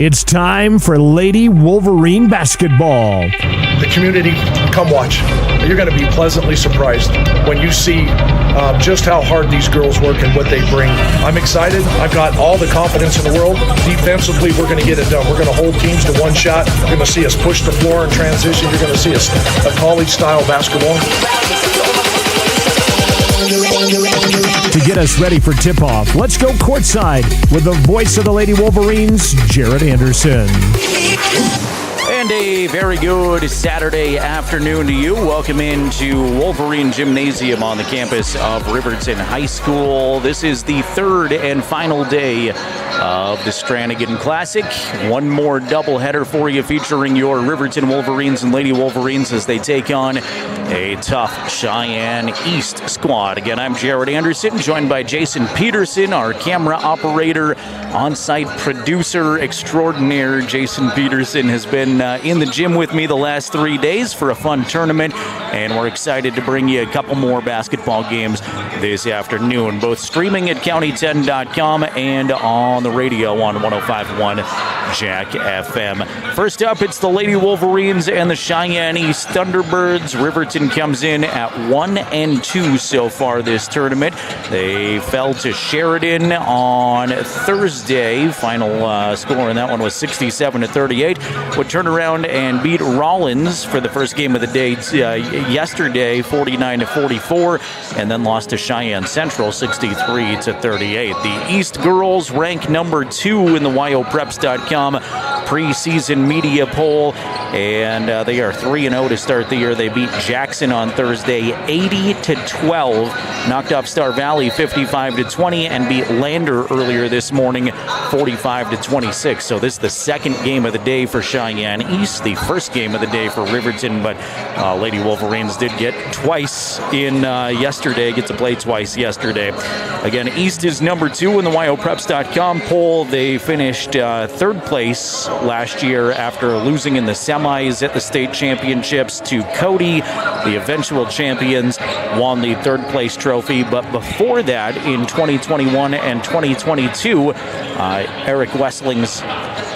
It's time for Lady Wolverine basketball. The community, come watch. You're going to be pleasantly surprised when you see just how hard these girls work and what they bring. I'm excited. I've got all the confidence in the world. Defensively, we're going to get it done. We're going to hold teams to one shot. You're going to see us push the floor in transition. You're going to see us a college-style basketball. To get us ready for tip-off, let's go courtside with the voice of the Lady Wolverines, Jared Anderson. And a very good Saturday afternoon to you. Welcome into Wolverine Gymnasium on the campus of Riverton High School. This is the third and final day of the Strannigan Classic. One more doubleheader for you featuring your Riverton Wolverines and Lady Wolverines as they take on a tough Cheyenne East squad. Again, I'm Jared Anderson, joined by Jason Peterson, our camera operator, on-site producer extraordinaire. Jason Peterson has been in the gym with me the last 3 days for a fun tournament, and we're excited to bring you a couple more basketball games this afternoon, both streaming at county10.com and on the radio on 105.1 Jack FM. First up, it's the Lady Wolverines and the Cheyenne East Thunderbirds. Riverton comes in at 1-2 so far this tournament. They fell to Sheridan on Thursday. Final score in that one was 67-38. Would turn around and beat Rollins for the first game of the day yesterday, 49-44, and then lost to Cheyenne Central 63-38. The East girls rank number 2 in the YOPreps.com preseason media poll, and they are 3-0 to start the year. They beat Jackson on Thursday 80-12, knocked off Star Valley 55-20, and beat Lander earlier this morning 45-26. So this is the second game of the day for Cheyenne East, the first game of the day for Riverton, but Lady Wolverines did get twice in yesterday, get to play twice yesterday. Again, East is number 2 in the YOPreps.com poll. They finished third place last year after losing in the semis at the state championships to Cody. The eventual champions won the third place trophy, but before that, in 2021 and 2022, Eric Wessling's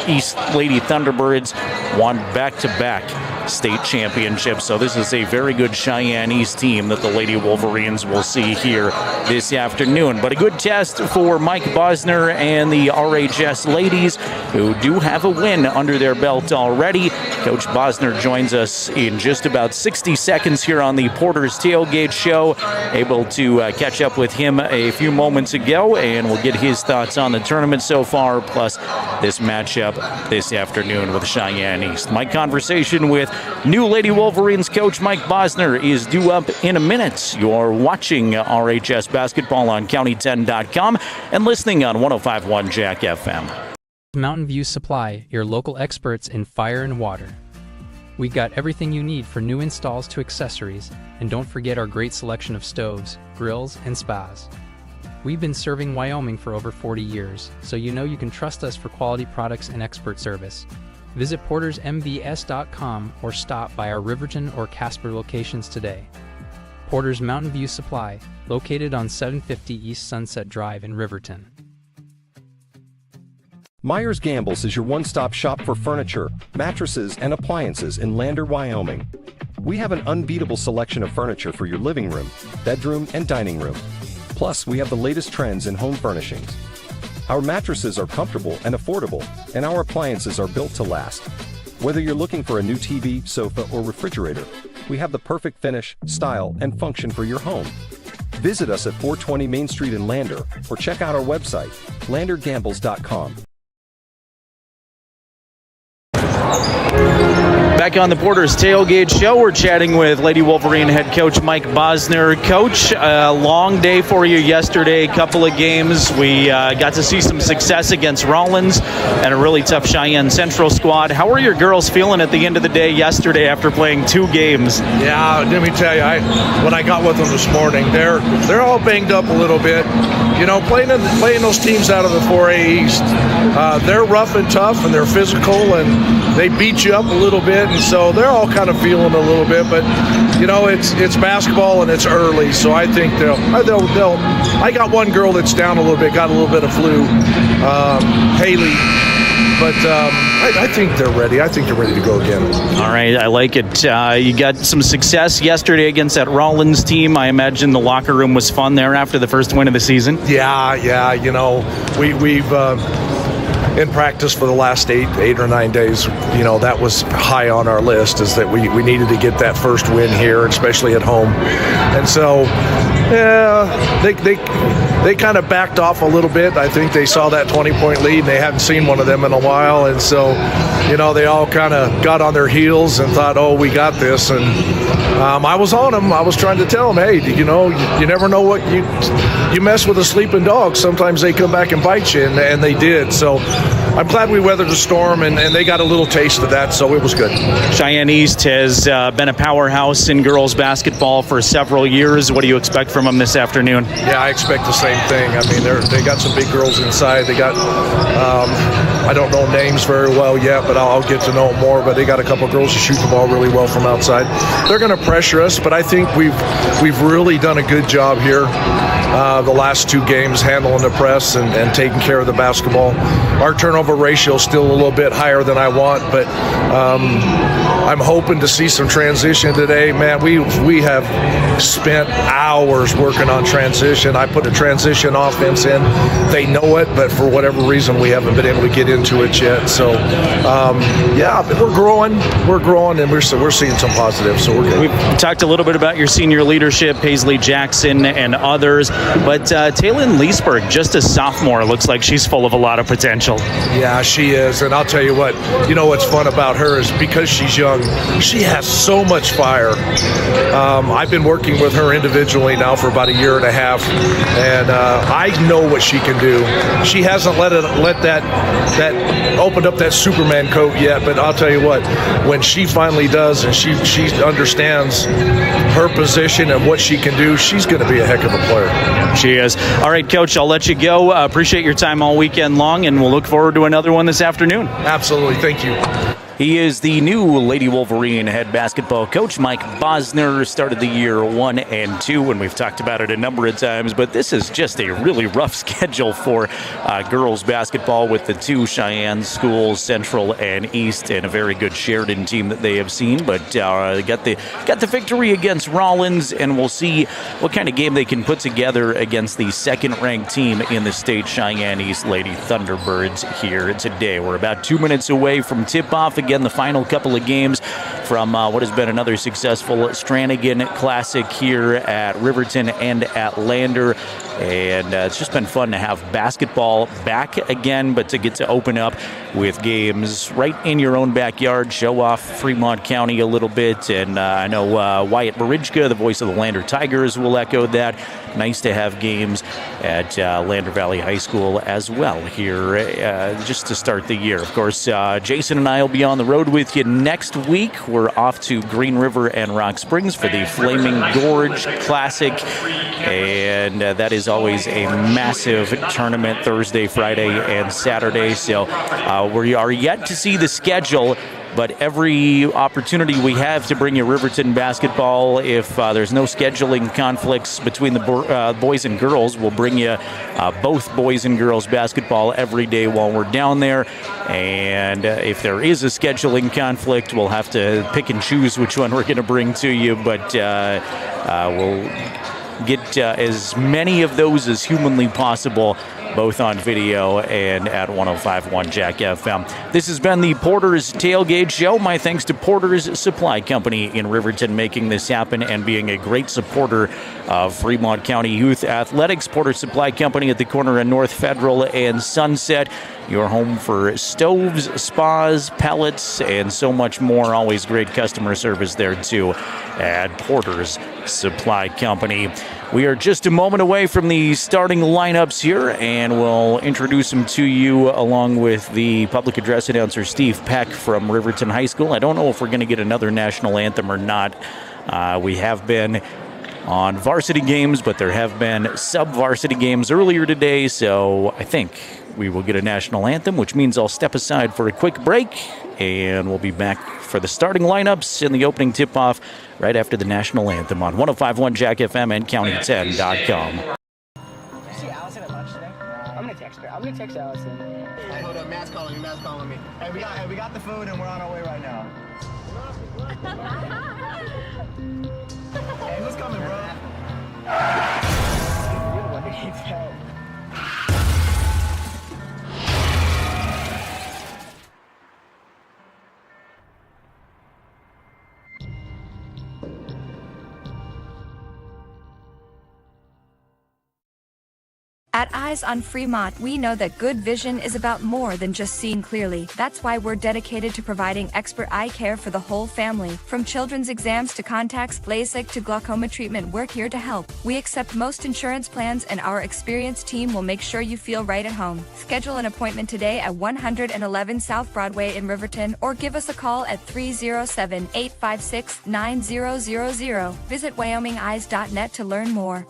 East Lady Thunderbirds won back-to-back state championships. So this is a very good Cheyenne East team that the Lady Wolverines will see here this afternoon. But a good test for Mike Bosner and the RHS ladies, who do have a win under their belt already. Coach Bosner joins us in just about 60 seconds here on the Porter's Tailgate Show. Able to catch up with him a few moments ago, and we'll get his thoughts on the tournament so far, plus this matchup this afternoon with Cheyenne East. My conversation with new Lady Wolverines coach Mike Bosner is due up in a minute. You're watching RHS basketball on county10.com and listening on 105.1 Jack FM. Mountain View Supply, your local experts in fire and water. We got everything you need for new installs to accessories, and don't forget our great selection of stoves, grills, and spas. We've been serving Wyoming for over 40 years, so you know you can trust us for quality products and expert service. Visit portersmbs.com or stop by our Riverton or Casper locations today. Porter's Mountain View Supply, located on 750 East Sunset Drive in Riverton. Myers Gambles is your one-stop shop for furniture, mattresses, and appliances in Lander, Wyoming. We have an unbeatable selection of furniture for your living room, bedroom, and dining room. Plus, we have the latest trends in home furnishings. Our mattresses are comfortable and affordable, and our appliances are built to last. Whether you're looking for a new TV, sofa, or refrigerator, we have the perfect finish, style, and function for your home. Visit us at 420 Main Street in Lander, or check out our website, landergambles.com. Back on the Porter's Tailgate Show, we're chatting with Lady Wolverine head coach Mike Bosner. Coach, a long day for you yesterday, couple of games. We got to see some success against Rollins and a really tough Cheyenne Central squad. How are your girls feeling at the end of the day yesterday after playing 2 games? Yeah, let me tell you, when I got with them this morning, they're all banged up a little bit. You know, playing those teams out of the 4A East, they're rough and tough and they're physical and they beat you up a little bit. And so they're all kind of feeling a little bit, but you know, it's basketball and it's early, so I think they'll. I got one girl that's down a little bit, got a little bit of flu, Haley. But I think they're ready. I think they're ready to go again. All right, I like it. You got some success yesterday against that Rollins team. I imagine the locker room was fun there after the first win of the season. Yeah. You know, we've in practice for the last eight or 9 days, you know, that was high on our list, is that we needed to get that first win here, especially at home. And so, yeah, they kind of backed off a little bit. I think they saw that 20-point lead, and they hadn't seen one of them in a while. And so, you know, they all kind of got on their heels and thought, oh, we got this. And I was on them. I was trying to tell them, hey, you know, you never know what you mess with a sleeping dog. Sometimes they come back and bite you, and they did. So I'm glad we weathered the storm, and they got a little taste of that, so it was good. Cheyenne East has been a powerhouse in girls basketball for several years. What do you expect from them this afternoon? Yeah, I expect the same thing. I mean, they got some big girls inside. They got, I don't know names very well yet, but I'll get to know them more. But they got a couple of girls who shoot the ball really well from outside. They're going to pressure us, but I think we've really done a good job here the last 2 games handling the press and taking care of the basketball. Our turnover ratio is still a little bit higher than I want, but I'm hoping to see some transition today. Man, we have spent hours working on transition. I put a transition offense in. They know it, but for whatever reason, we haven't been able to get into it yet. So, yeah, but we're growing, and we're seeing some positives, so we're good. We've talked a little bit about your senior leadership, Paisley Jackson and others, but Taylin Leesburg, just a sophomore, looks like she's full of a lot of potential. Yeah, she is, and I'll tell you what, you know what's fun about her is because she's young, she has so much fire. I've been working with her individually now for about 1.5 years, and I know what she can do. She hasn't let that opened up that Superman coat yet, but I'll tell you what, when she finally does and she understands her position and what she can do, she's going to be a heck of a player. She is. All right, Coach, I'll let you go. Appreciate your time all weekend long, and we'll look forward to another one this afternoon. Absolutely. Thank you. He is the new Lady Wolverine head basketball coach. Mike Bosner started the year 1-2, and we've talked about it a number of times, but this is just a really rough schedule for girls basketball with the 2 Cheyenne schools, Central and East, and a very good Sheridan team that they have seen, but got the victory against Rollins, and we'll see what kind of game they can put together against the second-ranked team in the state, Cheyenne East Lady Thunderbirds, here today. We're about 2 minutes away from tip-off. Again, the final couple of games from what has been another successful Strannigan Classic here at Riverton and at Lander. And it's just been fun to have basketball back again, but to get to open up with games right in your own backyard, show off Fremont County a little bit. And I know Wyatt Barijka, the voice of the Lander Tigers, will echo that. Nice to have games at Lander Valley High School as well here just to start the year. Of course, Jason and I will be on the road with you next week. We're off to Green River and Rock Springs for the Flaming Gorge Classic, and that is always a massive tournament Thursday, Friday, and Saturday. So we are yet to see the schedule, but every opportunity we have to bring you Riverton basketball, if there's no scheduling conflicts between the boys and girls, we'll bring you both boys and girls basketball every day while we're down there. And if there is a scheduling conflict, we'll have to pick and choose which one we're going to bring to you, but we'll get as many of those as humanly possible, both on video and at 105.1 Jack FM. This has been the Porter's Tailgate Show. My thanks to Porter's Supply Company in Riverton making this happen and being a great supporter of Fremont County Youth Athletics. Porter's Supply Company at the corner of North Federal and Sunset. Your home for stoves, spas, pellets, and so much more. Always great customer service there, too, at Porter's Supply Company. We are just a moment away from the starting lineups here, and we'll introduce them to you along with the public address announcer, Steve Peck from Riverton High School. I don't know if we're going to get another national anthem or not. We have been on varsity games, but there have been sub-varsity games earlier today, so I think we will get a national anthem, which means I'll step aside for a quick break, and we'll be back for the starting lineups and the opening tip-off right after the national anthem on 105.1 Jack FM and county10.com. Did you see Allison at lunch today? I'm going to text her. I'm going to text Allison. Hold on, mask on. calling me. Hey, we got the food and we're on our way right now. Hey, who's coming, bro? At Eyes on Fremont, we know that good vision is about more than just seeing clearly. That's why we're dedicated to providing expert eye care for the whole family. From children's exams to contacts, LASIK to glaucoma treatment, we're here to help. We accept most insurance plans, and our experienced team will make sure you feel right at home. Schedule an appointment today at 111 South Broadway in Riverton, or give us a call at 307-856-9000. Visit WyomingEyes.net to learn more.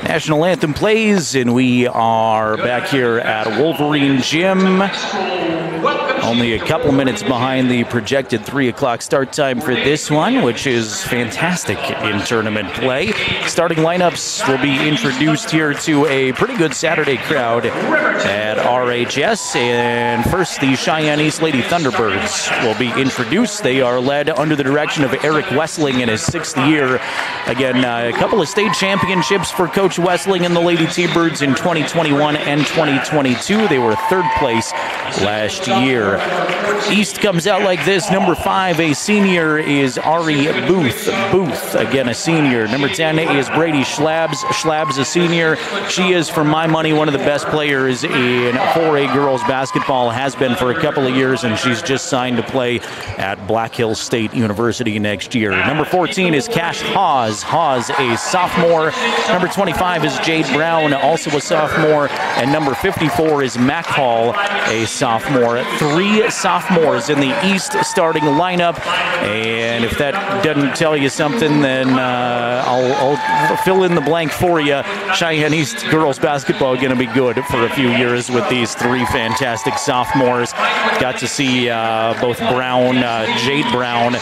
National anthem plays, and we are back here at Wolverine Gym. Only a couple minutes behind the projected 3 o'clock start time for this one, which is fantastic in tournament play. Starting lineups will be introduced here to a pretty good Saturday crowd at RHS. And first, the Cheyenne East Lady Thunderbirds will be introduced. They are led under the direction of Eric Wessling in his 6th year. Again, a couple of state championships for Coach Wessling and the Lady T-Birds in 2021 and 2022. They were 3rd place last year. East comes out like this. Number 5, a senior, is Ari Booth. Booth, again, a senior. Number 10 is Brady Schlabs. Schlabs, a senior. She is, for my money, one of the best players in 4A girls basketball, has been for a couple of years, and she's just signed to play at Black Hills State University next year. Number 14 is Cash Hawes. Hawes, a sophomore. Number 25 is Jade Brown, also a sophomore. And number 54 is Mac Hall, a sophomore. 3 sophomores in the East starting lineup. And if that doesn't tell you something, then I'll fill in the blank for you. Cheyenne East girls basketball going to be good for a few years with these 3 fantastic sophomores. Got to see both Brown, Jade Brown,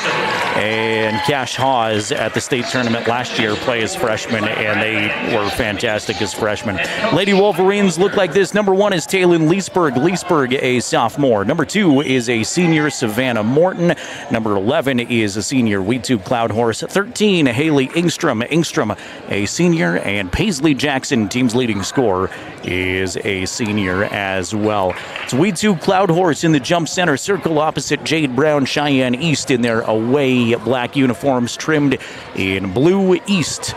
and Cash Hawes at the state tournament last year play as freshmen, and they were fantastic as freshmen. Lady Wolverines look like this. Number 1 is Taylin Leesburg. Leesburg, a sophomore. Number 2 is a senior, Savannah Morton. Number 11 is a senior, Weetoo Cloudhorse. 13, Haley Ingstrom. Ingstrom, a senior. And Paisley Jackson, team's leading scorer, is a senior as well. It's Weetoo Cloudhorse in the jump center circle opposite Jade Brown. Cheyenne East in their away black uniforms trimmed in blue. East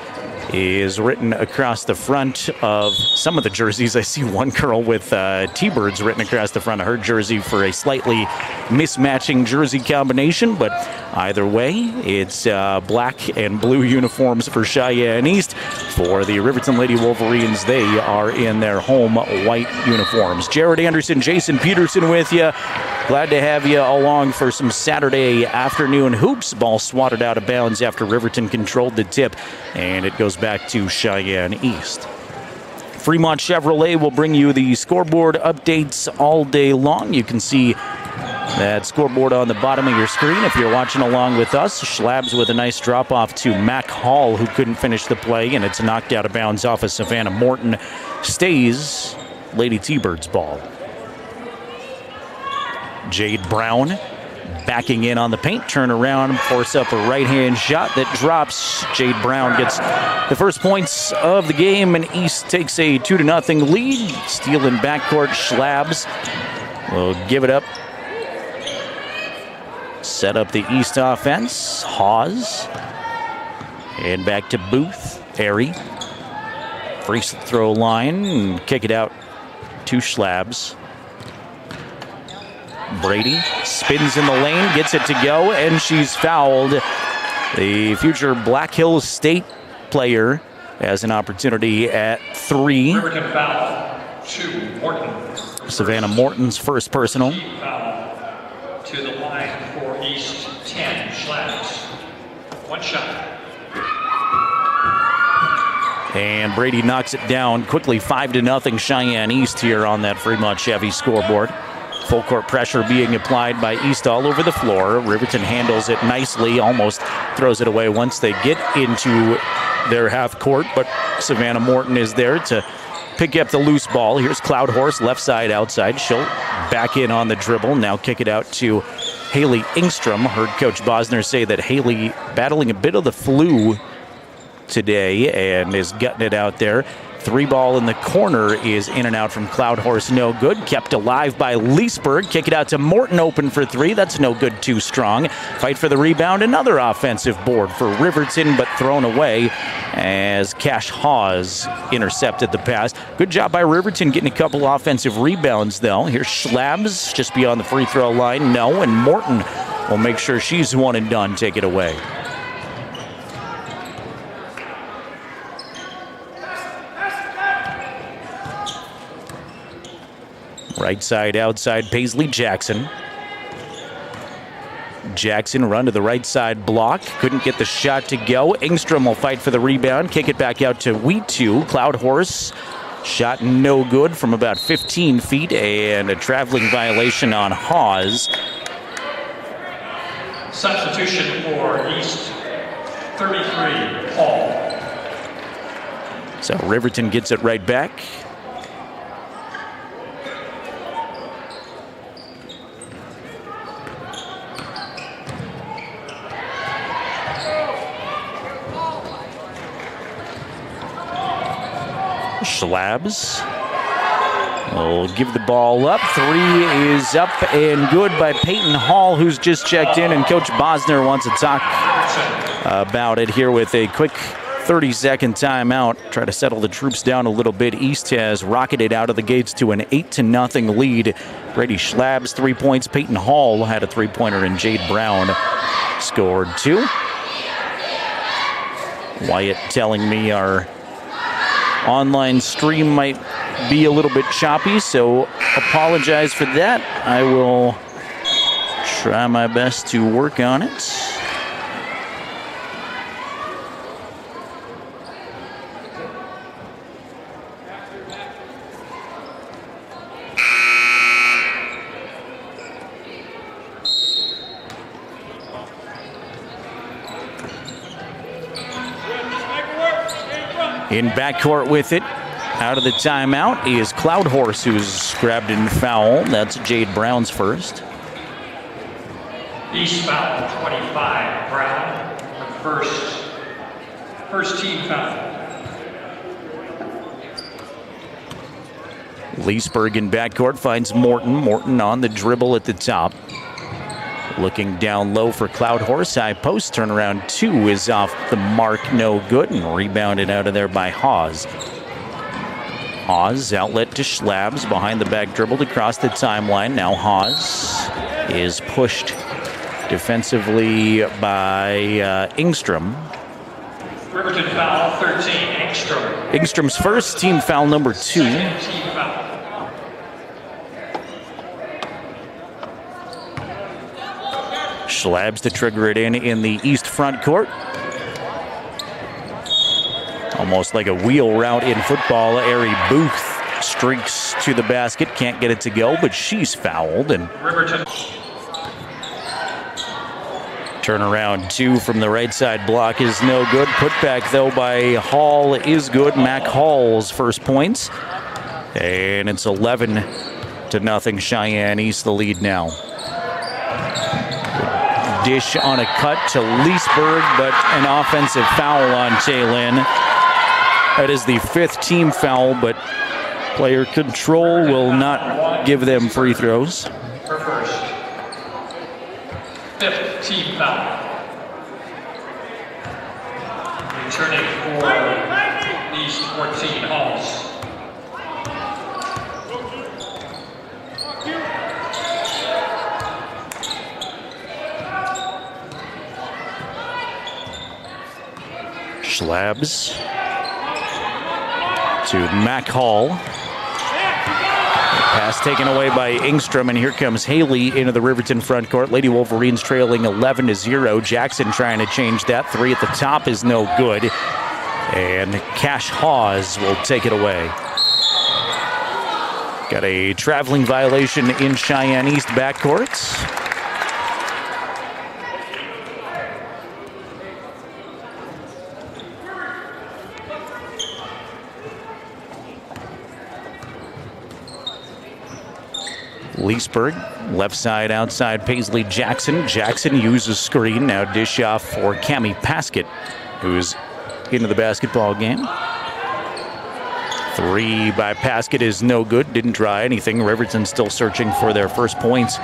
is written across the front of some of the jerseys. I see one girl with T-Birds written across the front of her jersey for a slightly mismatching jersey combination, but either way, it's black and blue uniforms for Cheyenne East. For the Riverton Lady Wolverines, they are in their home white uniforms. Jared Anderson, Jason Peterson with you. Glad to have you along for some Saturday afternoon hoops. Ball swatted out of bounds after Riverton controlled the tip, and it goes back to Cheyenne East. Fremont Chevrolet will bring you the scoreboard updates all day long. You can see that scoreboard on the bottom of your screen if you're watching along with us. Schlabs with a nice drop-off to Mac Hall, who couldn't finish the play, and it's knocked out of bounds off of Savannah Morton. Stays Lady T-Birds ball. Jade Brown backing in on the paint, turn around, force up a right-hand shot that drops. Jade Brown gets the first points of the game, and East takes a 2-0 lead. Steal in backcourt. Schlabs will give it up. Set up the East offense. Hawes. And back to Booth. Airy. Free throw line, and kick it out to Schlabs. Brady spins in the lane, gets it to go, and she's fouled. The future Black Hills State player has an opportunity at 3. Riverton foul, 2, Morton. Savannah Morton's first personal. To the line for East 10, Schlags. One shot. And Brady knocks it down quickly, 5-0 Cheyenne East here on that Fremont Chevy scoreboard. Full court pressure being applied by East all over the floor. Riverton handles it nicely, almost throws it away once they get into their half court, but Savannah Morton is there to pick up the loose ball. Here's Cloud Horse, left side, outside. She'll back in on the dribble. Now kick it out to Haley Ingstrom. Heard Coach Bosner say that Haley battling a bit of the flu today and is gutting it out there. 3-ball in the corner is in and out from Cloud Horse, no good. Kept alive by Leesburg. Kick it out to Morton, open for 3. That's no good, too strong. Fight for the rebound. Another offensive board for Riverton, but thrown away as Cash Hawes intercepted the pass. Good job by Riverton getting a couple offensive rebounds, though. Here's Schlabs just beyond the free throw line. No, and Morton will make sure she's one and done. Take it away. Right side, outside, Paisley Jackson. Jackson run to the right side block. Couldn't get the shot to go. Ingstrom will fight for the rebound. Kick it back out to Wheatou. Cloud Horse. Shot no good from about 15 feet and a traveling violation on Hawes. Substitution for East 33, Hall. So Riverton gets it right back. Schlabs will give the ball up. 3 is up and good by Peyton Hall, who's just checked in, and Coach Bosner wants to talk about it here with a quick 30-second timeout. Try to settle the troops down a little bit. East has rocketed out of the gates to an 8-0 lead. Brady Schlabs, 3 points. Peyton Hall had a 3-pointer, and Jade Brown scored 2. Wyatt telling me our online stream might be a little bit choppy, so apologize for that. I will try my best to work on it. In backcourt with it, out of the timeout, is Cloud Horse, who's grabbed in foul. That's Jade Brown's first. East foul, 25, Brown. First team foul. Leesburg in backcourt finds Morton. Morton on the dribble at the top. Looking down low for Cloud Horse. High post turnaround 2 is off the mark. No good, and rebounded out of there by Hawes. Hawes outlet to Schlabs. Behind the back dribbled across the timeline. Now Hawes is pushed defensively by Ingstrom. Riverton foul, 13, Ingstrom. Ingstrom's first, team foul number 2. Second team foul. Schlabs to trigger it in the east front court. Almost like a wheel route in football. Ari Booth streaks to the basket. Can't get it to go, but she's fouled. And Riverton. Turnaround 2 from the right side block is no good. Put back, though, by Hall is good. Mac Hall's first points. And it's 11-0 Cheyenne East, the lead now. Dish on a cut to Leesburg, but an offensive foul on Taylin. That is the 5th team foul, but player control will not give them free throws. Her first. 5th team foul. Returning for East 14, Halls. Schlabs to Mac Hall. Pass taken away by Ingstrom, and here comes Haley into the Riverton front court. Lady Wolverines trailing 11-0. Jackson trying to change that. 3 at the top is no good. And Cash Hawes will take it away. Got a traveling violation in Cheyenne East backcourts. Leesburg, left side, outside, Paisley Jackson. Jackson uses screen, now dish off for Cammie Paskett, who's into the basketball game. 3 by Paskett is no good, didn't try anything. Riverton still searching for their first points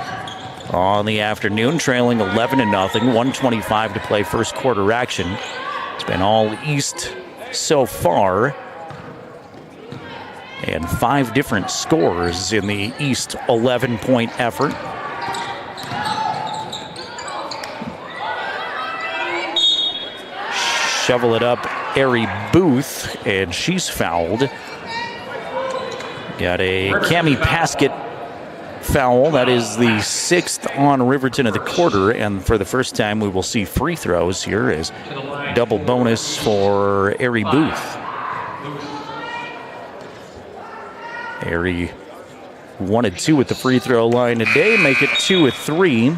on the afternoon, trailing 11-0, 1:25 to play first quarter action. It's been all East so far. And 5 different scores in the East 11-point effort. Shovel it up, Ari Booth, and she's fouled. Got a Cammie Paskett foul. That is the 6th on Riverton of the quarter, and for the first time we will see free throws here as double bonus for Ari Booth. Ari 1 of 2 at the free throw line today, make it 2 of 3.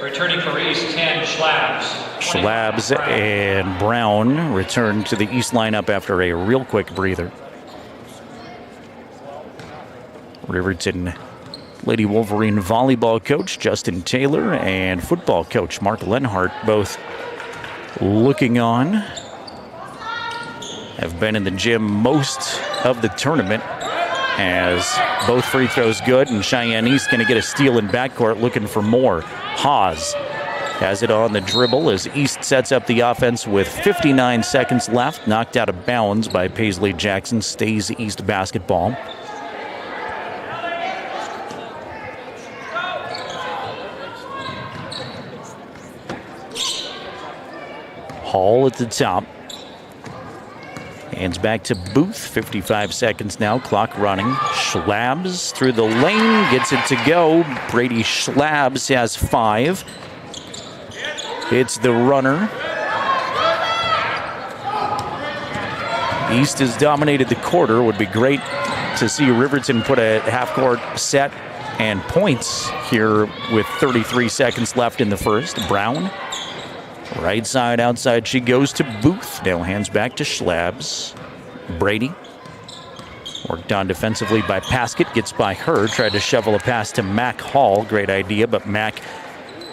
Returning for East 10, Schlabs. Schlabs and Brown return to the East lineup after a real quick breather. Riverton Lady Wolverine volleyball coach Justin Taylor and football coach Mark Lenhart both looking on. Have been in the gym most of the tournament as both free throws good, and Cheyenne East going to get a steal in backcourt looking for more. Haas has it on the dribble as East sets up the offense with 59 seconds left. Knocked out of bounds by Paisley Jackson. Stays East basketball. Hall at the top. Hands back to Booth. 55 seconds now. Clock running. Schlabs through the lane. Gets it to go. Brady Schlabs has 5. It's the runner. East has dominated the quarter. Would be great to see Riverton put a half-court set and points here with 33 seconds left in the first. Brown. Right side, outside, she goes to Booth. Now hands back to Schlabs. Brady. Worked on defensively by Paskett. Gets by her. Tried to shovel a pass to Mac Hall. Great idea, but Mac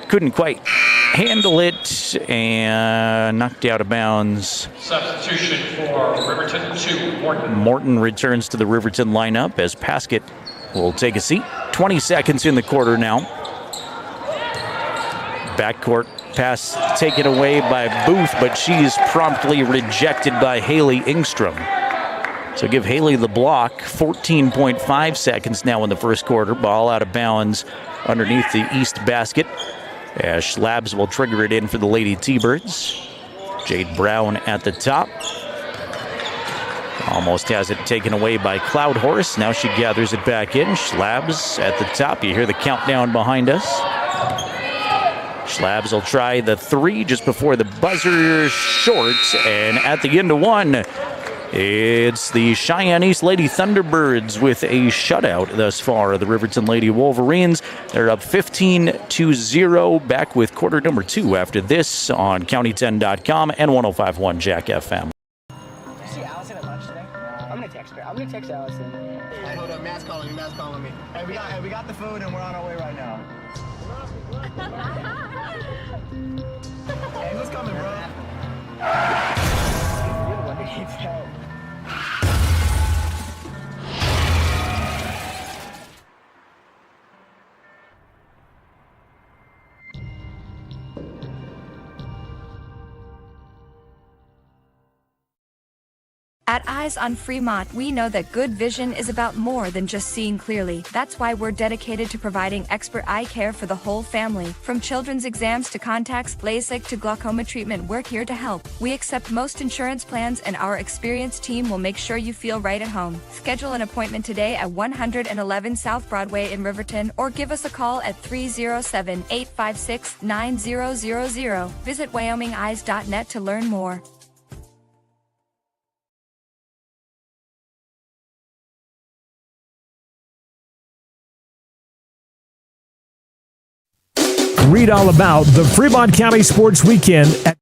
couldn't quite handle it and knocked out of bounds. Substitution for Riverton 2, Morton. Morton returns to the Riverton lineup as Paskett will take a seat. 20 seconds in the quarter now. Backcourt pass taken away by Booth, but she's promptly rejected by Haley Ingstrom. So give Haley the block. 14.5 seconds now in the first quarter. Ball out of bounds underneath the East basket. As Schlabs will trigger it in for the Lady T-Birds. Jade Brown at the top. Almost has it taken away by Cloud Horse. Now she gathers it back in. Schlabs at the top. You hear the countdown behind us. Schlabs will try the 3 just before the buzzer, short, and at the end of 1, it's the Cheyenne East Lady Thunderbirds with a shutout thus far of the Riverton Lady Wolverines. They're up 15-0, back with quarter number 2 after this on County10.com and 105.1 Jack FM. Did you see Allison at lunch today? I'm gonna text her. I'm gonna text Allison. Hey, hold up, Matt's calling me. Hey, we got the food and we're on our way right now. Hey, who's coming, bro? At Eyes on Fremont, we know that good vision is about more than just seeing clearly. That's why we're dedicated to providing expert eye care for the whole family. From children's exams to contacts, LASIK to glaucoma treatment, we're here to help. We accept most insurance plans, and our experienced team will make sure you feel right at home. Schedule an appointment today at 111 South Broadway in Riverton, or give us a call at 307-856-9000. Visit WyomingEyes.net to learn more. Read all about the Fremont County Sports Weekend at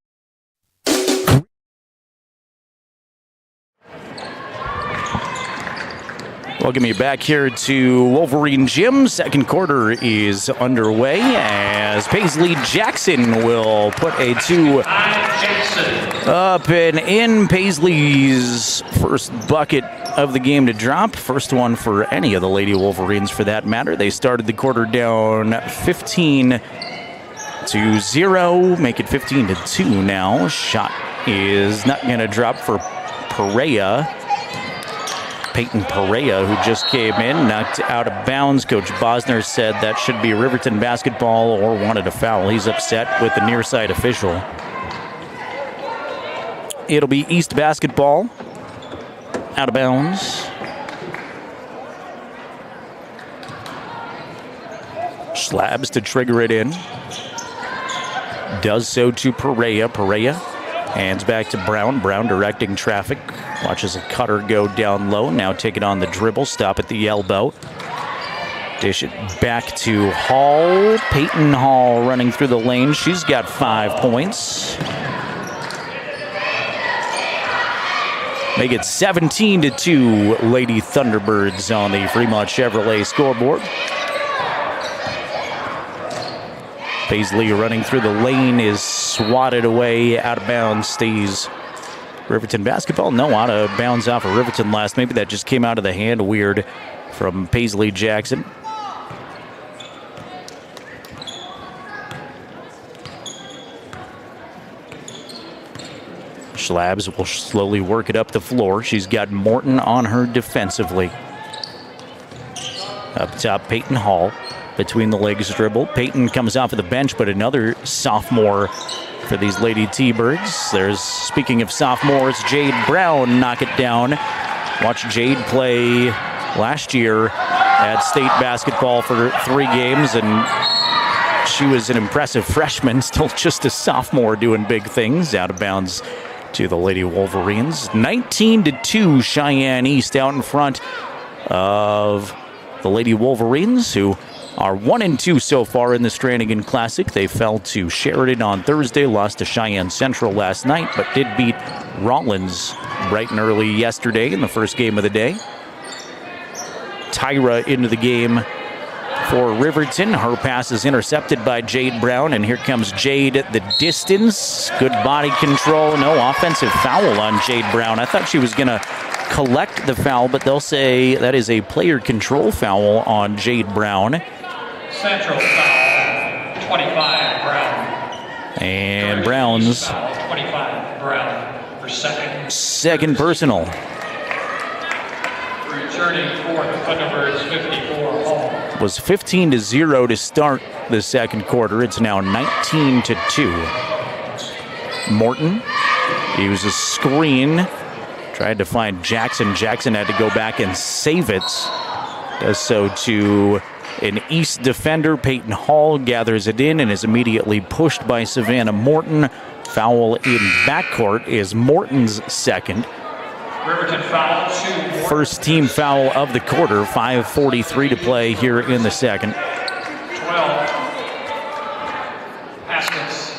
Welcome you back here to Wolverine Gym. Second quarter is underway as Paisley Jackson will put a 2 up and in. Paisley's first bucket of the game to drop. First one for any of the Lady Wolverines for that matter. They started the quarter down 15-0, make it 15-2 now. Shot is not going to drop for Perea. Peyton Perea, who just came in, knocked out of bounds. Coach Bosner said that should be Riverton basketball or wanted a foul. He's upset with the near side official. It'll be East basketball. Out of bounds. Slabs to trigger it in. Does so to Perea. Perea hands back to Brown. Brown directing traffic. Watches a cutter go down low. Now take it on the dribble. Stop at the elbow. Dish it back to Hall. Peyton Hall running through the lane. She's got 5 points. Make it 17-2, Lady Thunderbirds on the Fremont Chevrolet scoreboard. Paisley running through the lane is swatted away, out of bounds, stays Riverton basketball. No, out of bounds off of Riverton last. Maybe that just came out of the hand weird from Paisley Jackson. Schlabs will slowly work it up the floor. She's got Morton on her defensively. Up top, Peyton Hall. Between the legs dribble. Peyton comes off of the bench, but another sophomore for these Lady T-Birds. There's, speaking of sophomores, Jade Brown knock it down. Watch Jade play last year at state basketball for 3 games, and she was an impressive freshman, still just a sophomore doing big things. Out of bounds to the Lady Wolverines. 19-2 Cheyenne East out in front of the Lady Wolverines, who are 1-2 so far in the Strannigan Classic. They fell to Sheridan on Thursday, lost to Cheyenne Central last night, but did beat Rollins bright and early yesterday in the first game of the day. Tyra into the game for Riverton. Her pass is intercepted by Jade Brown, and here comes Jade at the distance. Good body control. No offensive foul on Jade Brown. I thought she was going to collect the foul, but they'll say that is a player control foul on Jade Brown. Central foul, 25, Brown. And Brown's foul, 25, Brown, for second personal. Returning for the Thunderbirds, 54, Hall. Was 15-0 to start the second quarter. It's now 19-2. Morton used a screen. Tried to find Jackson. Jackson had to go back and save it. Does so to an East defender. Peyton Hall gathers it in and is immediately pushed by Savannah Morton. Foul in backcourt is Morton's second. Riverton foul, 2. First team foul of the quarter. 5:43 to play here in the second. 12. Haskins.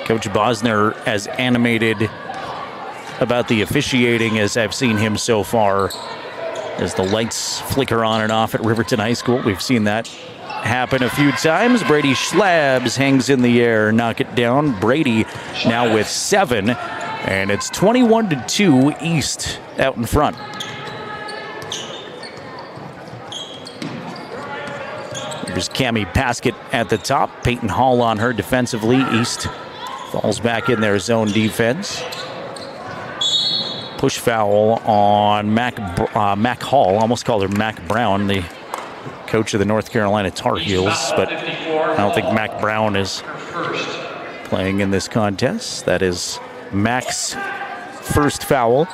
Coach Bosner as animated about the officiating as I've seen him so far. As the lights flicker on and off at Riverton High School. We've seen that happen a few times. Brady Schlabs hangs in the air, knock it down. Brady now with 7, and it's 21-2 East out in front. There's Cammie Paskett at the top. Peyton Hall on her defensively. East falls back in their zone defense. push foul on Mac Hall. Almost called her Mac Brown, the coach of the North Carolina Tar Heels, but I don't think Mac Brown is playing in this contest. That is Mac's first foul.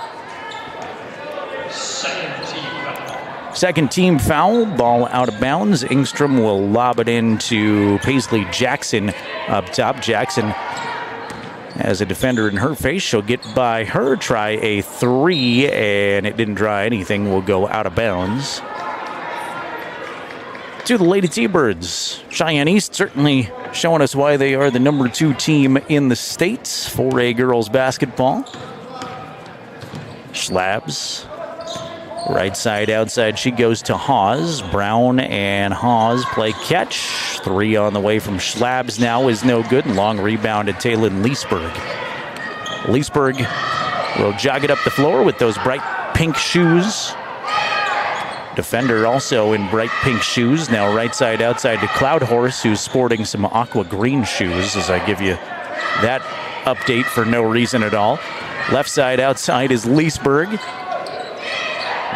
Second team foul, ball out of bounds. Engstrom will lob it into Paisley Jackson up top. Jackson has a defender in her face. She'll get by her, try a three, and it didn't draw anything. Will go out of bounds. To the Lady T-Birds. Cheyenne East certainly showing us why they are the number 2 team in the state for a girls basketball. Schlabs. Right side, outside, she goes to Hawes. Brown and Hawes play catch. 3 on the way from Schlabs now is no good. Long rebound to Taylin Leesburg. Leesburg will jog it up the floor with those bright pink shoes. Defender also in bright pink shoes. Now right side, outside to Cloud Horse, who's sporting some aqua green shoes, as I give you that update for no reason at all. Left side, outside is Leesburg.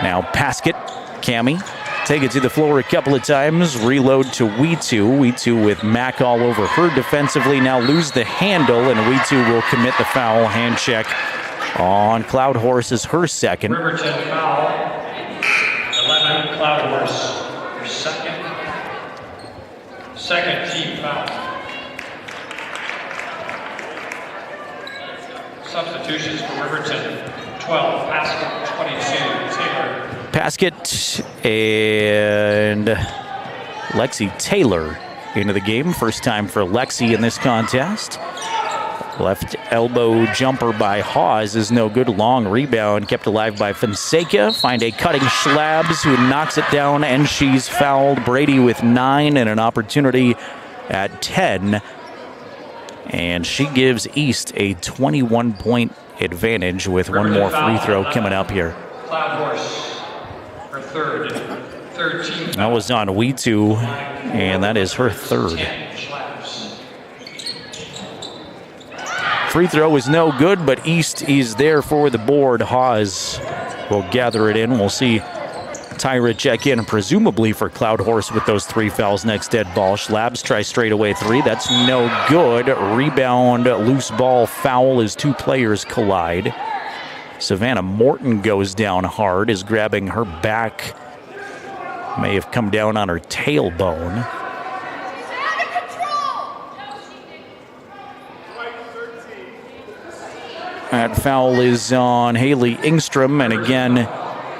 Now Paskett, Cammie, take it to the floor a couple of times. Reload to Weetu. Weetu with Mac all over her defensively. Now lose the handle, and Weetu will commit the foul. Hand check on Cloud Horse is her second. Riverton foul. 11, Cloud Horse. Your second team foul. Substitutions for Riverton. 12, Paskett, 22, Taylor. Paskett and Lexi Taylor into the game. First time for Lexi in this contest. Left elbow jumper by Hawes is no good. Long rebound kept alive by Fonseca. Find a cutting Schlabs who knocks it down, and she's fouled. Brady with 9 and an opportunity at 10. And she gives East a 21-point advantage with one more free throw coming up here. Cloud Horse, her third team. That was on Weetu, and that is her third. Free throw is no good, but East is there for the board. Hawes will gather it in. We'll see Tyra check in, presumably for Cloud Horse with those 3 fouls next dead ball. Schlabs try straight away 3. That's no good. Rebound, loose ball, foul as 2 players collide. Savannah Morton goes down hard, is grabbing her back. May have come down on her tailbone. That foul is on Haley Engstrom, and again,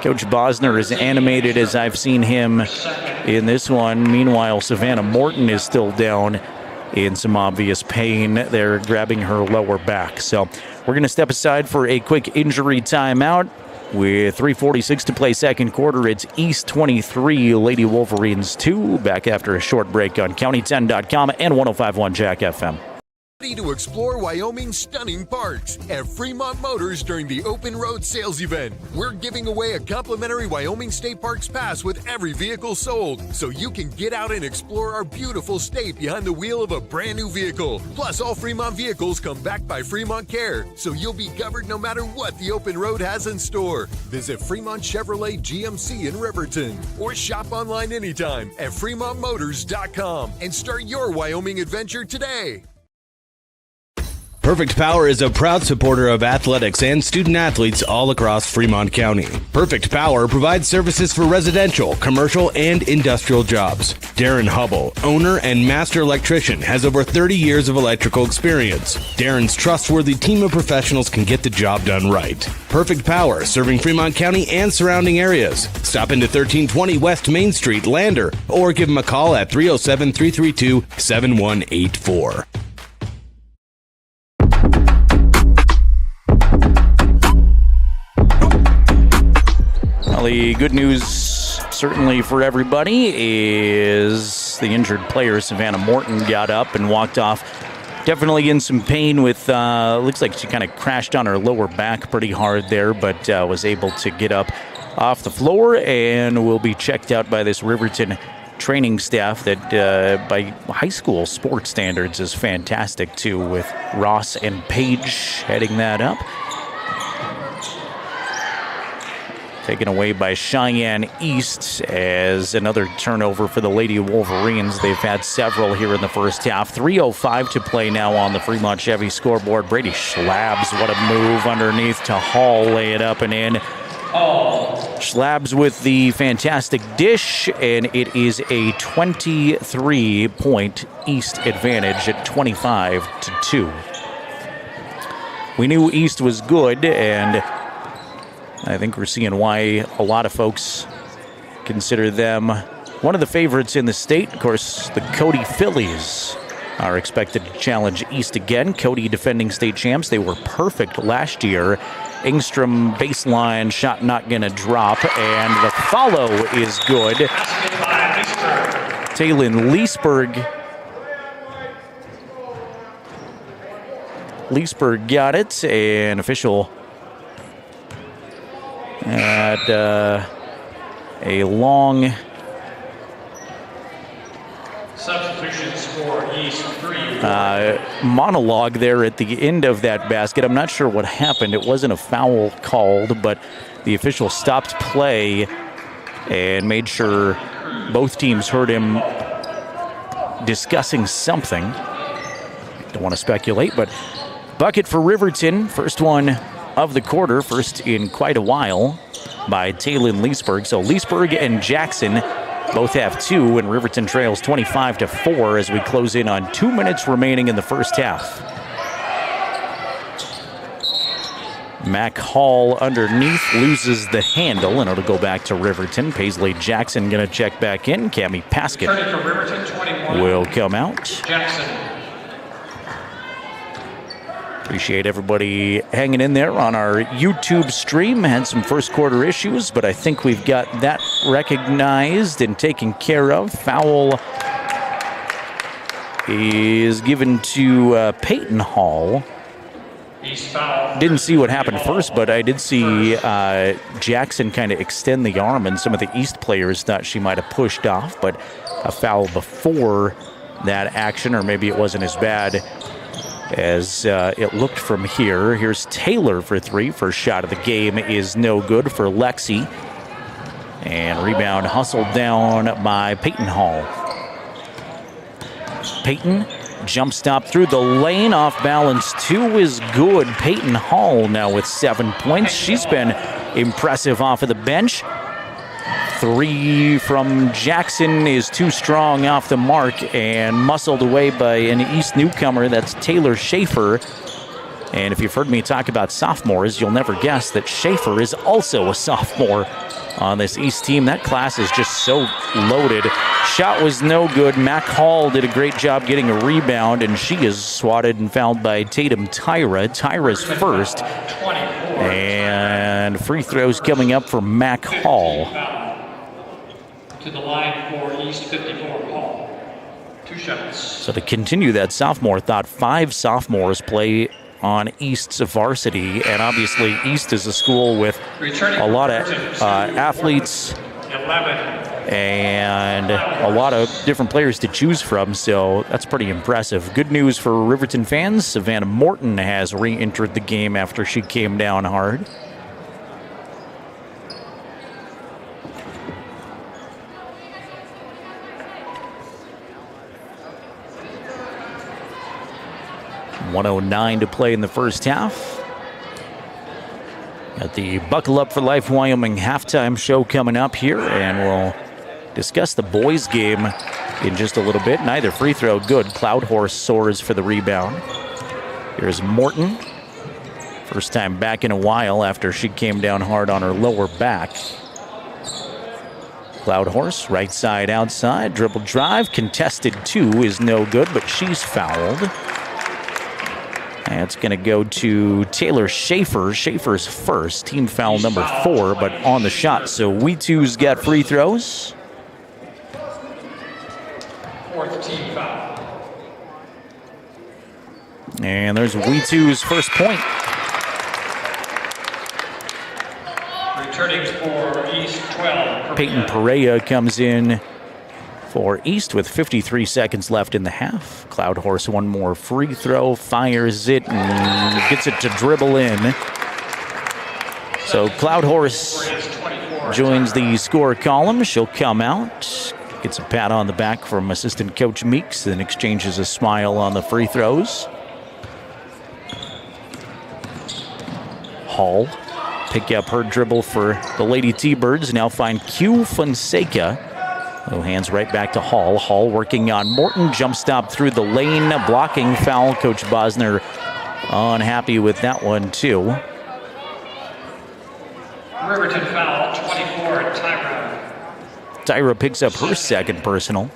Coach Bosner is animated as I've seen him in this one. Meanwhile, Savannah Morton is still down in some obvious pain. They're grabbing her lower back. So we're going to step aside for a quick injury timeout. With 3:46 to play second quarter, it's East 23, Lady Wolverines 2. Back after a short break on County10.com and 105.1 Jack FM. Ready to explore Wyoming's stunning parks at Fremont Motors during the Open Road Sales Event. We're giving away a complimentary Wyoming State Parks pass with every vehicle sold, so you can get out and explore our beautiful state behind the wheel of a brand new vehicle. Plus, all Fremont vehicles come back by Fremont Care, so you'll be covered no matter what the Open Road has in store. Visit Fremont Chevrolet GMC in Riverton, or shop online anytime at FremontMotors.com and start your Wyoming adventure today. Perfect Power is a proud supporter of athletics and student athletes all across Fremont County. Perfect Power provides services for residential, commercial, and industrial jobs. Darren Hubble, owner and master electrician, has over 30 years of electrical experience. Darren's trustworthy team of professionals can get the job done right. Perfect Power, serving Fremont County and surrounding areas. Stop into 1320 West Main Street, Lander, or give them a call at 307-332-7184. The good news, certainly for everybody, is the injured player, Savannah Morton, got up and walked off. Definitely in some pain with, looks like she kind of crashed on her lower back pretty hard there, but was able to get up off the floor and will be checked out by this Riverton training staff that, by high school sports standards, is fantastic too, with Ross and Page heading that up. taken away by Cheyenne East as another turnover for the Lady Wolverines. They've had several here in the first half. 3:05 to play now on the Fremont Chevy scoreboard. Brady Schlabs, what a move underneath to Hall, lay it up and in. Schlabs with the fantastic dish, and it is a 23-point East advantage at 25-2. We knew East was good, and I think we're seeing why a lot of folks consider them one of the favorites in the state. Of course, the Cody Phillies are expected to challenge East again. Cody defending state champs. They were perfect last year. Engstrom baseline shot not going to drop, and the follow is good. Taylin Leesburg got it, and official at a long substitutions for East 3. Monologue there at the end of that basket. I'm not sure what happened. It wasn't a foul called, but the official stopped play and made sure both teams heard him discussing something. Don't want to speculate, but bucket for Riverton. First one of the quarter, first in quite a while by Taylin Leesburg. So Leesburg and Jackson both have two, and Riverton trails 25-4 as we close in on 2 minutes remaining in the first half. Mac Hall underneath loses the handle, and it'll go back to Riverton. Paisley Jackson going to check back in. Cammie Paskett will come out. Jackson. Appreciate everybody hanging in there on our YouTube stream. Had some first quarter issues, but I think we've got that recognized and taken care of. Foul is given to Peyton Hall. Didn't see what happened first, but I did see Jackson kind of extend the arm, and some of the East players thought she might have pushed off, but a foul before that action, or maybe it wasn't as bad as it looked from here. Here's Taylor for three. First shot of the game is no good for Lexi. And rebound hustled down by Peyton Hall. Peyton jump stop through the lane, off balance. Two is good. Peyton Hall now with 7 points. She's been impressive off of the bench. Three from Jackson is too strong off the mark and muscled away by an East newcomer. That's Taylor Schaefer. And if you've heard me talk about sophomores, you'll never guess that Schaefer is also a sophomore on this East team. That class is just so loaded. Shot was no good. Mac Hall did a great job getting a rebound, and she is swatted and fouled by Tatum Tyra. Tyra's first. And free throws coming up for Mac Hall. To the line for East 54, Hall. 2 shots. So to continue that sophomore thought, 5 sophomores play on East's varsity, and obviously East is a school with a lot of athletes 11. and a lot of different players to choose from, so that's pretty impressive. Good news for Riverton fans. Savannah Morton has re-entered the game after she came down hard. .109 to play in the first half. Got the Buckle Up for Life Wyoming halftime show coming up here, and we'll discuss the boys' game in just a little bit. Neither free throw good. Cloud Horse soars for the rebound. Here's Morton. First time back in a while after she came down hard on her lower back. Cloud Horse, right side outside, dribble drive, contested 2 is no good, but she's fouled. That's going to go to Taylor Schaefer. Schaefer's first, team foul number 4, but on the shot. So We2's got free throws. 4th team foul. And there's We2's first point. Returning for East 12. Peyton Perea comes in for East with 53 seconds left in the half. Cloud Horse one more free throw, fires it, and gets it to dribble in. So Cloud Horse joins the score column. She'll come out, gets a pat on the back from assistant coach Meeks, then exchanges a smile on the free throws. Hall pick up her dribble for the Lady T-Birds. Now find Q Fonseca. Oh, hands right back to Hall. Hall working on Morton. Jump stop through the lane. Blocking foul. Coach Bosner unhappy with that one, too. Riverton foul, 24, Tyra. Tyra picks up her second personal.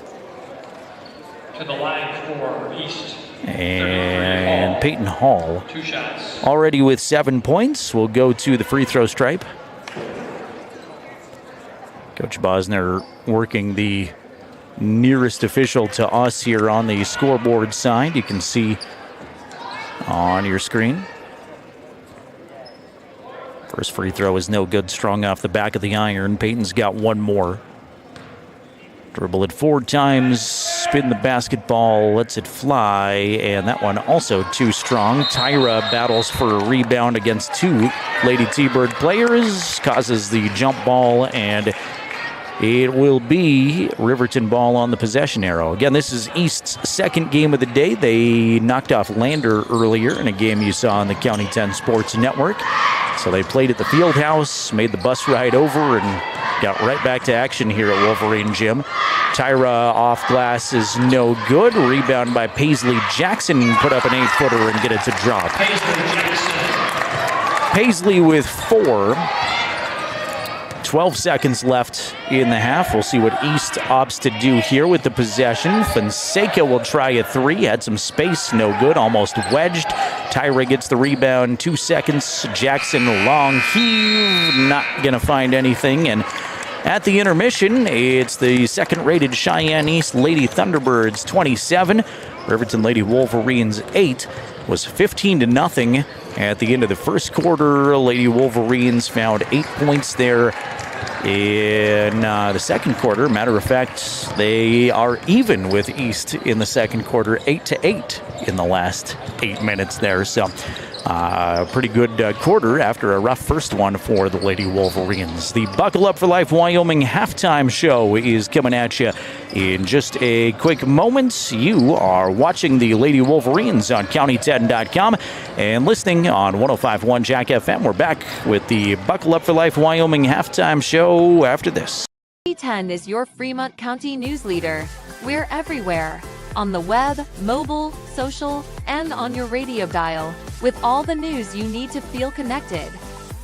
To the line for East. And Peyton Hall, 2 shots. already with 7 points, will go to the free throw stripe. Coach Bosner working the nearest official to us here on the scoreboard side. You can see on your screen. First free throw is no good, strong off the back of the iron. Peyton's got one more. Dribble it 4 times, spin the basketball, lets it fly, and that one also too strong. Tyra battles for a rebound against 2 Lady T-Bird players, causes the jump ball, and it will be Riverton ball on the possession arrow. Again, this is East's second game of the day. They knocked off Lander earlier in a game you saw on the County 10 Sports Network. So they played at the field house, made the bus ride over, and got right back to action here at Wolverine Gym. Tyra off glass is no good. Rebound by Paisley Jackson. Put up an 8-footer and get it to drop. Paisley with 4. 12 seconds left in the half. We'll see what East opts to do here with the possession. Fonseca will try a 3. Had some space, no good, almost wedged. Tyra gets the rebound, 2 seconds. Jackson, long heave, not going to find anything. And at the intermission, it's the second-rated Cheyenne East Lady Thunderbirds 27. Riverton Lady Wolverines 8. Was 15-0 at the end of the first quarter. Lady Wolverines found 8 points there in the second quarter. Matter of fact, they are even with East in the second quarter, 8-8 in the last 8 minutes there. So pretty good quarter after a rough first one for the Lady Wolverines. The Buckle Up for Life Wyoming halftime show is coming at you in just a quick moment. You are watching the Lady Wolverines on county10.com and listening on 105.1 Jack FM. We're back with the Buckle Up for Life Wyoming halftime show after this. County 10 is your Fremont County news leader. We're everywhere. On the web, mobile, social, and on your radio dial, with all the news you need to feel connected.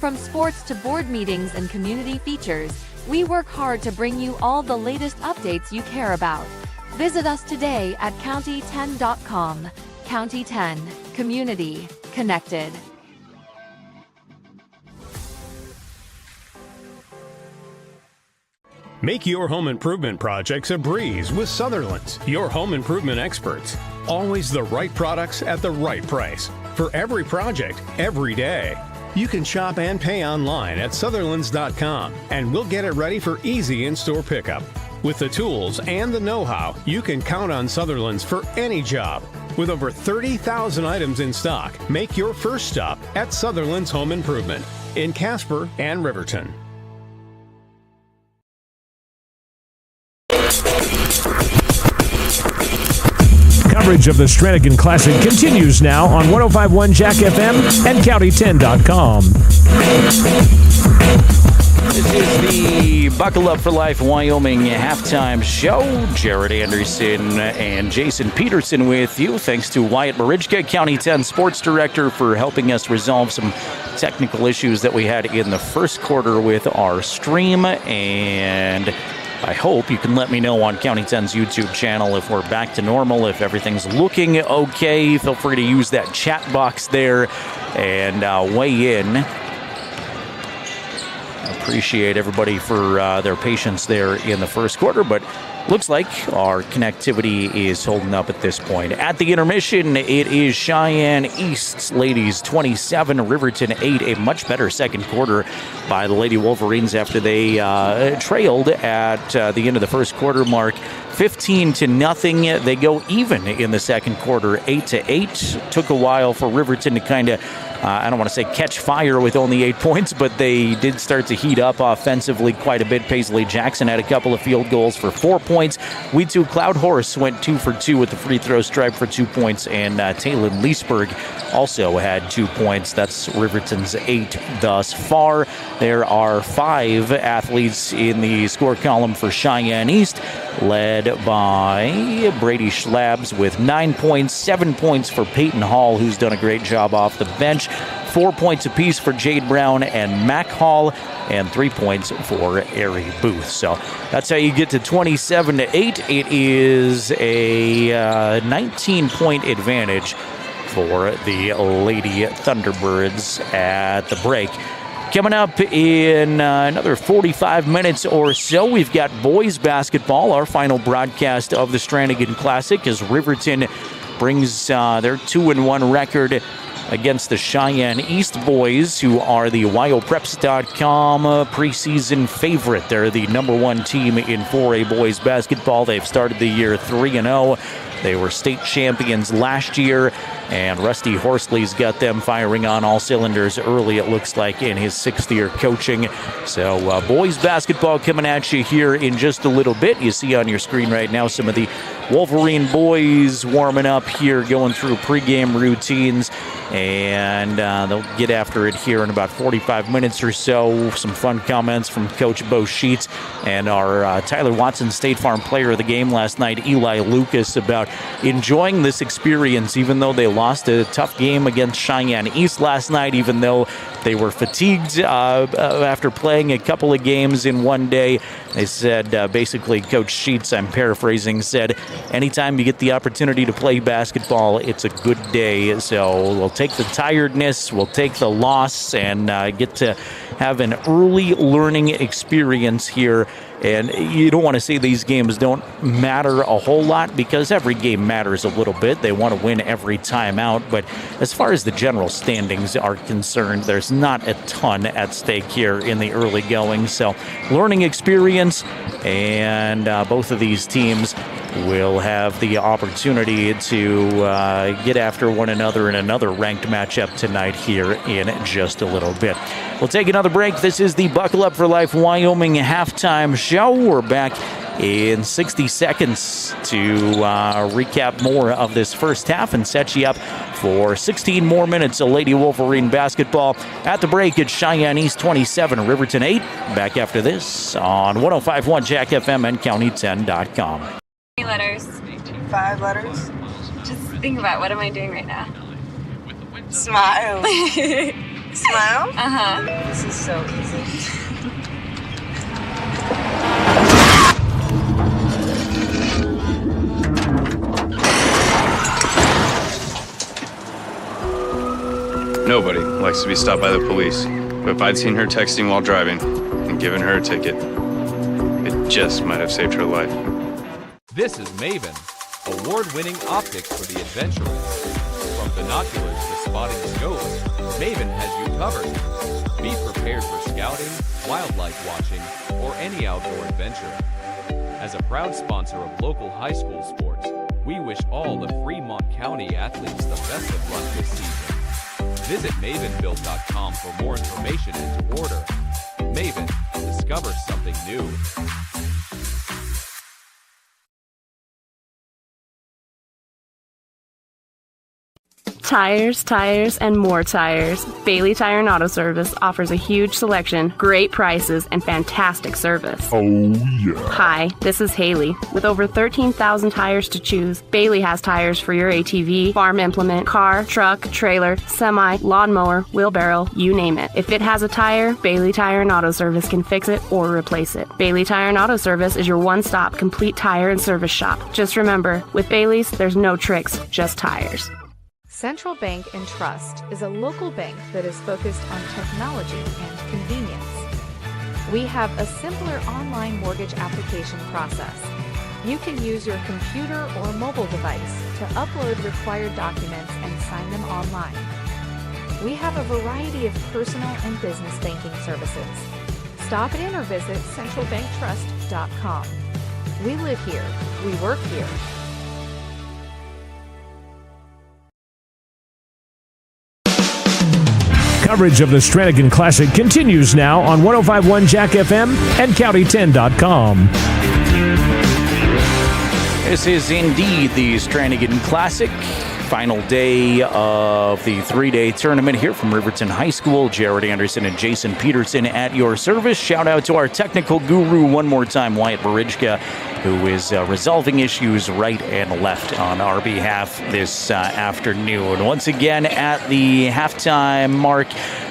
From sports to board meetings and community features, we work hard to bring you all the latest updates you care about. Visit us today at county10.com. County 10, community connected. Make your home improvement projects a breeze with Sutherland's, your home improvement experts. Always the right products at the right price. For every project, every day. You can shop and pay online at Sutherlands.com, and we'll get it ready for easy in-store pickup. With the tools and the know-how, you can count on Sutherlands for any job. With over 30,000 items in stock, make your first stop at Sutherland's Home Improvement in Casper and Riverton. Coverage of the Strannigan Classic continues now on 105.1 Jack FM and county10.com. This is the Buckle Up for Life Wyoming halftime show. Jared Anderson and Jason Peterson with you. Thanks to Wyatt Marijka, County 10 Sports Director, for helping us resolve some technical issues that we had in the first quarter with our stream. And I hope you can let me know on County 10's YouTube channel if we're back to normal, if everything's looking okay. Feel free to use that chat box there and weigh in. Appreciate everybody for their patience there in the first quarter, but looks like our connectivity is holding up at this point. At the intermission, it is Cheyenne East Ladies 27, Riverton 8. A much better second quarter by the Lady Wolverines after they trailed at the end of the first quarter mark 15-0. They go even in the second quarter, 8-8. Took a while for Riverton to kind of I don't want to say catch fire with only 8 points, but they did start to heat up offensively quite a bit. Paisley Jackson had a couple of field goals for 4 points. Cloud Horse went 2 for 2 with the free throw stripe for 2 points, and Taylor Leesburg also had 2 points. That's Riverton's 8 thus far. There are 5 athletes in the score column for Cheyenne East, led by Brady Schlabs with 9 points, 7 points for Peyton Hall, who's done a great job off the bench, 4 points apiece for Jade Brown and Mac Hall, and 3 points for Ari Booth. So that's how you get to 27-8. It is a 19-point advantage for the Lady Thunderbirds at the break. Coming up in another 45 minutes or so, we've got boys basketball, our final broadcast of the Strannigan Classic, as Riverton brings their 2-1 record against the Cheyenne East boys, who are the WyoPreps.com preseason favorite. They're the number 1 team in 4A boys basketball. They've started the year 3-0. They were state champions last year, and Rusty Horsley's got them firing on all cylinders early, it looks like, in his 6th year coaching. So boys basketball coming at you here in just a little bit. You see on your screen right now some of the Wolverine boys warming up here, going through pregame routines, and they'll get after it here in about 45 minutes or so. Some fun comments from Coach Bo Sheets and our Tyler Watson State Farm Player of the Game last night, Eli Lucas, about enjoying this experience, even though they lost a tough game against Cheyenne East last night, even though they were fatigued after playing a couple of games in one day. They said, basically, Coach Sheets, I'm paraphrasing, said, anytime you get the opportunity to play basketball, it's a good day. So we'll take the tiredness, we'll take the loss, and get to have an early learning experience here. And you don't want to say these games don't matter a whole lot, because every game matters a little bit. They want to win every time out. But as far as the general standings are concerned, there's not a ton at stake here in the early going. So learning experience, and both of these teams will have the opportunity to get after one another in another ranked matchup tonight here in just a little bit. We'll take another break. This is the Buckle Up for Life Wyoming halftime show. We're back in 60 seconds to recap more of this first half and set you up for 16 more minutes of Lady Wolverine basketball. At the break, it's Cheyenne East 27, Riverton 8. Back after this on 105.1 Jack FM and County10.com. Letters. 5 letters. Just think about, what am I doing right now? Smile. Smile? Uh-huh. This is so easy. Nobody likes to be stopped by the police, but if I'd seen her texting while driving and given her a ticket, it just might have saved her life. This is Maven, award-winning optics for the adventurous. From binoculars to spotting scopes, Maven has you covered. Be prepared for scouting, wildlife watching, or any outdoor adventure. As a proud sponsor of local high school sports, we wish all the Fremont County athletes the best of luck this season. Visit mavenbuild.com for more information and to order. Maven, discover something new. Tires, and more tires. Bailey Tire and Auto Service offers a huge selection, great prices, and fantastic service. Oh, yeah. Hi, this is Haley. With over 13,000 tires to choose, Bailey has tires for your ATV, farm implement, car, truck, trailer, semi, lawnmower, wheelbarrow, you name it. If it has a tire, Bailey Tire and Auto Service can fix it or replace it. Bailey Tire and Auto Service is your one-stop complete tire and service shop. Just remember, with Bailey's, there's no tricks, just tires. Central Bank and Trust is a local bank that is focused on technology and convenience. We have a simpler online mortgage application process. You can use your computer or mobile device to upload required documents and sign them online. We have a variety of personal and business banking services. Stop in or visit centralbanktrust.com. We live here. We work here. Coverage of the Strannigan Classic continues now on 105.1 Jack FM and County10.com. This is indeed the Strannigan Classic. Final day of the 3-day tournament here from Riverton High School. Jared Anderson and Jason Peterson at your service. Shout out to our technical guru one more time, Wyatt Barijka, who is resolving issues right and left on our behalf this afternoon. Once again, at the halftime mark,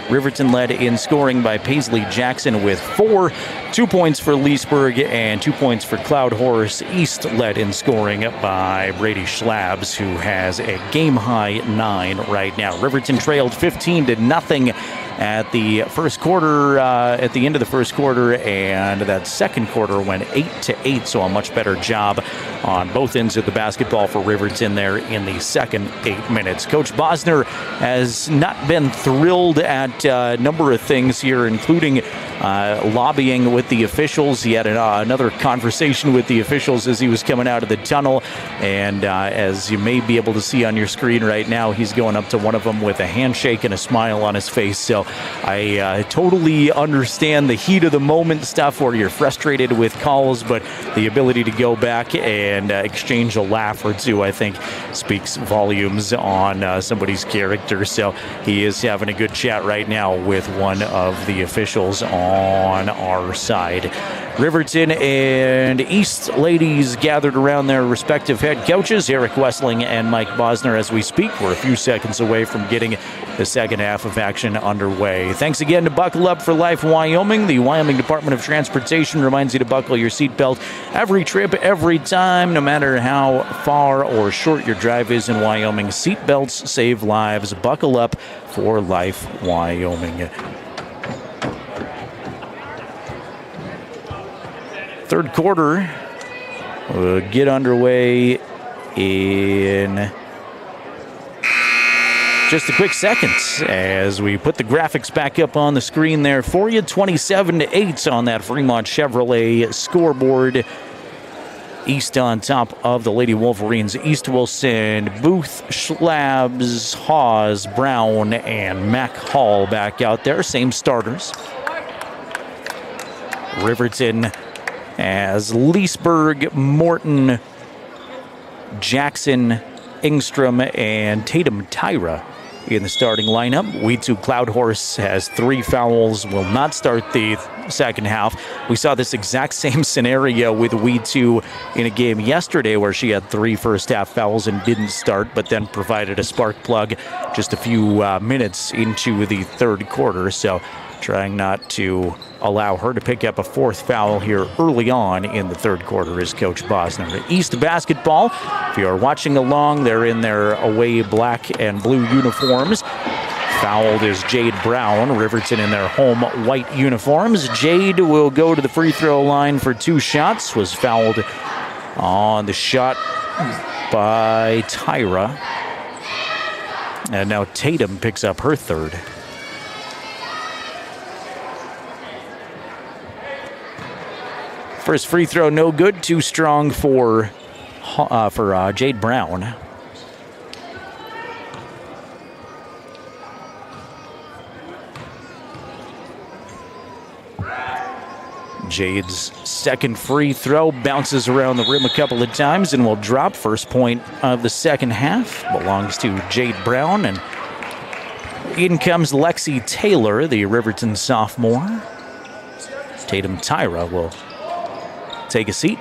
Riverton led in scoring by Paisley Jackson with 4, 2 points for Leesburg and 2 points for Cloud Horse. East led in scoring by Brady Schlabs, who has a game-high 9 right now. Riverton trailed 15-0 at the first quarter, at the end of the first quarter, and that second quarter went 8-8, so a much better job on both ends of the basketball for Riverton there in the second 8 minutes. Coach Bosner has not been thrilled at a number of things here, including lobbying with the officials. He had another conversation with the officials as he was coming out of the tunnel, and as you may be able to see on your screen right now, he's going up to one of them with a handshake and a smile on his face. So I totally understand the heat of the moment stuff where you're frustrated with calls, but the ability to go back and exchange a laugh or two, I think, speaks volumes on somebody's character. So he is having a good chat right now with one of the officials on our side. Riverton and East ladies gathered around their respective head coaches, Eric Wessling and Mike Bosner, as we speak. We're a few seconds away from getting the second half of action underway. Thanks again to Buckle Up for Life Wyoming. The Wyoming Department of Transportation reminds you to buckle your seatbelt every trip, every time, no matter how far or short your drive is in Wyoming. Seatbelts save lives. Buckle Up for Life Wyoming. Third quarter will get underway in just a quick second as we put the graphics back up on the screen there for you. 27-8 on that Fremont Chevrolet scoreboard. East on top of the Lady Wolverines. East will send Booth, Schlabs, Hawes, Brown, and Mac Hall back out there. Same starters. Riverton as Leesburg, Morton, Jackson, Engstrom, and Tatum Tyra in the starting lineup. Weetsu Cloud Horse has 3 fouls, will not start the second half. We saw this exact same scenario with Weetsu in a game yesterday where she had 3 first half fouls and didn't start, but then provided a spark plug just a few minutes into the third quarter. So trying not to allow her to pick up a 4th foul here early on in the third quarter is Coach Bosner. East basketball, if you are watching along, they're in their away black and blue uniforms. Fouled is Jade Brown. Riverton in their home white uniforms. Jade will go to the free throw line for 2 shots. Was fouled on the shot by Tyra. And now Tatum picks up her 3rd. First free throw, no good. Too strong for Jade Brown. Jade's second free throw bounces around the rim a couple of times and will drop. First point of the second half belongs to Jade Brown. And in comes Lexi Taylor, the Riverton sophomore. Tatum Tyra will take a seat.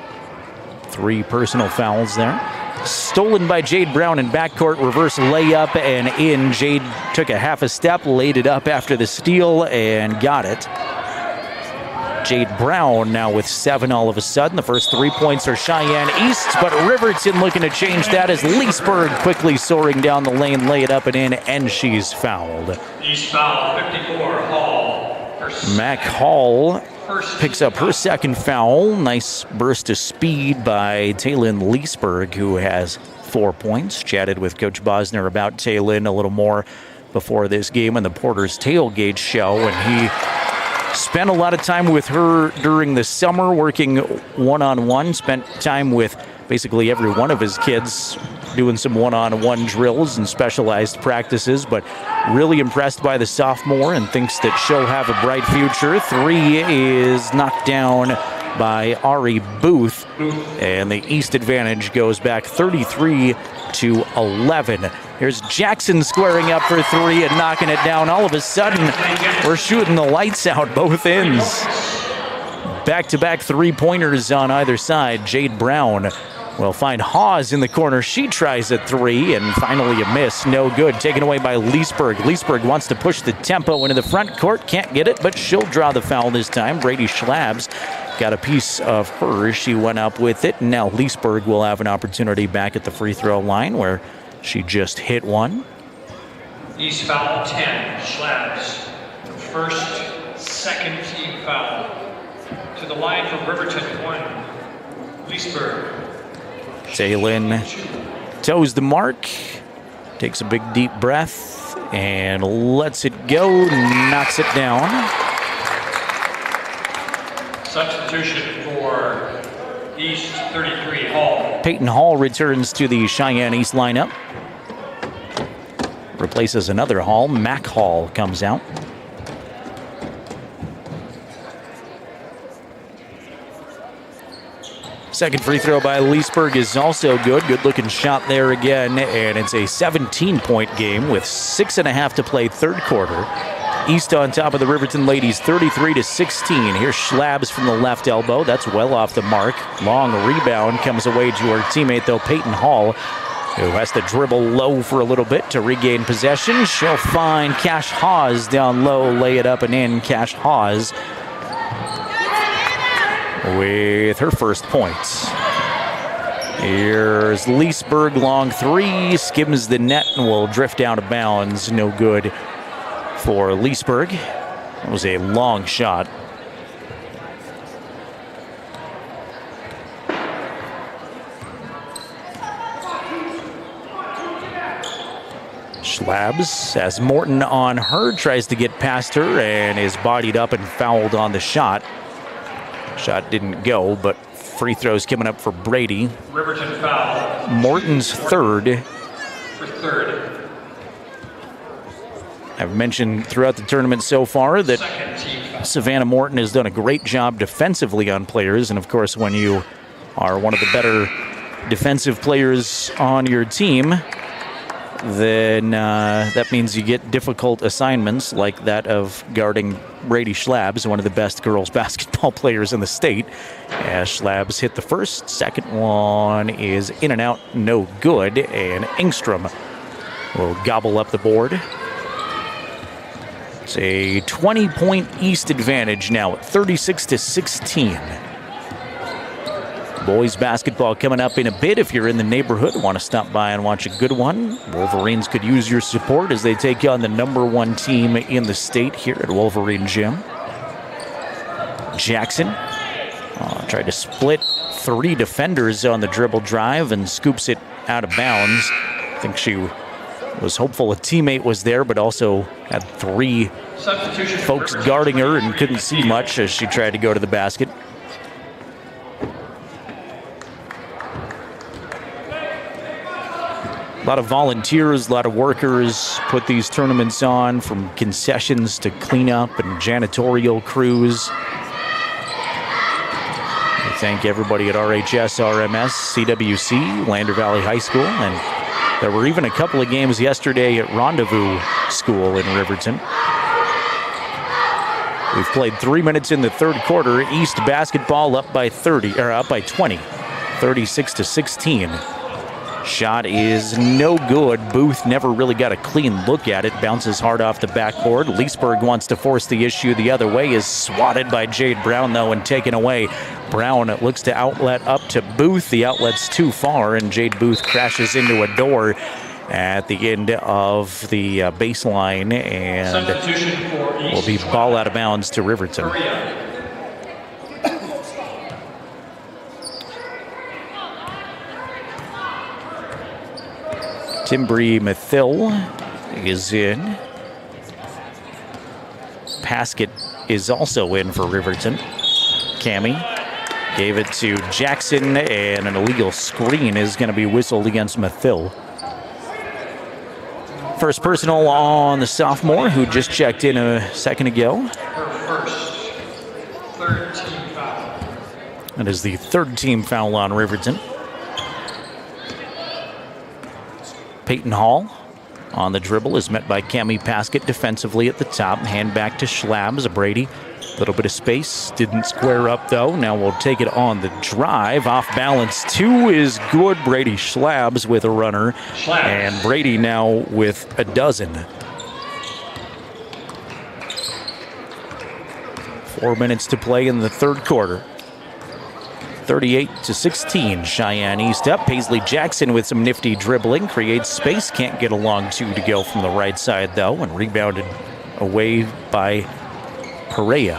3 personal fouls there. Stolen by Jade Brown in backcourt. Reverse layup and in. Jade took a half a step, laid it up after the steal, and got it. Jade Brown now with 7 all of a sudden. The first 3 points are Cheyenne East, but Riverton looking to change that as Leesburg quickly soaring down the lane, lay it up and in, and she's fouled. East foul, 54, Hall. Mac Hall picks up her second foul. Nice burst of speed by Taylin Leesburg, who has 4 points. Chatted with Coach Bosner about Taylin a little more before this game on the Porter's Tailgate show, and he spent a lot of time with her during the summer working one-on-one, spent time with basically every one of his kids doing some one-on-one drills and specialized practices, but really impressed by the sophomore and thinks that she'll have a bright future. 3 is knocked down by Ari Booth, and the East advantage goes back 33-11. Here's Jackson squaring up for 3 and knocking it down. All of a sudden, we're shooting the lights out both ends. Back-to-back three-pointers on either side. Jade Brown will find Hawes in the corner. She tries a 3, and finally a miss. No good. Taken away by Leesburg. Leesburg wants to push the tempo into the front court. Can't get it, but she'll draw the foul this time. Brady Schlabs got a piece of her. She went up with it, and now Leesburg will have an opportunity back at the free throw line where she just hit one. East foul 10, Schlabs. First, second team foul. To the line from Riverton 1, Leesburg. Taylin toes the mark, takes a big deep breath, and lets it go, knocks it down. Substitution for East 33, Hall. Peyton Hall returns to the Cheyenne East lineup. Replaces another Hall. Mac Hall comes out. Second free throw by Leesburg is also good. Good-looking shot there again, and it's a 17-point game with 6.5 to play third quarter. East on top of the Riverton ladies, 33-16. Here's Schlabs from the left elbow. That's well off the mark. Long rebound comes away to her teammate, though, Peyton Hall, who has to dribble low for a little bit to regain possession. She'll find Cash Hawes down low, lay it up and in. Cash Hawes with her first points. Here's Leesburg, long 3, skims the net and will drift out of bounds. No good for Leesburg. It was a long shot. Schlabs has Morton on her, tries to get past her and is bodied up and fouled on the shot. Shot didn't go, but free throws coming up for Brady. Riverton foul. Morton's third. For third. I've mentioned throughout the tournament so far that Savannah Morton has done a great job defensively on players, and of course when you are one of the better defensive players on your team, then that means you get difficult assignments like that of guarding Brady Schlabs, one of the best girls basketball players in the state. As Schlabs hit the first, second one is in and out, no good, and Engstrom will gobble up the board. It's a 20-point East advantage now at 36-16. Boys basketball coming up in a bit. If you're in the neighborhood, want to stop by and watch a good one, Wolverines could use your support as they take on the #1 team in the state here at Wolverine Gym. Jackson tried to split 3 defenders on the dribble drive and scoops it out of bounds. I think she was hopeful a teammate was there, but also had 3 folks guarding her and couldn't see much as she tried to go to the basket. A lot of volunteers, a lot of workers put these tournaments on, from concessions to cleanup and janitorial crews. We thank everybody at RHS, RMS, CWC, Lander Valley High School, and there were even a couple of games yesterday at Rendezvous School in Riverton. We've played 3 minutes in the third quarter. East basketball up by 20, 36-16. Shot is no good. Booth never really got a clean look at it. Bounces hard off the backboard. Leesburg wants to force the issue the other way. Is swatted by Jade Brown, though, and taken away. Brown looks to outlet up to Booth. The outlet's too far, and Jade Booth crashes into a door at the end of the baseline, and will be ball out of bounds to Riverton. Timbri Mathil is in. Paskett is also in for Riverton. Cammie Gave it to Jackson, and an illegal screen is going to be whistled against Mathill. First personal on the sophomore, who just checked in a second ago. Her first, third team foul. That is the third team foul on Riverton. Peyton Hall on the dribble is met by Cammie Paskett defensively at the top. Hand back to Schlabs. Brady, a little bit of space. Didn't square up, though. Now we'll take it on the drive. Off balance. 2 is good. Brady Schlabs with a runner. And Brady now with a dozen. 4 minutes to play in the third quarter. 38-16, Cheyenne East up. Paisley Jackson with some nifty dribbling. Creates space. Can't get along 2 to go from the right side, though, and rebounded away by Perea.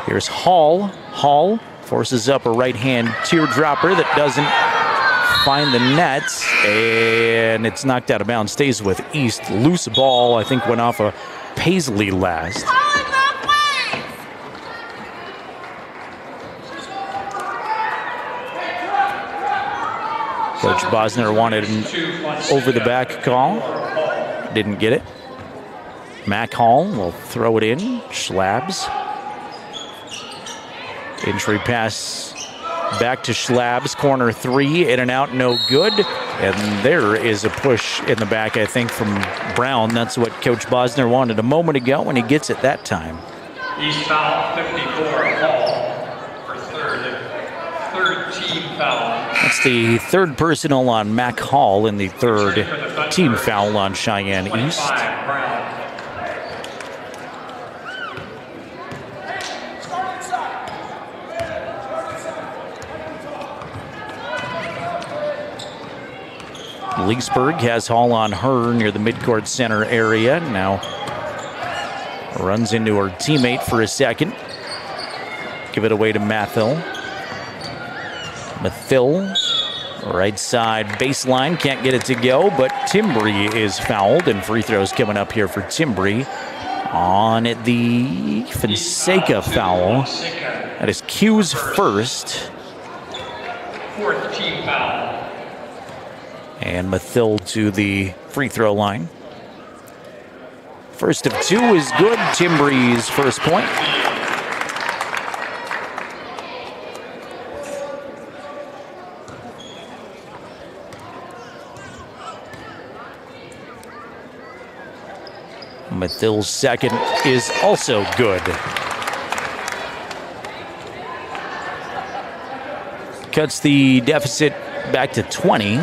Here's Hall. Hall forces up a right-hand teardropper that doesn't find the net, and it's knocked out of bounds. Stays with East. Loose ball, I think, went off a Paisley last. Coach Bosner wanted an over-the-back call. Didn't get it. Mac Hall will throw it in. Schlabs. Entry pass back to Schlabs. Corner 3. In and out, no good. And there is a push in the back, I think, from Brown. That's what Coach Bosner wanted a moment ago, and he gets it that time. East foul 54, Hall for third team foul. That's the third personal on Mac Hall and the third team foul on Cheyenne East. Leesburg has Hall on her near the midcourt center area. Now runs into her teammate for a second. Give it away to Mathill. Mathill, right side baseline, can't get it to go, but Timbry is fouled, and free throws coming up here for Timbry on the Fonseca foul. That is Q's first. Fourth team foul. And Mathill to the free throw line. First of 2 is good. Timbry's first point. Mathill's second is also good. Cuts the deficit back to 20.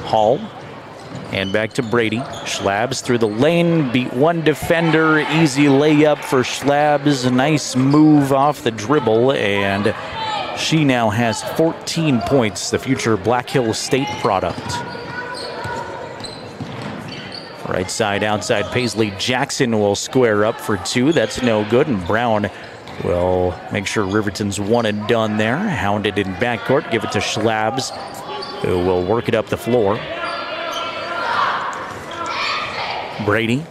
Hall, and back to Brady. Schlabs through the lane, beat one defender. Easy layup for Schlabs. A nice move off the dribble, and she now has 14 points, the future Black Hill State product. Right side, outside, Paisley Jackson will square up for 2. That's no good, and Brown will make sure Riverton's one and done there. Hounded in backcourt, give it to Schlabs, who will work it up the floor. Brady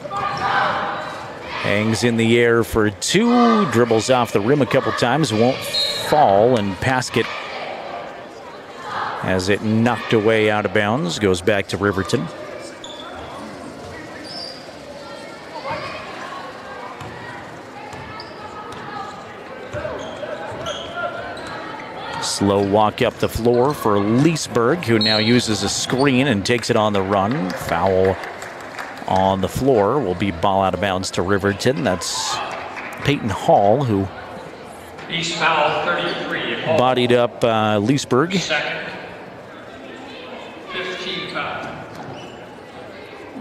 hangs in the air for 2, dribbles off the rim a couple times, won't fall, and Paskett has it knocked away out of bounds, goes back to Riverton. Slow walk up the floor for Leesburg, who now uses a screen and takes it on the run. Foul on the floor will be ball out of bounds to Riverton. That's Peyton Hall, who East foul 33. bodied up Leesburg. Second. 15 foul.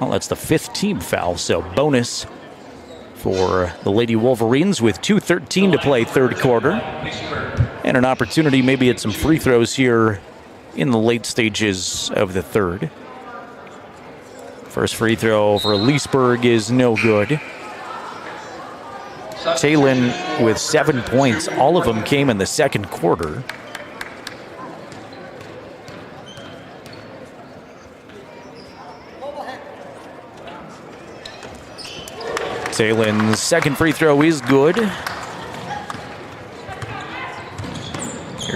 Well, that's the 5th team foul, so bonus for the Lady Wolverines with 2:13 to play third quarter. And an opportunity maybe at some free throws here in the late stages of the third. First free throw for Leesburg is no good. Talon with 7 points. All of them came in the second quarter. Talon's second free throw is good.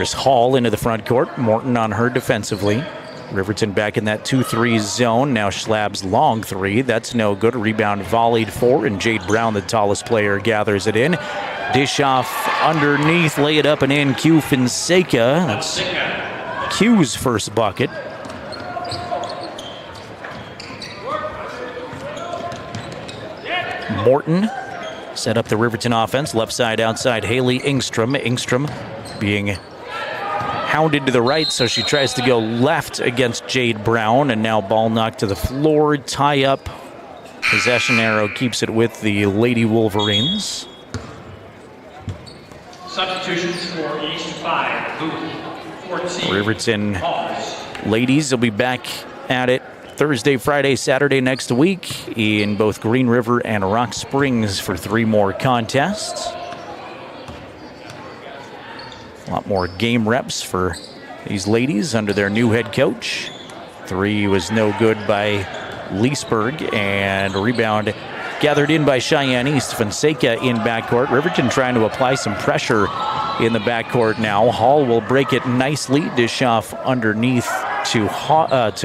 Here's Hall into the front court. Morton on her defensively. Riverton back in that 2-3 zone. Now Schlab's long three. That's no good. Rebound volleyed for, and Jade Brown, the tallest player, gathers it in. Dish off underneath, lay it up and in. Q Fonseca. That's Q's first bucket. Morton set up the Riverton offense. Left side, outside, Haley Engstrom. Engstrom being hounded to the right, so she tries to go left against Jade Brown, and now ball knocked to the floor. Tie up. Possession arrow keeps it with the Lady Wolverines. Substitutions for East 5, Booth, 14. Riverton ladies will be back at it Thursday, Friday, Saturday next week in both Green River and Rock Springs for 3 more contests. A lot more game reps for these ladies under their new head coach. 3 was no good by Leesburg, and rebound gathered in by Cheyenne East. Fonseca in backcourt. Riverton trying to apply some pressure in the backcourt now. Hall will break it nicely. Dish off underneath to Haas.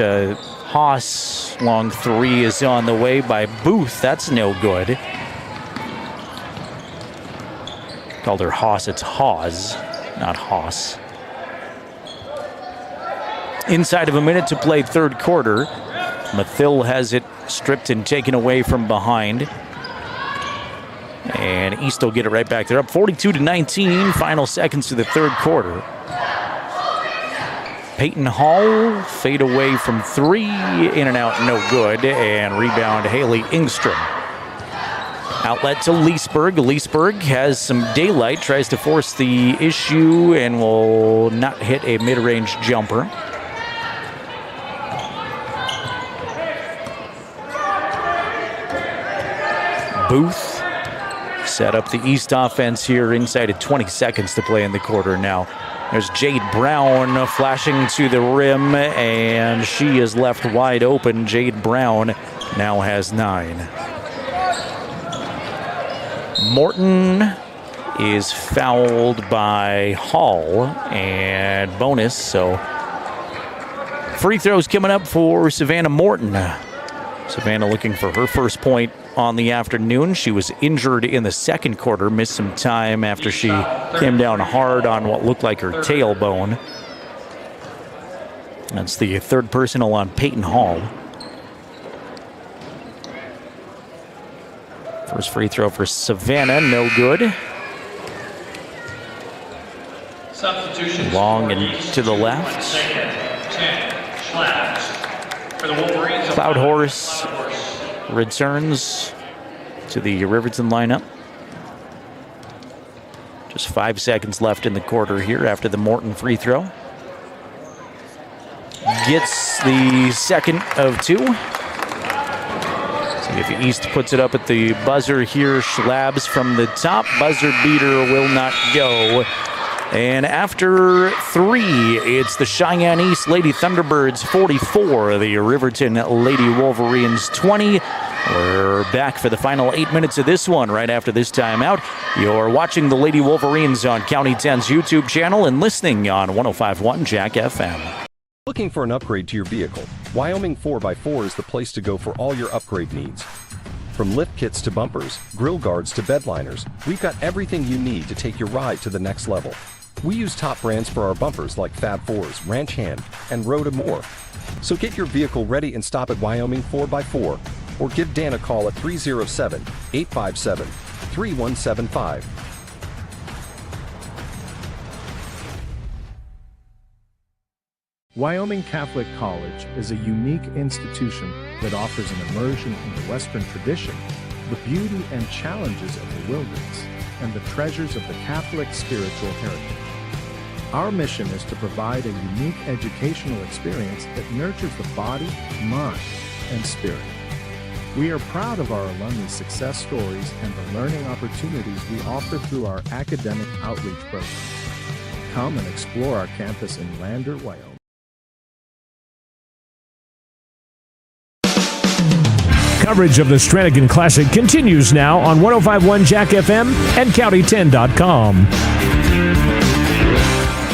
Long 3 is on the way by Booth. That's no good. Called her Haas. It's Hawes, not Haas. Inside of a minute to play third quarter. Mathill has it stripped and taken away from behind. And East will get it right back. They're up 42-19. Final seconds to the third quarter. Peyton Hall, fade away from 3. In and out, no good. And rebound, Haley Engstrom. Outlet to Leesburg. Leesburg has some daylight, tries to force the issue, and will not hit a mid-range jumper. Booth set up the East offense here inside of 20 seconds to play in the quarter now. There's Jade Brown flashing to the rim, and she is left wide open. Jade Brown now has 9. Morton is fouled by Hall, and bonus, so free throws coming up for Savannah Morton. Savannah looking for her first point on the afternoon. She was injured in the second quarter, missed some time after she came down hard on what looked like her tailbone. That's the third personal on Peyton Hall. First free throw for Savannah, no good. Long and to the left. Cloud Horse returns to the Riverton lineup. Just 5 seconds left in the quarter here after the Morton free throw. Gets the second of 2. See if East puts it up at the buzzer here. Schlabs from the top. Buzzer beater will not go. And after 3, it's the Cheyenne East Lady Thunderbirds 44, the Riverton Lady Wolverines 20. We're back for the final 8 minutes of this one right after this timeout. You're watching the Lady Wolverines on County 10's YouTube channel and listening on 105.1 Jack FM. Looking for an upgrade to your vehicle? Wyoming 4x4 is the place to go for all your upgrade needs. From lift kits to bumpers, grill guards to bed liners, we've got everything you need to take your ride to the next level. We use top brands for our bumpers like Fab 4s, Ranch Hand, and Rhoda Moore. So get your vehicle ready and stop at Wyoming 4x4 or give Dan a call at 307-857-3175. Wyoming Catholic College is a unique institution that offers an immersion in the Western tradition, the beauty and challenges of the wilderness, and the treasures of the Catholic spiritual heritage. Our mission is to provide a unique educational experience that nurtures the body, mind, and spirit. We are proud of our alumni success stories and the learning opportunities we offer through our academic outreach program. Come and explore our campus in Lander, Wyoming. Coverage of the Strannigan Classic continues now on 105.1 Jack FM and County10.com.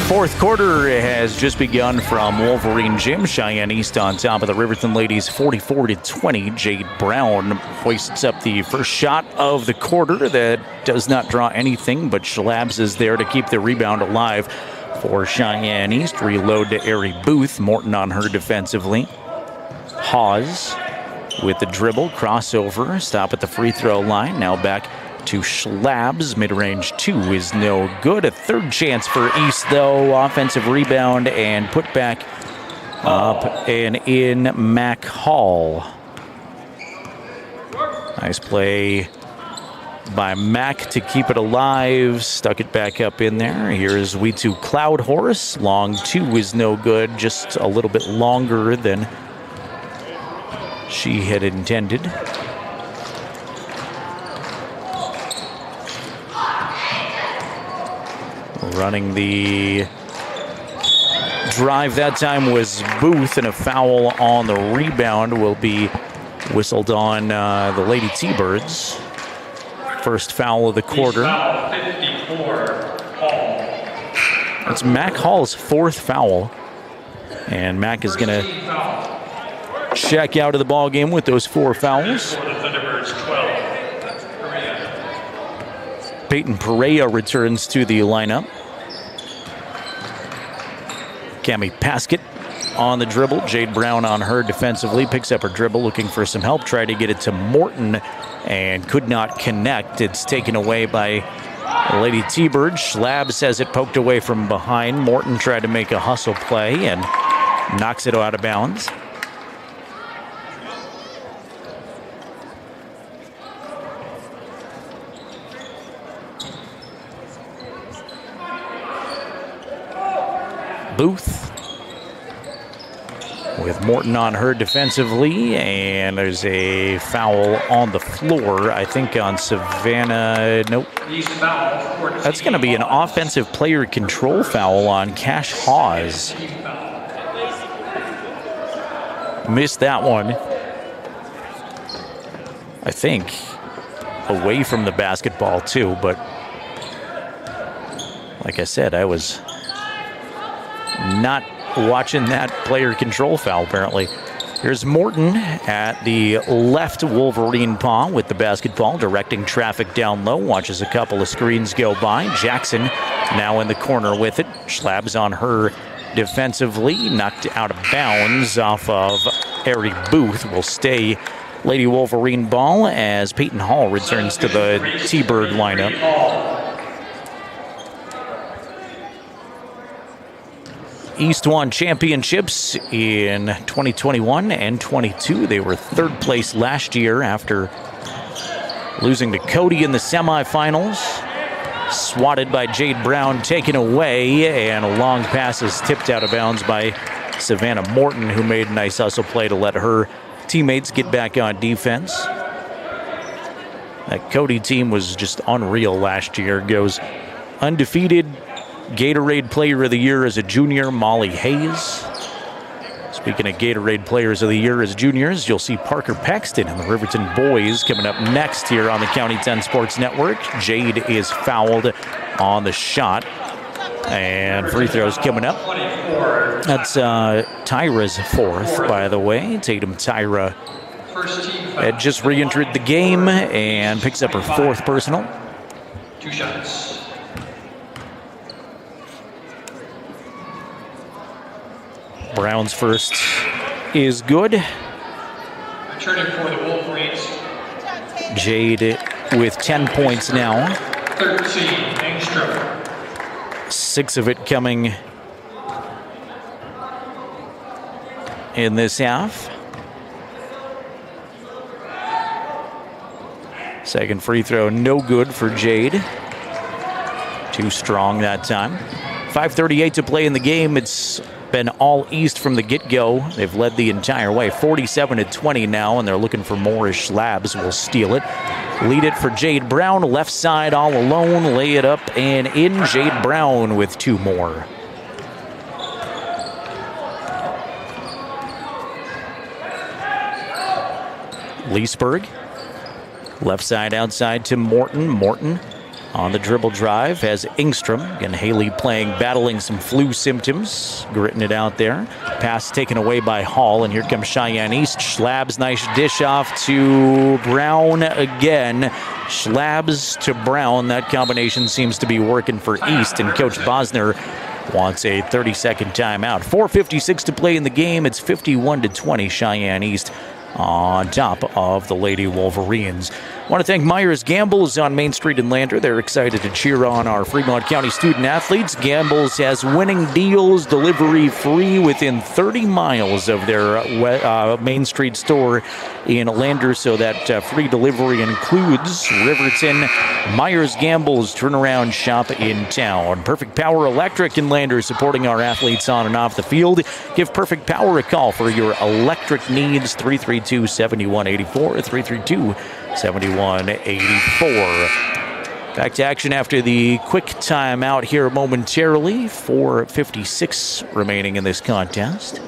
Fourth quarter has just begun from Wolverine Gym. Cheyenne East on top of the Riverton ladies 44-20. Jade Brown hoists up the first shot of the quarter that does not draw anything, but Schlabs is there to keep the rebound alive for Cheyenne East. Reload to Ari Booth. Morton on her defensively. Hawes with the dribble, crossover, stop at the free throw line. Now back to Schlabs. Mid-range 2 is no good. A third chance for East, though. Offensive rebound and put back up and in Mac Hall. Nice play by Mac to keep it alive. Stuck it back up in there. Here's Witu Cloud Horse. Long 2 is no good. Just a little bit longer than she had intended. Running the drive that time was Booth, and a foul on the rebound will be whistled on the Lady T-Birds. First foul of the quarter. That's Mac Hall's fourth foul, and Mac is going to check out of the ball game with those 4 fouls. Peyton Perea returns to the lineup. Cami Paskett on the dribble. Jade Brown on her defensively. Picks up her dribble, looking for some help. Tried to get it to Morton and could not connect. It's taken away by Lady T-Bird. Schlabs has it poked away from behind. Morton tried to make a hustle play and knocks it out of bounds. Booth with Morton on her defensively, and there's a foul on the floor, I think on Savannah. Nope. That's going to be an offensive player control foul on Cash Hawes. Missed that one. I think away from the basketball too, but like I said, I was not watching that player control foul, apparently. Here's Morton at the left Wolverine paw with the basketball, directing traffic down low. Watches a couple of screens go by. Jackson now in the corner with it. Schlabs on her defensively. Knocked out of bounds off of Ari Booth. Will stay Lady Wolverine ball as Peyton Hall returns to the T-Bird lineup. East won championships in 2021 and 22. They were third place last year after losing to Cody in the semifinals. Swatted by Jade Brown, taken away, and a long pass is tipped out of bounds by Savannah Morton, who made a nice hustle play to let her teammates get back on defense. That Cody team was just unreal last year. Goes undefeated. Gatorade Player of the Year as a junior, Molly Hayes. Speaking of Gatorade Players of the Year as juniors, you'll see Parker Paxton and the Riverton boys coming up next here on the County 10 Sports Network. Jade is fouled on the shot. And free throws coming up. That's Tyra's fourth, by the way. Tatum Tyra had just re-entered the game and picks up her fourth personal. 2 shots. Brown's first is good. Returning for the Wolverines. Jade with 10 points now. 13, Engstrom. 6 of it coming in this half. Second free throw, no good for Jade. Too strong that time. 5:38 to play in the game. It's been all East from the get-go. They've led the entire way, 47-20 now, and they're looking for more as Schlabs will steal it. Lead it for Jade Brown, left side all alone, lay it up and in. Jade Brown with 2 more. Leesburg, left side outside to Morton. Morton On the dribble drive has Engstrom. Again, Haley battling some flu symptoms, gritting it out there. Pass taken away by Hall, and here comes Cheyenne East. Schlabs, nice dish off to Brown again. Schlabs to Brown. That combination seems to be working for East, and Coach Bosner wants a 30-second timeout. 4:56 to play in the game. It's 51-20, Cheyenne East on top of the Lady Wolverines. I want to thank Myers Gambles on Main Street in Lander. They're excited to cheer on our Fremont County student athletes. Gambles has winning deals, delivery free within 30 miles of their Main Street store in Lander, so that free delivery includes Riverton. Myers Gambles turnaround shop in town. Perfect Power Electric in Lander, supporting our athletes on and off the field. Give Perfect Power a call for your electric needs. 332-7184, 332-7184. Back to action after the quick timeout here momentarily. 4:56 remaining in this contest.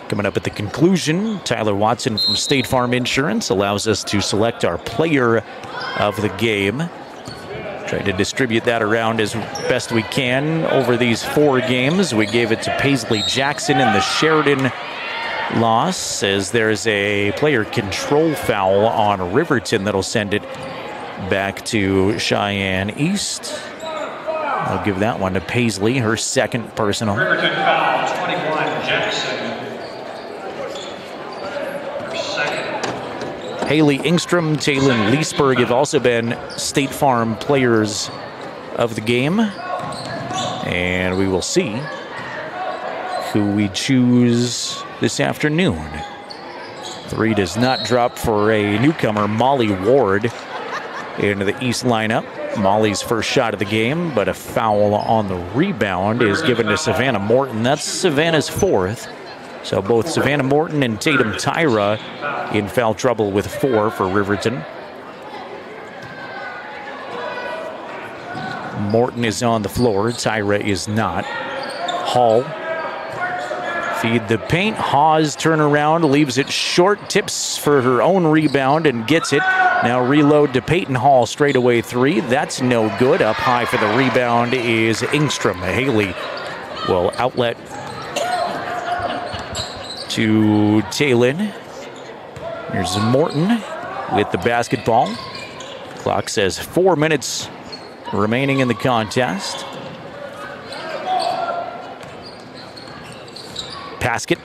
Coming up at the conclusion, Tyler Watson from State Farm Insurance allows us to select our player of the game. Try to distribute that around as best we can over these 4 games. We gave it to Paisley Jackson in the Sheridan loss, as there's a player control foul on Riverton that'll send it back to Cheyenne East. I'll give that one to Paisley, her second personal. Riverton foul, 21, Jackson. Haley Engstrom, Taylon Leesburg have also been State Farm players of the game. And we will see who we choose this afternoon. 3 does not drop for a newcomer, Molly Ward, into the East lineup. Molly's first shot of the game, but a foul on the rebound is given to Savannah Morton. That's Savannah's 4th. So both Savannah Morton and Tatum Tyra in foul trouble with 4 for Riverton. Morton is on the floor. Tyra is not. Hall. Feed the paint. Hawes turn around, leaves it short, tips for her own rebound and gets it. Now reload to Peyton Hall, straightaway 3. That's no good. Up high for the rebound is Engstrom. Haley will outlet to Taylon. Here's Morton with the basketball. Clock says 4 minutes remaining in the contest. Paskett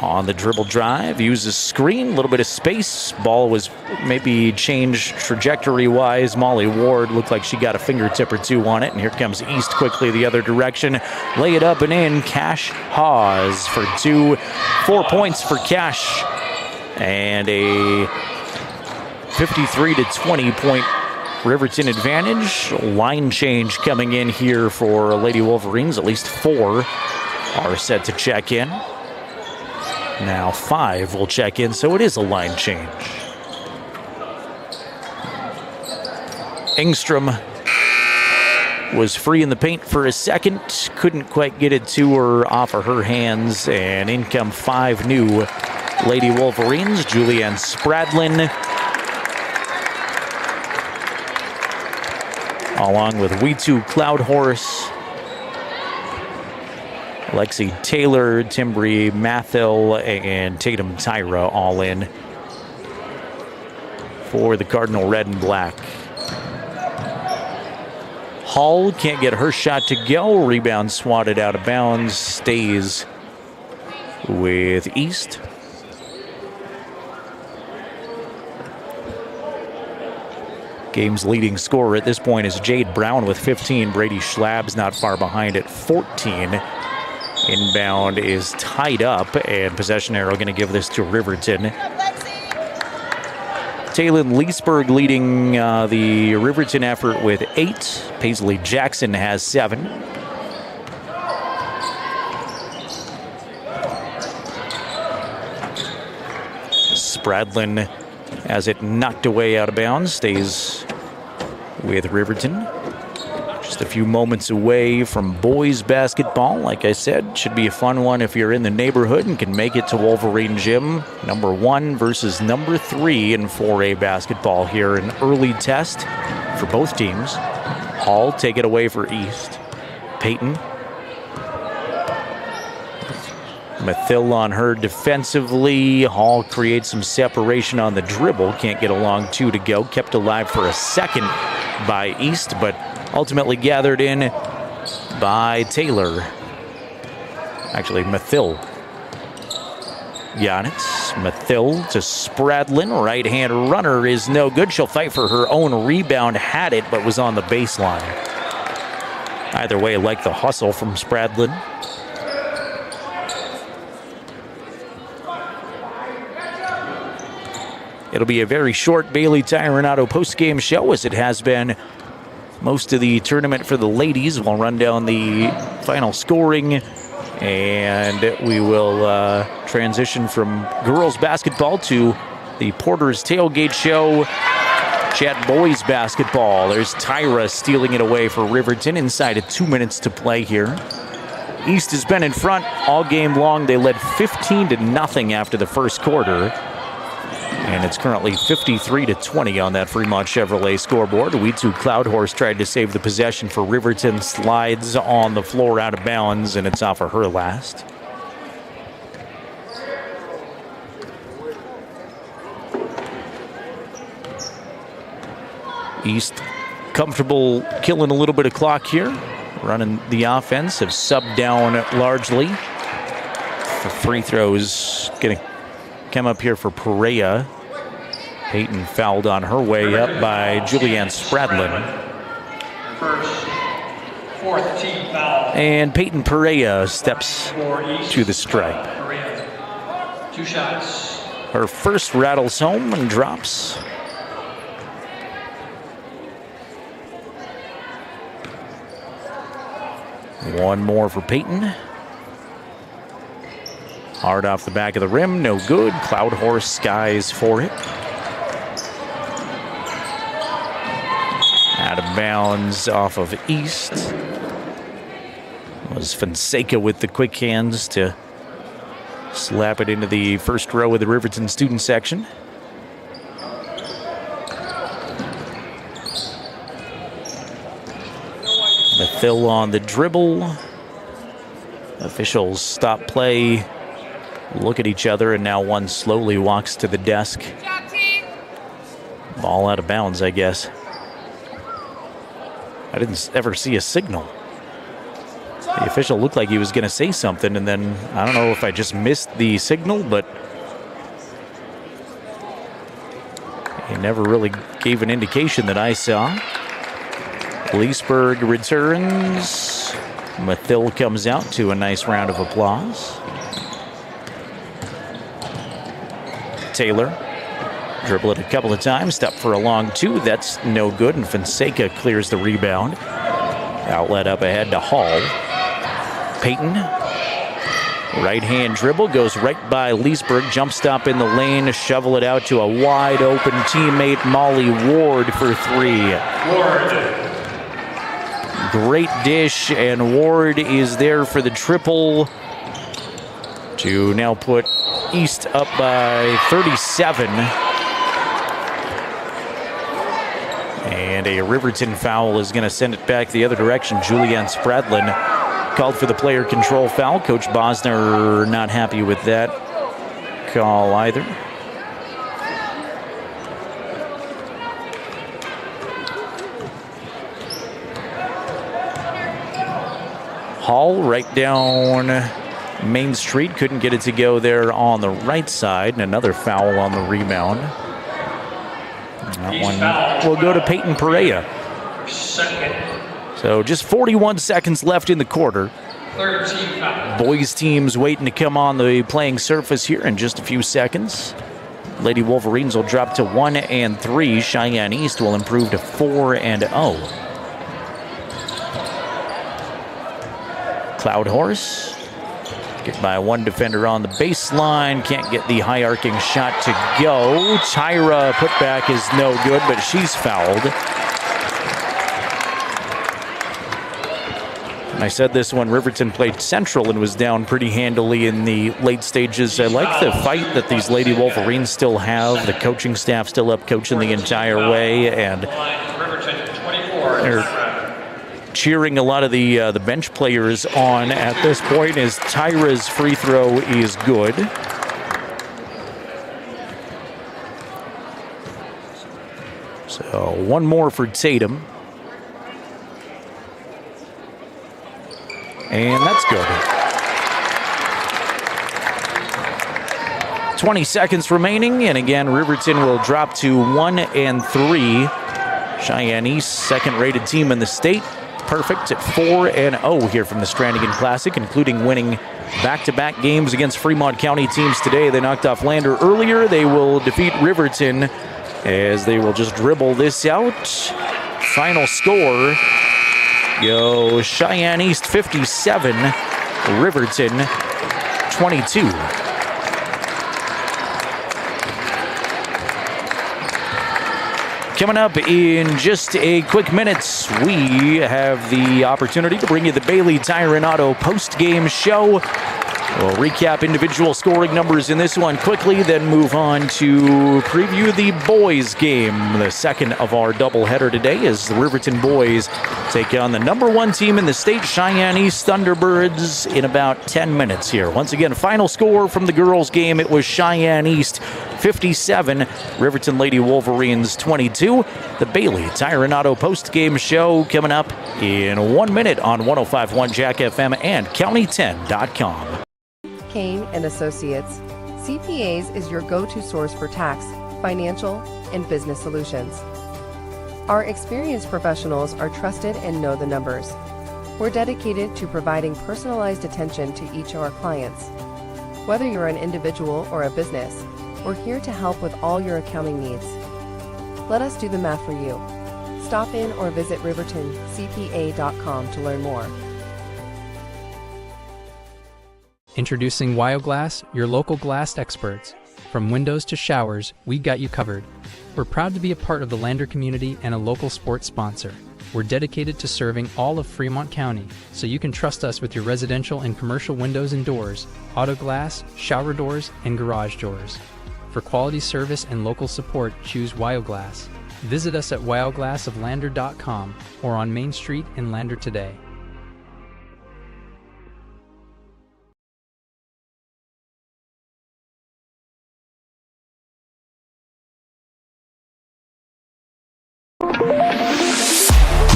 on the dribble drive, uses screen, a little bit of space. Ball was maybe changed trajectory-wise. Molly Ward looked like she got a fingertip or 2 on it, and here comes East quickly the other direction. Lay it up and in. Cash Hawes for 2. 4 points for Cash, and a 53-20 point Riverton advantage. Line change coming in here for Lady Wolverines. At least 4 are set to check in. Now 5 will check in, so it is a line change. Engstrom was free in the paint for a second. Couldn't quite get it to her off of her hands, and in come 5 new Lady Wolverines. Julianne Spradlin, along with Weetu Cloudhorse, Lexi Taylor, Timbri Mathil, and Tatum Tyra all in for the Cardinal Red and Black. Hall can't get her shot to go. Rebound swatted out of bounds. Stays with East. Game's leading scorer at this point is Jade Brown with 15. Brady Schlab's not far behind at 14. Inbound is tied up, and possession arrow going to give this to Riverton. Taylon Leesburg leading the Riverton effort with 8. Paisley Jackson has 7. Spradlin has it knocked away out of bounds. Stays with Riverton. Just a few moments away from boys basketball. Like I said, should be a fun one if you're in the neighborhood and can make it to Wolverine Gym. Number 1 versus number 3 in 4A basketball here. An early test for both teams. Hall take it away for East. Peyton. Mathill on her defensively. Hall creates some separation on the dribble. Can't get along 2 to go. Kept alive for a second by East, but ultimately gathered in by Taylor. Actually, Mathill. Got it. Mathill to Spradlin. Right-hand runner is no good. She'll fight for her own rebound. Had it, but was on the baseline. Either way, like the hustle from Spradlin. It'll be a very short Bailey Tyronado post-game show, as it has been most of the tournament for the ladies. We'll run down the final scoring, and we will transition from girls basketball to the Porter's Tailgate Show. Chat boys basketball. There's Tyra stealing it away for Riverton inside of 2 minutes to play here. East has been in front all game long. They led 15-0 after the first quarter. And it's currently 53-20 on that Fremont Chevrolet scoreboard. We2 Cloud Horse tried to save the possession for Riverton. Slides on the floor out of bounds, and it's off of her last. East comfortable killing a little bit of clock here. Running the offense, have subbed down largely. The free throws going to come up here for Perea. Peyton fouled on her way up by Julianne Spradlin. First, 4th team foul. And Peyton Perea steps to the stripe. 2 shots. Her first rattles home and drops. One more for Peyton. Hard off the back of the rim, no good. Cloud Horse skies for it. Out of bounds off of East. Was Fonseca with the quick hands to slap it into the first row of the Riverton student section. Mathill on the dribble. Officials stop play, look at each other, and now one slowly walks to the desk. Ball out of bounds, I guess. I didn't ever see a signal. The official looked like he was going to say something, and then I don't know if I just missed the signal, but he never really gave an indication that I saw. Leesburg returns. Mathill comes out to a nice round of applause. Taylor dribble it a couple of times, step for a long 2. That's no good, and Fonseca clears the rebound. Outlet up ahead to Hall. Peyton, right-hand dribble, goes right by Leesburg. Jump stop in the lane, shovel it out to a wide-open teammate, Molly Ward, for 3. Ward. Great dish, and Ward is there for the triple to now put East up by 37. And a Riverton foul is going to send it back the other direction. Julianne Spradlin called for the player control foul. Coach Bosner not happy with that call either. Hall right down Main Street. Couldn't get it to go there on the right side. And another foul on the rebound. That one will go to Peyton Perea. So just 41 seconds left in the quarter. Boys teams waiting to come on the playing surface here in just a few seconds. Lady Wolverines will drop to 1-3. Cheyenne East will improve to 4-0. Cloud Horse get by one defender on the baseline. Can't get the high arcing shot to go. Tyra putback is no good, but she's fouled. I said this when Riverton played Central and was down pretty handily in the late stages. I like the fight that these Lady Wolverines still have. The coaching staff still up coaching the entire way, and they're cheering a lot of the bench players on at this point as Tyra's free throw is good. So one more for Tatum. And that's good. 20 seconds remaining, and again, Riverton will drop to 1-3. Cheyenne East, second-rated team in the state. Perfect at 4-0 here from the Strannigan Classic, including winning back-to-back games against Fremont County teams today. They knocked off Lander earlier. They will defeat Riverton as they will just dribble this out. Final score. Go Cheyenne East 57, Riverton 22. Coming up in just a quick minutes, we have the opportunity to bring you the Bailey Tire and Auto post-game show. We'll recap individual scoring numbers in this one quickly, then move on to preview the boys game. The second of our doubleheader today as the Riverton boys take on the number one team in the state, Cheyenne East Thunderbirds, in about 10 minutes here. Once again, final score from the girls game, it was Cheyenne East 57, Riverton Lady Wolverines 22. The Bailey Tire and Auto post-game show coming up in 1 minute on 105.1 Jack FM and County10.com. Kane and Associates. CPAs is your go-to source for tax, financial, and business solutions. Our experienced professionals are trusted and know the numbers. We're dedicated to providing personalized attention to each of our clients. Whether you're an individual or a business, we're here to help with all your accounting needs. Let us do the math for you. Stop in or visit rivertoncpa.com to learn more. Introducing Wioglass, your local glass experts. From windows to showers, we got you covered. We're proud to be a part of the Lander community and a local sports sponsor. We're dedicated to serving all of Fremont County, so you can trust us with your residential and commercial windows and doors, auto glass, shower doors, and garage doors. For quality service and local support, choose Wioglass. Visit us at wioglassoflander.com or on Main Street in Lander today.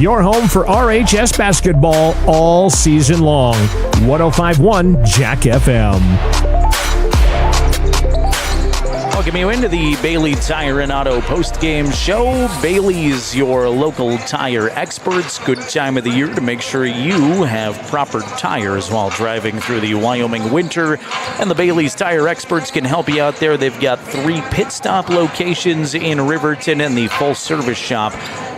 Your home for RHS basketball all season long. 105.1 Jack FM. Welcome you into the Bailey Tire and Auto post-game show. Bailey's your local tire experts. Good time of the year to make sure you have proper tires while driving through the Wyoming winter. And the Bailey's Tire experts can help you out there. They've got 3 pit stop locations in Riverton and the full-service shop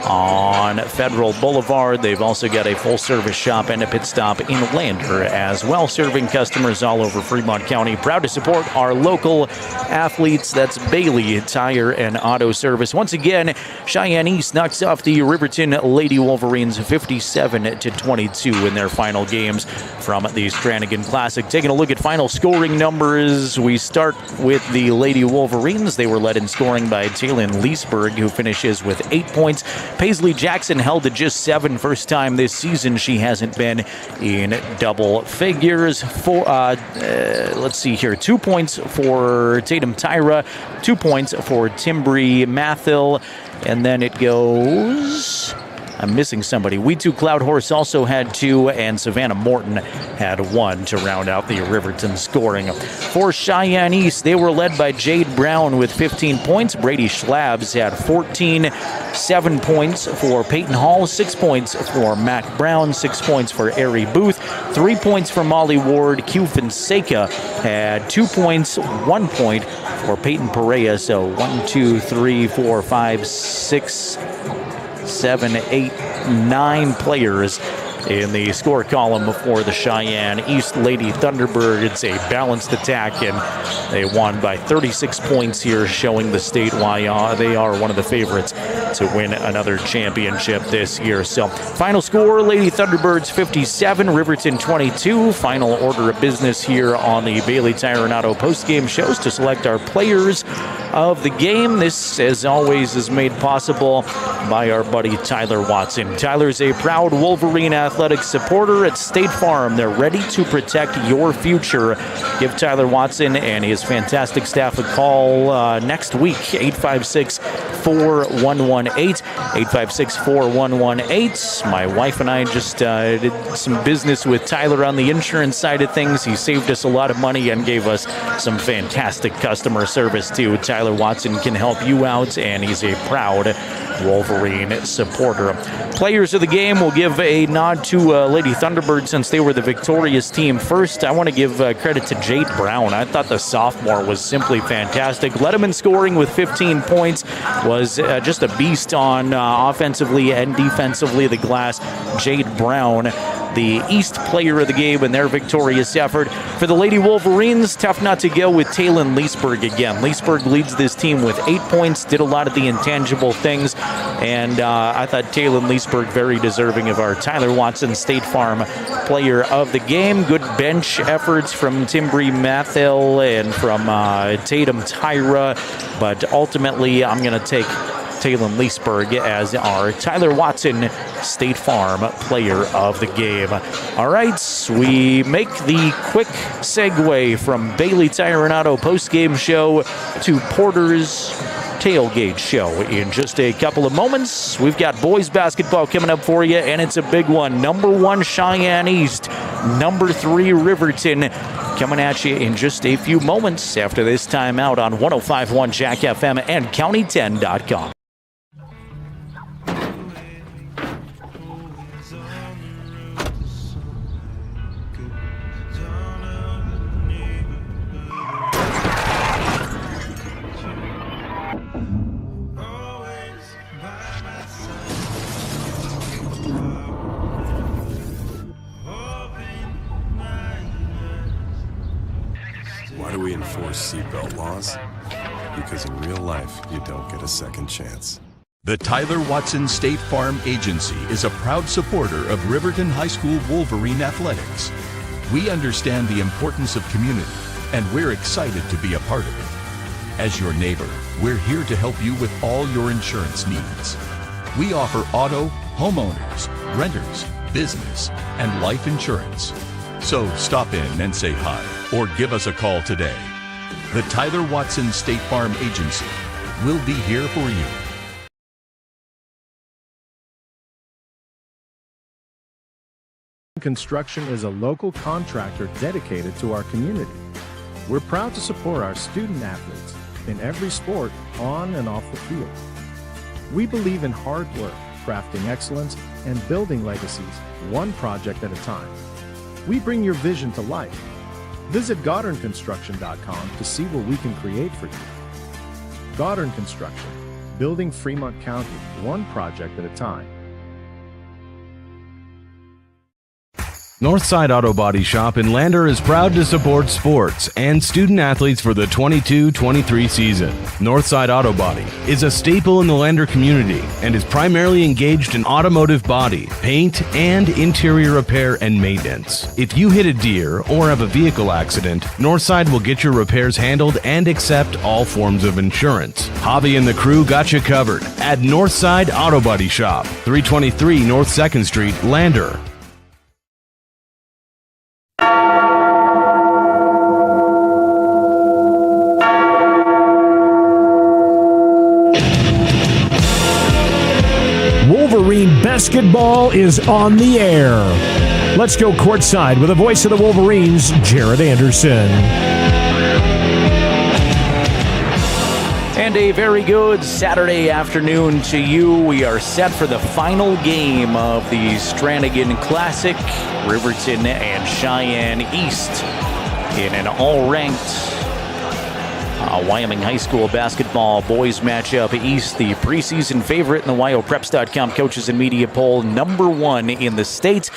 on Federal Boulevard. They've also got a full-service shop and a pit stop in Lander as well, serving customers all over Fremont County. Proud to support our local athletes. That's Bailey Tire and Auto Service. Once again, Cheyenne East knocks off the Riverton Lady Wolverines 57-22 in their final games from the Strannigan Classic. Taking a look at final scoring numbers, we start with the Lady Wolverines. They were led in scoring by Taylin Leesburg, who finishes with 8 points. Paisley Jackson held to just 7. First time this season she hasn't been in double figures. Let's see here. 2 points for Tatum Tyra, 2 points for Timbri Mathill, and then it goes... I'm missing somebody. We Too Cloud Horse also had 2, and Savannah Morton had 1 to round out the Riverton scoring. For Cheyenne East, they were led by Jade Brown with 15 points. Brady Schlabs had 14, 7 points for Peyton Hall, 6 points for Mac Brown, 6 points for Ari Booth, 3 points for Molly Ward. Q Fonseca had 2 points, 1 point for Peyton Perea. So 1, 2, 3, 4, 5, 6, 7, 8, 9 players in the score column for the Cheyenne East Lady Thunderbirds. A balanced attack, and they won by 36 points here, showing the state why they are one of the favorites to win another championship this year. So, final score, Lady Thunderbirds 57, Riverton 22. Final order of business here on the Bailey Tire and Auto postgame shows to select our players of the game. This, as always, is made possible by our buddy Tyler Watson. Tyler's a proud Wolverine Athletics supporter at State Farm. They're ready to protect your future. Give Tyler Watson and his fantastic staff a call next week, 856-4118, 856-4118. My wife and I just did some business with Tyler on the insurance side of things. He saved us a lot of money and gave us some fantastic customer service too. Tyler Watson can help you out, and he's a proud Wolverine supporter. Players of the game will give a nod to Lady Thunderbird since they were the victorious team. First, I want to give credit to Jade Brown. I thought the sophomore was simply fantastic. Led them in scoring with 15 points. Was just a beast on offensively and defensively the glass. Jade Brown, the East player of the game in their victorious effort. For the Lady Wolverines, tough not to go with Taylon Leesburg again. Leesburg leads this team with 8 points, did a lot of the intangible things, and I thought Taylon Leesburg very deserving of our Tyler Watson State Farm player of the game. Good bench efforts from Timbri Mathil and from Tatum Tyra, but ultimately I'm going to take Taylon Leesburg as our Tyler Watson State Farm player of the game. All right, we make the quick segue from Bailey Tire and Auto postgame show to Porter's tailgate show in just a couple of moments. We've got boys basketball coming up for you, and it's a big one. Number 1 Cheyenne East, number 3 Riverton, coming at you in just a few moments after this timeout on 105.1 Jack FM and County10.com. Why do we enforce seatbelt laws? Because in real life, you don't get a second chance. The Tyler Watson State Farm Agency is a proud supporter of Riverton High School Wolverine Athletics. We understand the importance of community, and we're excited to be a part of it. As your neighbor, we're here to help you with all your insurance needs. We offer auto, homeowners, renters, business, and life insurance. So stop in and say hi, or give us a call today. The Tyler Watson State Farm Agency will be here for you. Construction is a local contractor dedicated to our community. We're proud to support our student athletes in every sport, on and off the field. We believe in hard work, crafting excellence, and building legacies, one project at a time. We bring your vision to life. Visit GoddardConstruction.com to see what we can create for you. Goddard Construction, building Fremont County, one project at a time. Northside Auto Body Shop in Lander is proud to support sports and student athletes for the 22-23 season. Northside Auto Body is a staple in the Lander community and is primarily engaged in automotive body, paint, and interior repair and maintenance. If you hit a deer or have a vehicle accident, Northside will get your repairs handled and accept all forms of insurance. Javi and the crew got you covered at Northside Auto Body Shop, 323 North 2nd Street, Lander. Wolverine basketball is on the air. Let's go courtside with the voice of the Wolverines, Jared Anderson. And a very good Saturday afternoon to you. We are set for the final game of the Strannigan Classic, Riverton and Cheyenne East, in an all-ranked Wyoming High School basketball boys matchup East, the preseason favorite in the WyoPreps.com coaches and media poll, number 1 in the state.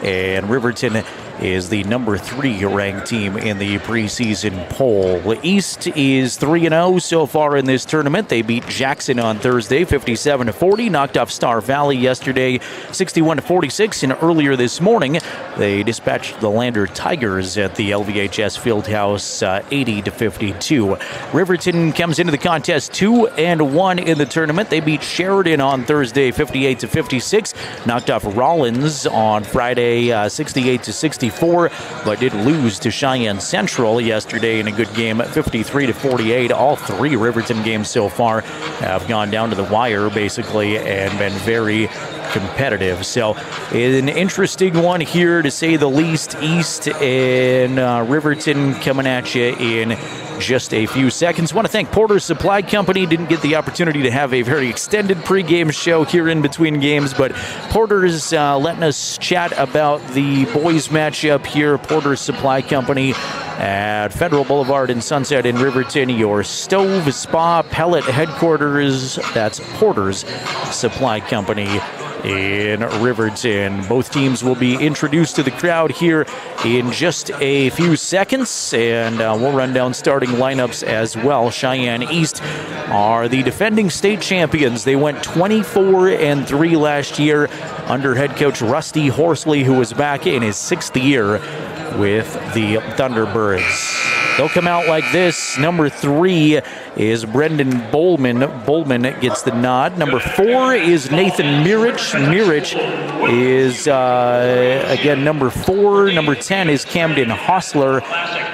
And Riverton is the number 3 ranked team in the preseason poll. East is 3-0 so far in this tournament. They beat Jackson on Thursday, 57-40. Knocked off Star Valley yesterday, 61-46. And earlier this morning, they dispatched the Lander Tigers at the LVHS Fieldhouse, 80-52. Riverton comes into the contest 2-1 in the tournament. They beat Sheridan on Thursday, 58-56. Knocked off Rollins on Friday, 68-64. But did lose to Cheyenne Central yesterday in a good game, 53-48. All 3 Riverton games so far have gone down to the wire, basically, and been very competitive. So an interesting one here, to say the least. East and Riverton coming at you in just a few seconds. Want to thank Porter's Supply Company. Didn't get the opportunity to have a very extended pregame show here in between games, but Porter's letting us chat about the boys matchup here. Porter's Supply Company at Federal Boulevard in Sunset in Riverton, your stove, spa, pellet headquarters. That's Porter's Supply Company in Riverton. Both teams will be introduced to the crowd here in just a few seconds, and we'll run down starting lineups as well. Cheyenne East are the defending state champions. They went 24-3 last year under head coach Rusty Horsley, who was back in his 6th year with the Thunderbirds. They'll come out like this. Number 3 is Brendan Bowman. Bowman gets the nod. Number 4 is Nathan Mirich. Mirich is, again, number 4. Number 10 is Camden Hostler.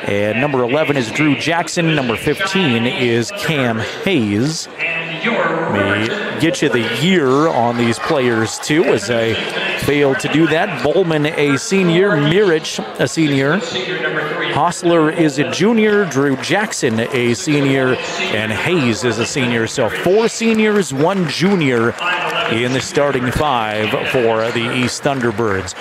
And number 11 is Drew Jackson. Number 15 is Cam Hayes. May get you the year on these players, too, as I failed to do that. Bowman, a senior. Mirich, a senior. Hostler is a junior. Drew Jackson, a senior. And Hayes is a senior. So 4 seniors, 1 junior in the starting 5 for the East Thunderbirds.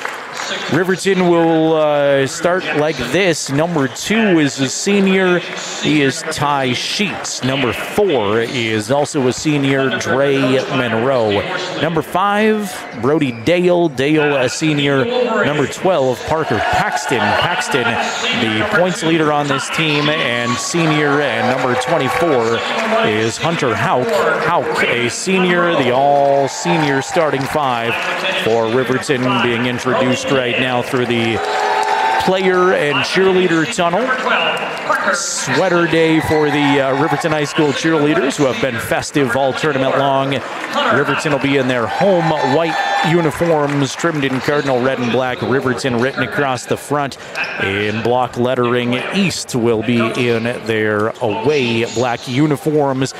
Riverton will start like this. Number 2 is a senior. He is Ty Sheets. Number 4 is also a senior, Dre Monroe. Number 5, Brody Dale. Dale, a senior. Number 12, Parker Paxton. Paxton, the points leader on this team and senior. And number 24 is Hunter Hauk. Hauk, a senior. The all-senior starting 5 for Riverton, being introduced right now through the player and cheerleader tunnel. Sweater day for the Riverton High School cheerleaders, who have been festive all tournament long. Riverton will be in their home white uniforms, trimmed in cardinal red and black. Riverton written across the front in block lettering. East will be in their away black uniforms,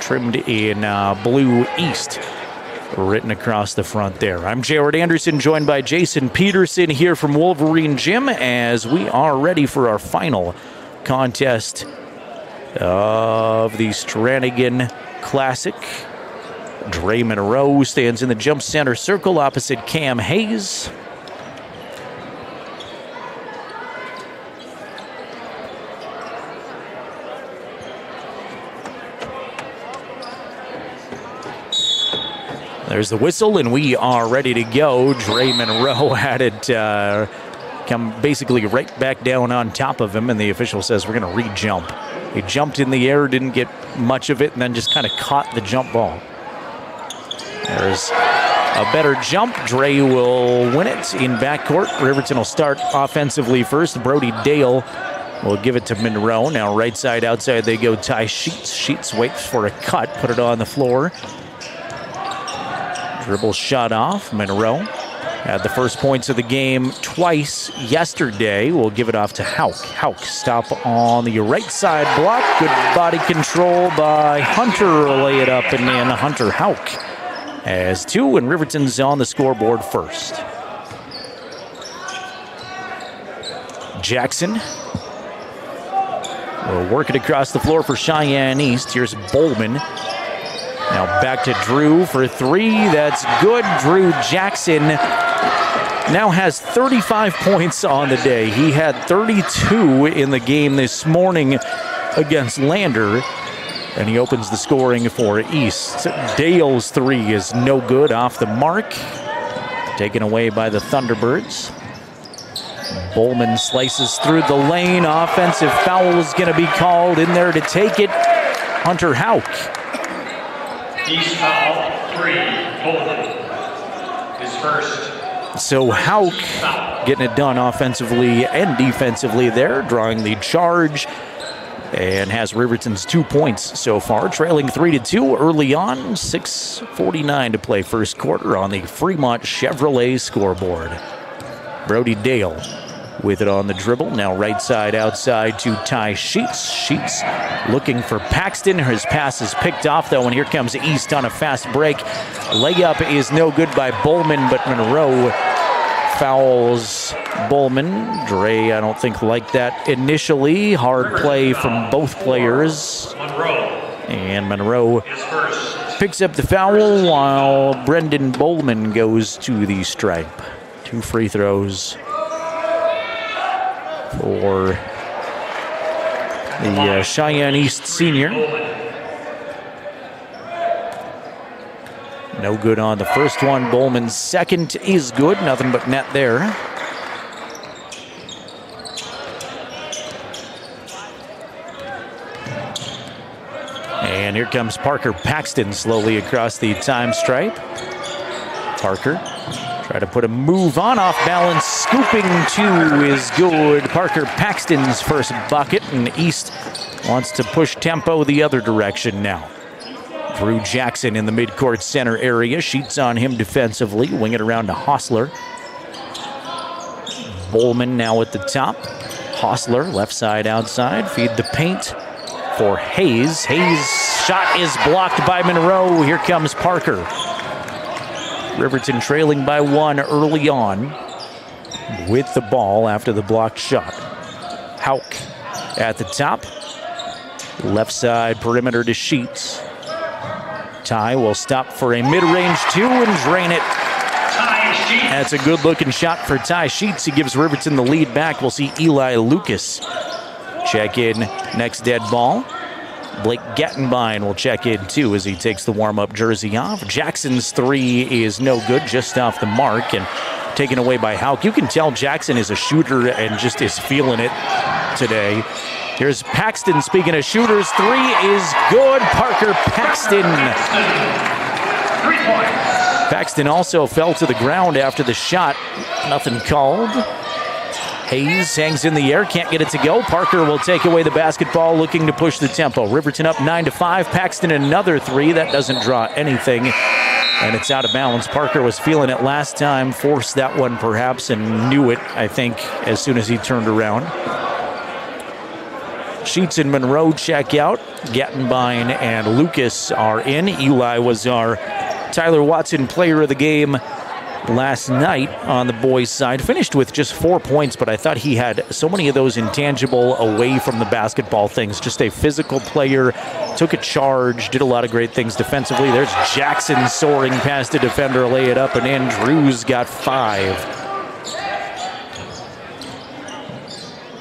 trimmed in blue East, written across the front there. I'm Jared Anderson, joined by Jason Peterson here from Wolverine Gym, as we are ready for our final contest of the Strannigan Classic. Dre Monroe stands in the jump center circle opposite Cam Hayes. There's the whistle, and we are ready to go. Dre Monroe had it come basically right back down on top of him, and the official says we're going to re-jump. He jumped in the air, didn't get much of it, and then just kind of caught the jump ball. There's a better jump. Dre will win it in backcourt. Riverton will start offensively first. Brody Dale will give it to Monroe. Now right side, outside they go. Ty Sheets. Sheets waits for a cut, put it on the floor. Dribble shot off. Monroe had the first points of the game twice yesterday. We'll give it off to Hauk. Hauk, stop on the right side block. Good body control by Hunter. Lay it up and in. Hunter Hauk has 2, and Riverton's on the scoreboard first. Jackson will work it across the floor for Cheyenne East. Here's Bowman. Now back to Drew for 3. That's good. Drew Jackson now has 35 points on the day. He had 32 in the game this morning against Lander, and he opens the scoring for East. Dale's three is no good, off the mark, taken away by the Thunderbirds. Bowman slices through the lane. Offensive foul is going to be called in there to take it. Hunter Hauk. East foul, 3, Bowman. His first. So Hauk getting it done offensively and defensively there, drawing the charge, and has Riverton's 2 points so far, trailing 3-2 early on. 6:49 to play first quarter on the Fremont Chevrolet scoreboard. Brody Dale with it on the dribble. Now right side outside to Ty Sheets. Sheets looking for Paxton. His pass is picked off though, and here comes East on a fast break. Layup is no good by Bowman, but Monroe fouls Bowman. Dre, I don't think, liked that initially. Hard play from both players. And Monroe picks up the foul while Brendan Bowman goes to the stripe. 2 free throws for the Cheyenne East senior. No good on the first one. Bowman's second is good. Nothing but net there. And here comes Parker Paxton slowly across the time stripe. Parker try to put a move on, off balance, scooping 2 is good. Parker Paxton's first bucket, and East wants to push tempo the other direction now. Drew Jackson in the midcourt center area. Sheets on him defensively. Wing it around to Hostler. Bowman now at the top. Hostler left side outside. Feed the paint for Hayes. Hayes' shot is blocked by Monroe. Here comes Parker. Riverton trailing by 1 early on with the ball after the blocked shot. Hauk at the top. Left side perimeter to Sheets. Ty will stop for a mid-range 2 and drain it. That's a good-looking shot for Ty Sheets. He gives Riverton the lead back. We'll see Eli Lucas check in next dead ball. Blake Gattenbein will check in too as he takes the warm-up jersey off. Jackson's 3 is no good, just off the mark and taken away by Hauk. You can tell Jackson is a shooter and just is feeling it today. Here's Paxton, speaking of shooters. 3 is good. Parker Paxton. Paxton also fell to the ground after the shot. Nothing called. Hayes hangs in the air, can't get it to go. Parker will take away the basketball, looking to push the tempo. Riverton up 9-5. Paxton another 3. That doesn't draw anything, and it's out of bounds. Parker was feeling it last time, forced that one perhaps, and knew it, I think, as soon as he turned around. Sheets and Monroe check out. Gattenbein and Lucas are in. Eli was our Tyler Watson player of the game last night on the boys' side. Finished with just 4 points, but I thought he had so many of those intangible away from the basketball things. Just a physical player, took a charge, did a lot of great things defensively. There's Jackson soaring past a defender, lay it up, and Andrews got 5.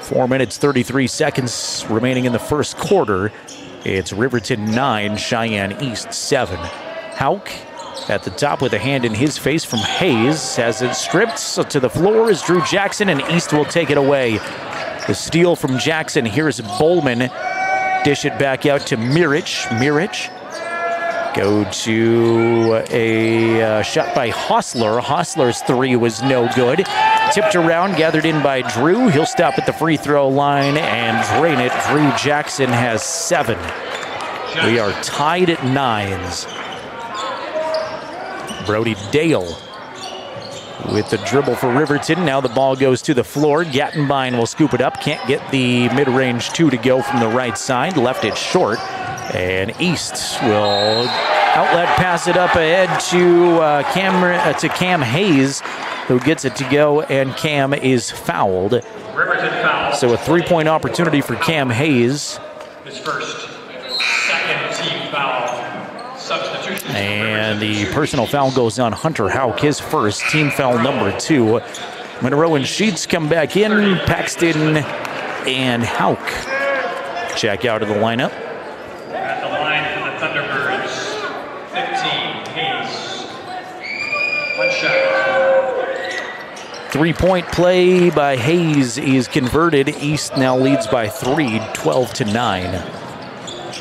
4 minutes, 33 seconds remaining in the first quarter. It's Riverton 9, Cheyenne East 7. Hauk at the top with a hand in his face from Hayes. Has it stripped to the floor is Drew Jackson, and East will take it away. The steal from Jackson. Here's Bowman. Dish it back out to Mirich. Mirich go to a shot by Hostler. Hostler's 3 was no good. Tipped around, gathered in by Drew. He'll stop at the free throw line and drain it. Drew Jackson has 7. We are tied at 9s. Brody Dale with the dribble for Riverton. Now the ball goes to the floor. Gattenbein will scoop it up. Can't get the mid-range 2 to go from the right side. Left it short. And East will outlet pass it up ahead to Cam Hayes, who gets it to go, and Cam is fouled. Riverton foul. So a 3-point opportunity for Cam Hayes. His first, second team foul. Substitution. And the personal foul goes on Hunter Hauk, his first, team foul number 2. Monroe and Sheets come back in. Paxton and Hauk check out of the lineup. At the line for the Thunderbirds, 15, Hayes. 1 shot. 3-point play by Hayes is converted. East now leads by 3, 12-9.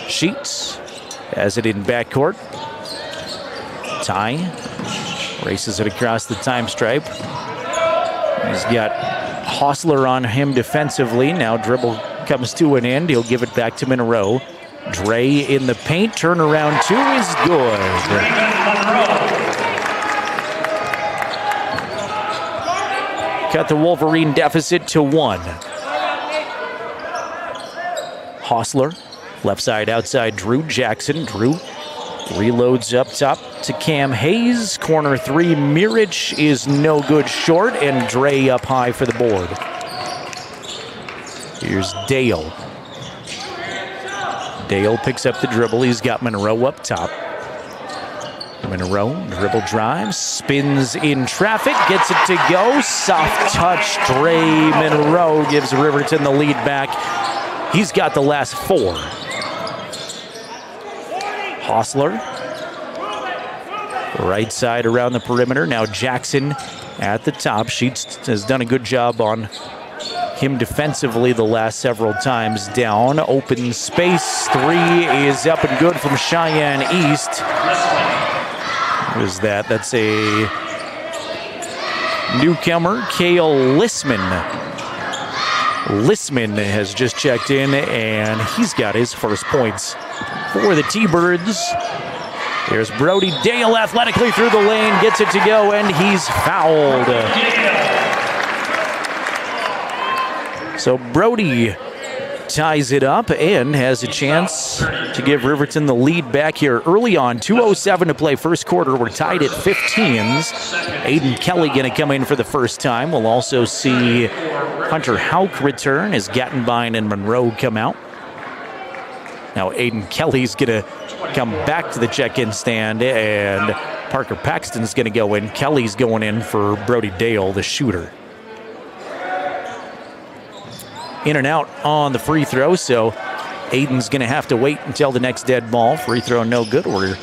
Sheets has it in backcourt. Ty races it across the time stripe. He's got Hostler on him defensively. Now dribble comes to an end. He'll give it back to Monroe. Dre in the paint. Turnaround 2 is good. Cut the Wolverine deficit to 1. Hostler, left side outside Drew Jackson. Drew reloads up top to Cam Hayes. Corner 3, Mirich is no good short, and Dre up high for the board. Here's Dale. Dale picks up the dribble. He's got Monroe up top. Monroe, dribble drives, spins in traffic, gets it to go. Soft touch, Dre Monroe gives Riverton the lead back. He's got the last 4. Hostler, right side around the perimeter. Now Jackson at the top. Sheets has done a good job on him defensively the last several times down. Open space, 3 is up and good from Cheyenne East. What is that? That's a newcomer, Kale Lissman. Lissman has just checked in, and he's got his first points for the T-Birds. There's Brody Dale athletically through the lane, gets it to go, and he's fouled. So Brody ties it up and has a chance to give Riverton the lead back here early on. 2:07 to play first quarter. We're tied at 15s. Aiden Kelly going to come in for the first time. We'll also see Hunter Hauk return as Gattenbein and Monroe come out. Now Aiden Kelly's going to come back to the check-in stand, and Parker Paxton's going to go in. Kelly's going in for Brody Dale, the shooter. In and out on the free throw, so Aiden's going to have to wait until the next dead ball. Free throw no good. We're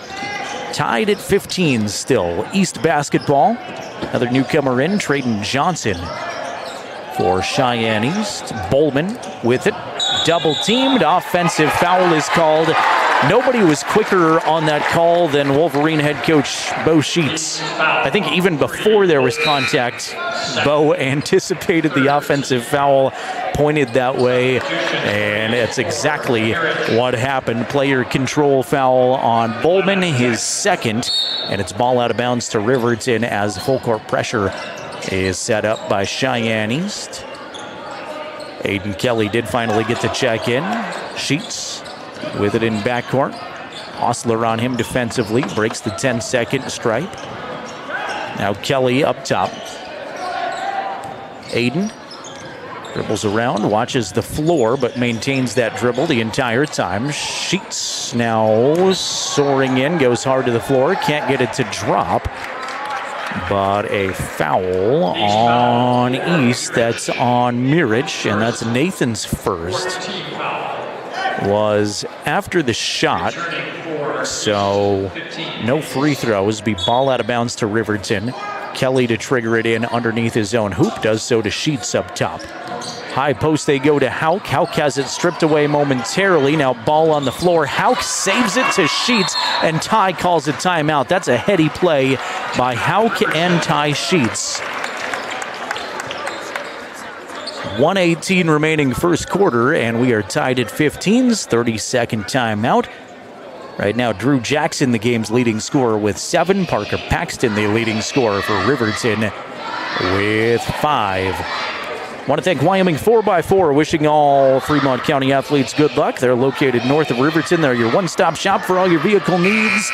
tied at 15 still. East basketball. Another newcomer in, Trayden Johnson for Cheyenne East. Bowman with it. Double teamed. Offensive foul is called. Nobody was quicker on that call than Wolverine head coach Bo Sheets. I think even before there was contact, Bo anticipated the offensive foul, pointed that way, and that's exactly what happened. Player control foul on Bowman, his second, and it's ball out of bounds to Riverton as full court pressure is set up by Cheyenne East. Aiden Kelly did finally get to check in. Sheets with it in backcourt. Hostler on him defensively, breaks the 10-second stripe. Now Kelly up top. Aiden dribbles around, watches the floor, but maintains that dribble the entire time. Sheets now soaring in, goes hard to the floor, can't get it to drop. But a foul on East. That's on Mirich, and that's Nathan's first. Was after the shot, so no free throws. Be ball out of bounds to Riverton. Kelly to trigger it in underneath his own hoop, does so to Sheets up top. High post they go to Hauk. Hauk has it stripped away momentarily. Now ball on the floor. Hauk saves it to Sheets, and Ty calls a timeout. That's a heady play by Hauk and Ty Sheets. 1:18 remaining first quarter, and we are tied at 15s. 30-second timeout. Right now, Drew Jackson, the game's leading scorer with 7. Parker Paxton, the leading scorer for Riverton with 5. Want to thank Wyoming 4x4, wishing all Fremont County athletes good luck. They're located north of Riverton. They're your one-stop shop for all your vehicle needs.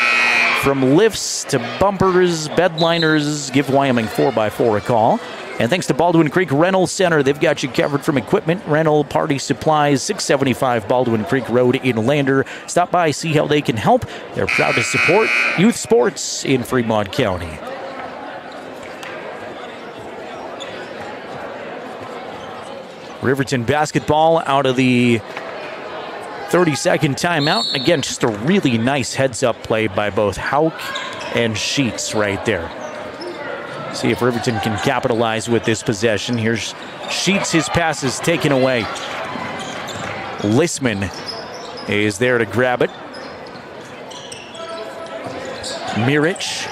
From lifts to bumpers, bedliners, give Wyoming 4x4 a call. And thanks to Baldwin Creek Rental Center, they've got you covered from equipment, rental, party supplies, 675 Baldwin Creek Road in Lander. Stop by, see how they can help. They're proud to support youth sports in Fremont County. Riverton basketball out of the 30-second timeout. Again, just a really nice heads-up play by both Hauk and Sheets right there. See if Riverton can capitalize with this possession. Here's Sheets, his pass is taken away. Lissman is there to grab it. Mirich,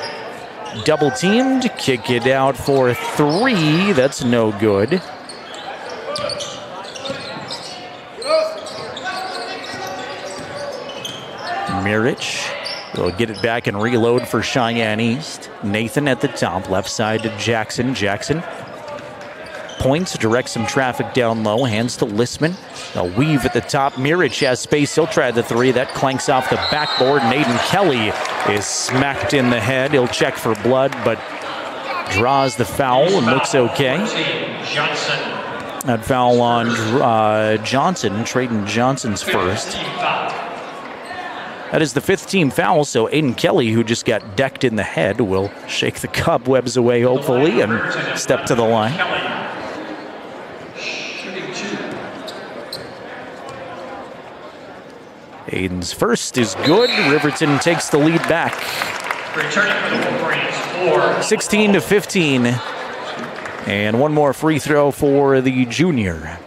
double teamed, kick it out for 3. That's no good. Mirich will get it back and reload for Cheyenne East. Nathan at the top, left side to Jackson. Jackson points, directs some traffic down low, hands to Lissman. A weave at the top. Mirich has space. He'll try the 3. That clanks off the backboard. Aiden Kelly is smacked in the head. He'll check for blood, but draws the foul and looks okay. That foul on Johnson, Trayton Johnson's first. That is the 5th team foul, so Aiden Kelly, who just got decked in the head, will shake the cobwebs away, hopefully, and step to the line. Aiden's first is good. Riverton takes the lead back. 16-15. And one more free throw for the junior.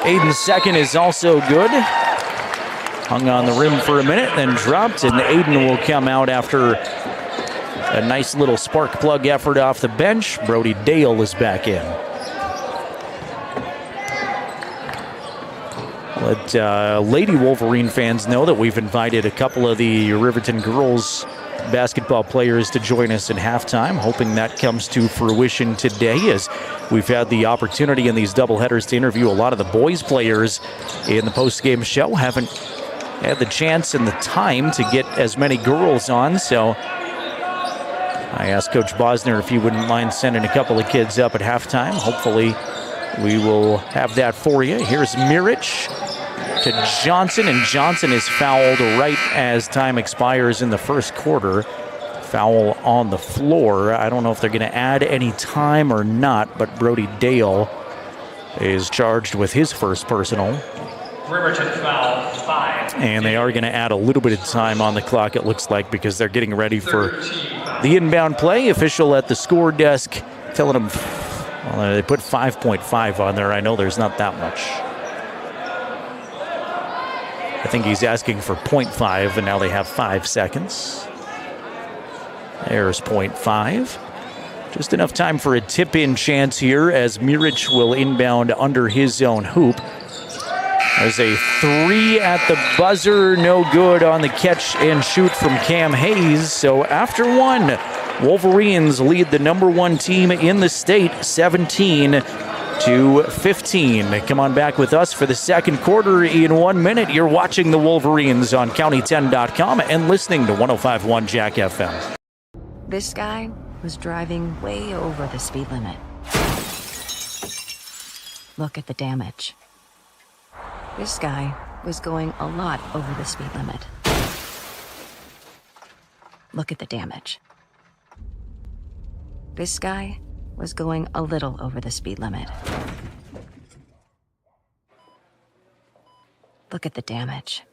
Aiden's second is also good. Hung on the rim for a minute, then dropped, and Aiden will come out after a nice little spark plug effort off the bench. Brody Dale is back in. Let Lady Wolverine fans know that we've invited a couple of the Riverton girls basketball players to join us in halftime, hoping that comes to fruition today, as we've had the opportunity in these doubleheaders to interview a lot of the boys players in the post-game show. Haven't had the chance and the time to get as many girls on, so I asked Coach Bosner if he wouldn't mind sending a couple of kids up at halftime. Hopefully we will have that for you. Here's Mirich to Johnson, and Johnson is fouled right as time expires in the first quarter. Foul on the floor. I don't know if they're going to add any time or not, but Brody Dale is charged with his first personal. Riverton foul 5. And they are going to add a little bit of time on the clock, it looks like, because they're getting ready for the inbound play. Official at the score desk telling them, well, they put 5.5 on there. I know there's not that much. I think he's asking for 0.5, and now they have 5 seconds. There's 0.5. Just enough time for a tip-in chance here as Mirich will inbound under his own hoop. There's a 3 at the buzzer, no good on the catch and shoot from Cam Hayes. So after one, Wolverines lead the number 1 team in the state, 17-15. Come on back with us for the second quarter in 1 minute. You're watching the Wolverines on county10.com and listening to 105.1 Jack FM. This guy was driving way over the speed limit. Look at the damage. This guy was going a lot over the speed limit. Look at the damage. This guy was going a little over the speed limit. Look at the damage.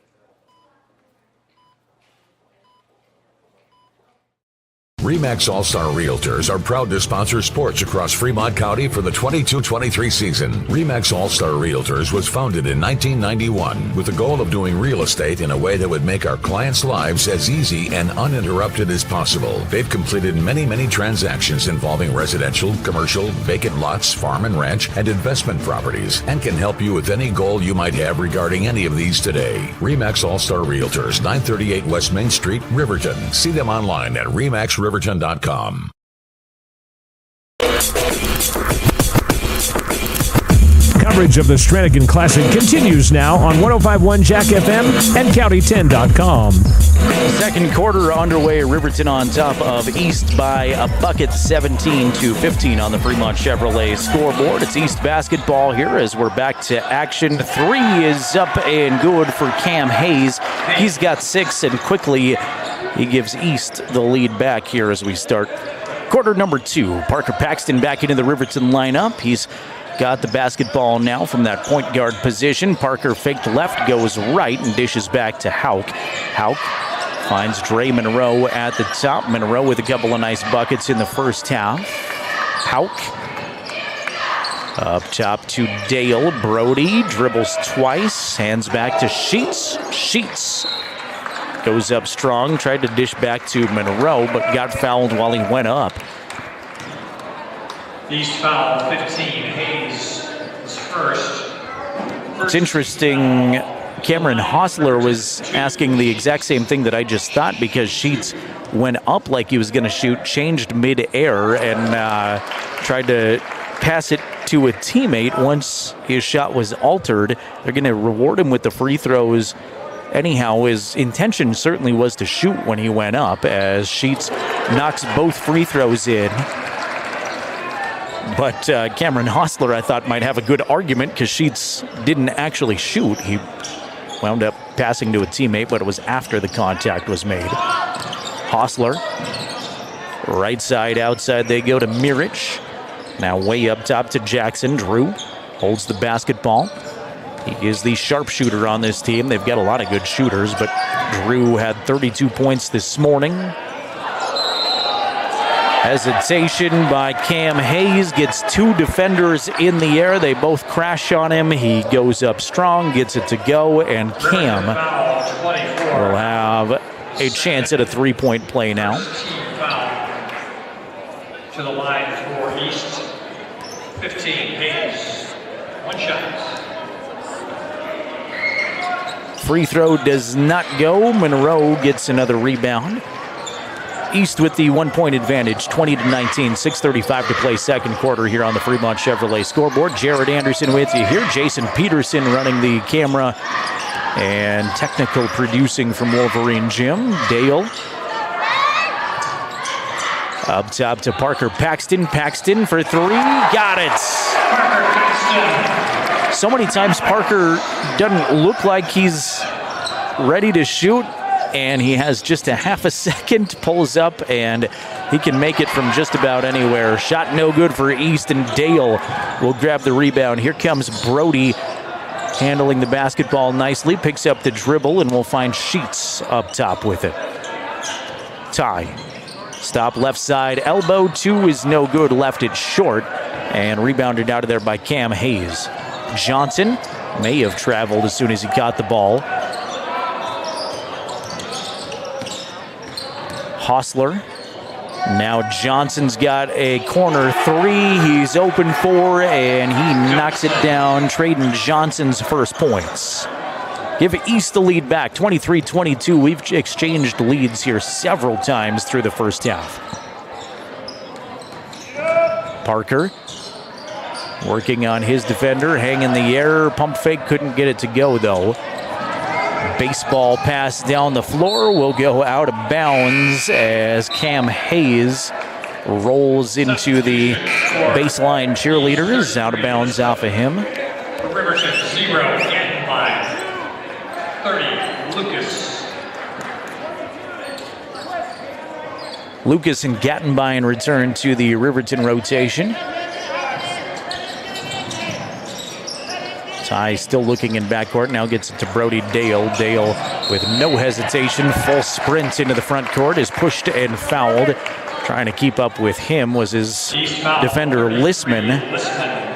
RE/MAX All-Star Realtors are proud to sponsor sports across Fremont County for the 22-23 season. RE/MAX All-Star Realtors was founded in 1991 with the goal of doing real estate in a way that would make our clients' lives as easy and uninterrupted as possible. They've completed many transactions involving residential, commercial, vacant lots, farm and ranch, and investment properties, and can help you with any goal you might have regarding any of these today. RE/MAX All-Star Realtors, 938 West Main Street, Riverton. See them online at remaxriverton.com. Coverage of the Strannigan Classic continues now on 105.1 Jack FM and county10.com. Second quarter underway. Riverton on top of East by a bucket, 17-15 on the Fremont Chevrolet scoreboard. It's East basketball here as we're back to action. 3 is up and good for Cam Hayes. He's got 6 and quickly He gives East the lead back here as we start quarter number 2. Parker Paxton back into the Riverton lineup. He's got the basketball now from that point guard position. Parker faked left, goes right, and dishes back to Hauk. Hauk finds Dre Monroe at the top. Monroe with a couple of nice buckets in the first half. Hauk up top to Dale. Brody dribbles twice, hands back to Sheets. Sheets goes up strong, tried to dish back to Monroe, but got fouled while he went up. East foul 15. Hayes is first. It's interesting. Cameron Hostler was asking the exact same thing that I just thought, because Sheets went up like he was going to shoot, changed mid-air, and tried to pass it to a teammate. Once his shot was altered, they're going to reward him with the free throws. Anyhow, his intention certainly was to shoot when he went up, as Sheets knocks both free throws in. But Cameron Hostler, I thought, might have a good argument, because Sheets didn't actually shoot. He wound up passing to a teammate, but it was after the contact was made. Hostler, right side, outside they go to Mirich. Now way up top to Jackson. Drew holds the basketball. He is the sharpshooter on this team. They've got a lot of good shooters, but Drew had 32 points this morning. Hesitation by Cam Hayes, gets 2 defenders in the air. They both crash on him. He goes up strong, gets it to go, and Cam will have a chance at a 3-point play now. To the line for East, 15. Hayes, 1 shot. Free throw does not go. Monroe gets another rebound. East with the 1-point advantage, 20-19, 6:35 to play second quarter here on the Fremont Chevrolet scoreboard. Jared Anderson with you here. Jason Peterson running the camera and technical producing from Wolverine Gym. Dale up top to Parker Paxton. Paxton for 3. Got it. So many times Parker doesn't look like he's ready to shoot, and he has just a half a second, pulls up, and he can make it from just about anywhere. Shot no good for East, and Dale will grab the rebound. Here comes Brody handling the basketball nicely, picks up the dribble, and we'll find Sheets up top with it. Ty. Stop left side, elbow, 2 is no good, left it short, and rebounded out of there by Cam Hayes. Johnson may have traveled as soon as he caught the ball. Hostler. Now Johnson's got a corner 3. He's open 4, and he knocks it down, trading Johnson's first points. Give East the lead back, 23-22. We've exchanged leads here several times through the first half. Parker working on his defender, hang in the air, pump fake, couldn't get it to go though. Baseball pass down the floor will go out of bounds as Cam Hayes rolls into the baseline cheerleaders. Out of bounds off of him. Riverton 0, Canton line. 30, Lucas. Lucas and Gattenbein return to the Riverton rotation. Ty still looking in backcourt, now gets it to Brody Dale. Dale with no hesitation, full sprint into the front court, is pushed and fouled. Trying to keep up with him was his defender Lissman.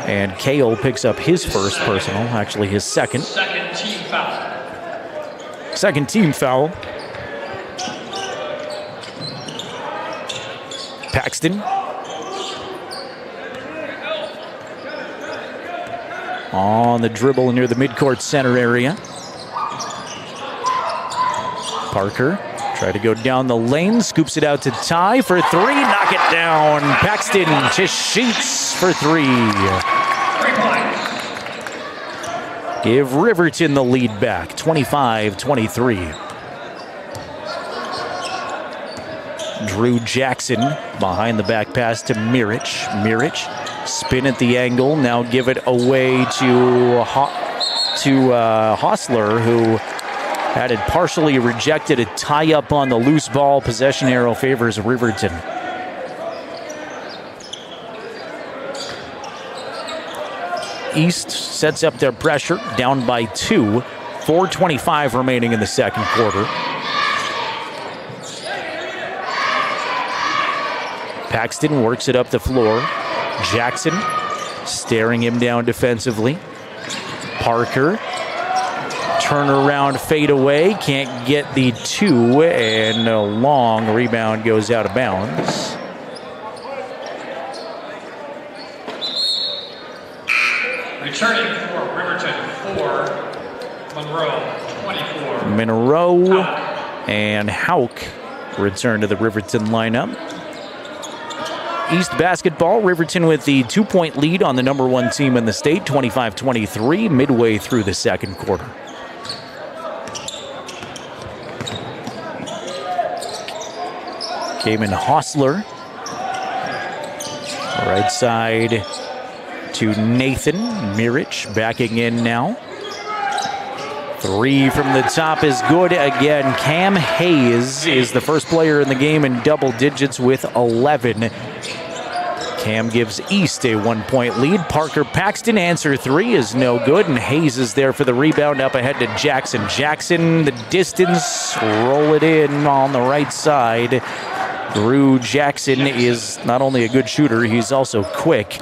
And Kale picks up his first personal, actually his second. Second team foul. Second team foul. Paxton. On the dribble near the midcourt center area. Parker try to go down the lane, scoops it out to Ty for 3, knock it down. Paxton to Sheets for 3. 3 points. Give Riverton the lead back, 25-23. Drew Jackson behind the back pass to Mirich. Mirich spin at the angle, now give it away to Hostler, who Had it partially rejected. A tie-up on the loose ball. Possession arrow favors Riverton. East sets up their pressure, down by 2. 4:25 remaining in the second quarter. Paxton works it up the floor. Jackson staring him down defensively. Parker, turnaround fade away, can't get the 2, and a long rebound goes out of bounds. Returning for Riverton 4, Monroe 24. Monroe and Hauk return to the Riverton lineup. East basketball, Riverton with the 2-point lead on the number 1 team in the state, 25-23, midway through the second quarter. Cayman Hostler. Right side to Nathan. Mirich backing in now. 3 from the top is good again. Cam Hayes is the first player in the game in double digits with 11. Cam gives East a 1-point lead. Parker Paxton, answer 3 is no good, and Hayes is there for the rebound up ahead to Jackson. Jackson, the distance, roll it in on the right side. Drew Jackson is not only a good shooter, he's also quick.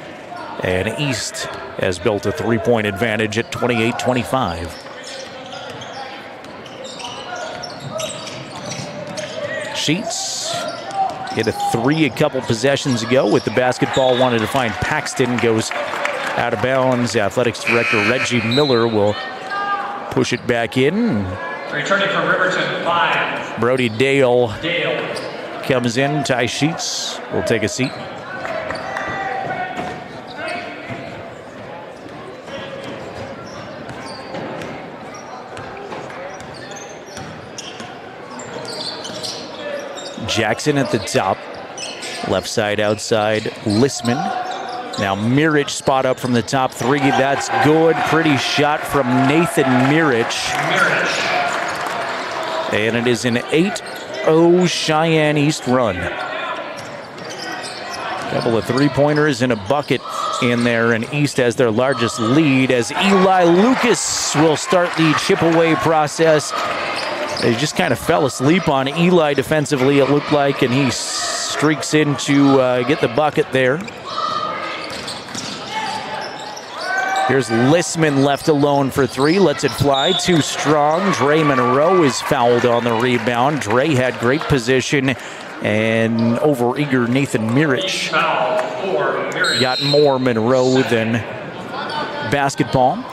And East has built a 3-point advantage at 28-25. Sheets hit a 3 a couple possessions ago with the basketball, wanted to find Paxton, goes out of bounds. Athletics Director Reggie Miller will push it back in. Returning from Riverton 5. Brody Dale comes in. Ty Sheets will take a seat. Jackson at the top. Left side outside, Lissman. Now Mirich spot up from the top 3. That's good. Pretty shot from Nathan Mirich. And it is an 8-0 Cheyenne East run. Couple of 3-pointers and a bucket in there, and East has their largest lead as Eli Lucas will start the chip away process. They just kind of fell asleep on Eli defensively, it looked like, and he streaks in to get the bucket there. Here's Lissman left alone for 3, lets it fly, too strong. Dre Monroe is fouled on the rebound. Dre had great position, and overeager Nathan Mirich got more Monroe than basketball.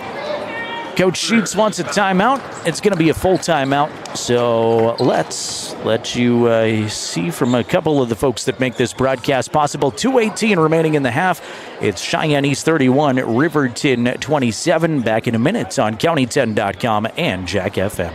Coach Sheets wants a timeout. It's going to be a full timeout. So let's let you see from a couple of the folks that make this broadcast possible. 2:18 remaining in the half. It's Cheyenne East 31, Riverton 27. Back in a minute on County10.com and Jack FM.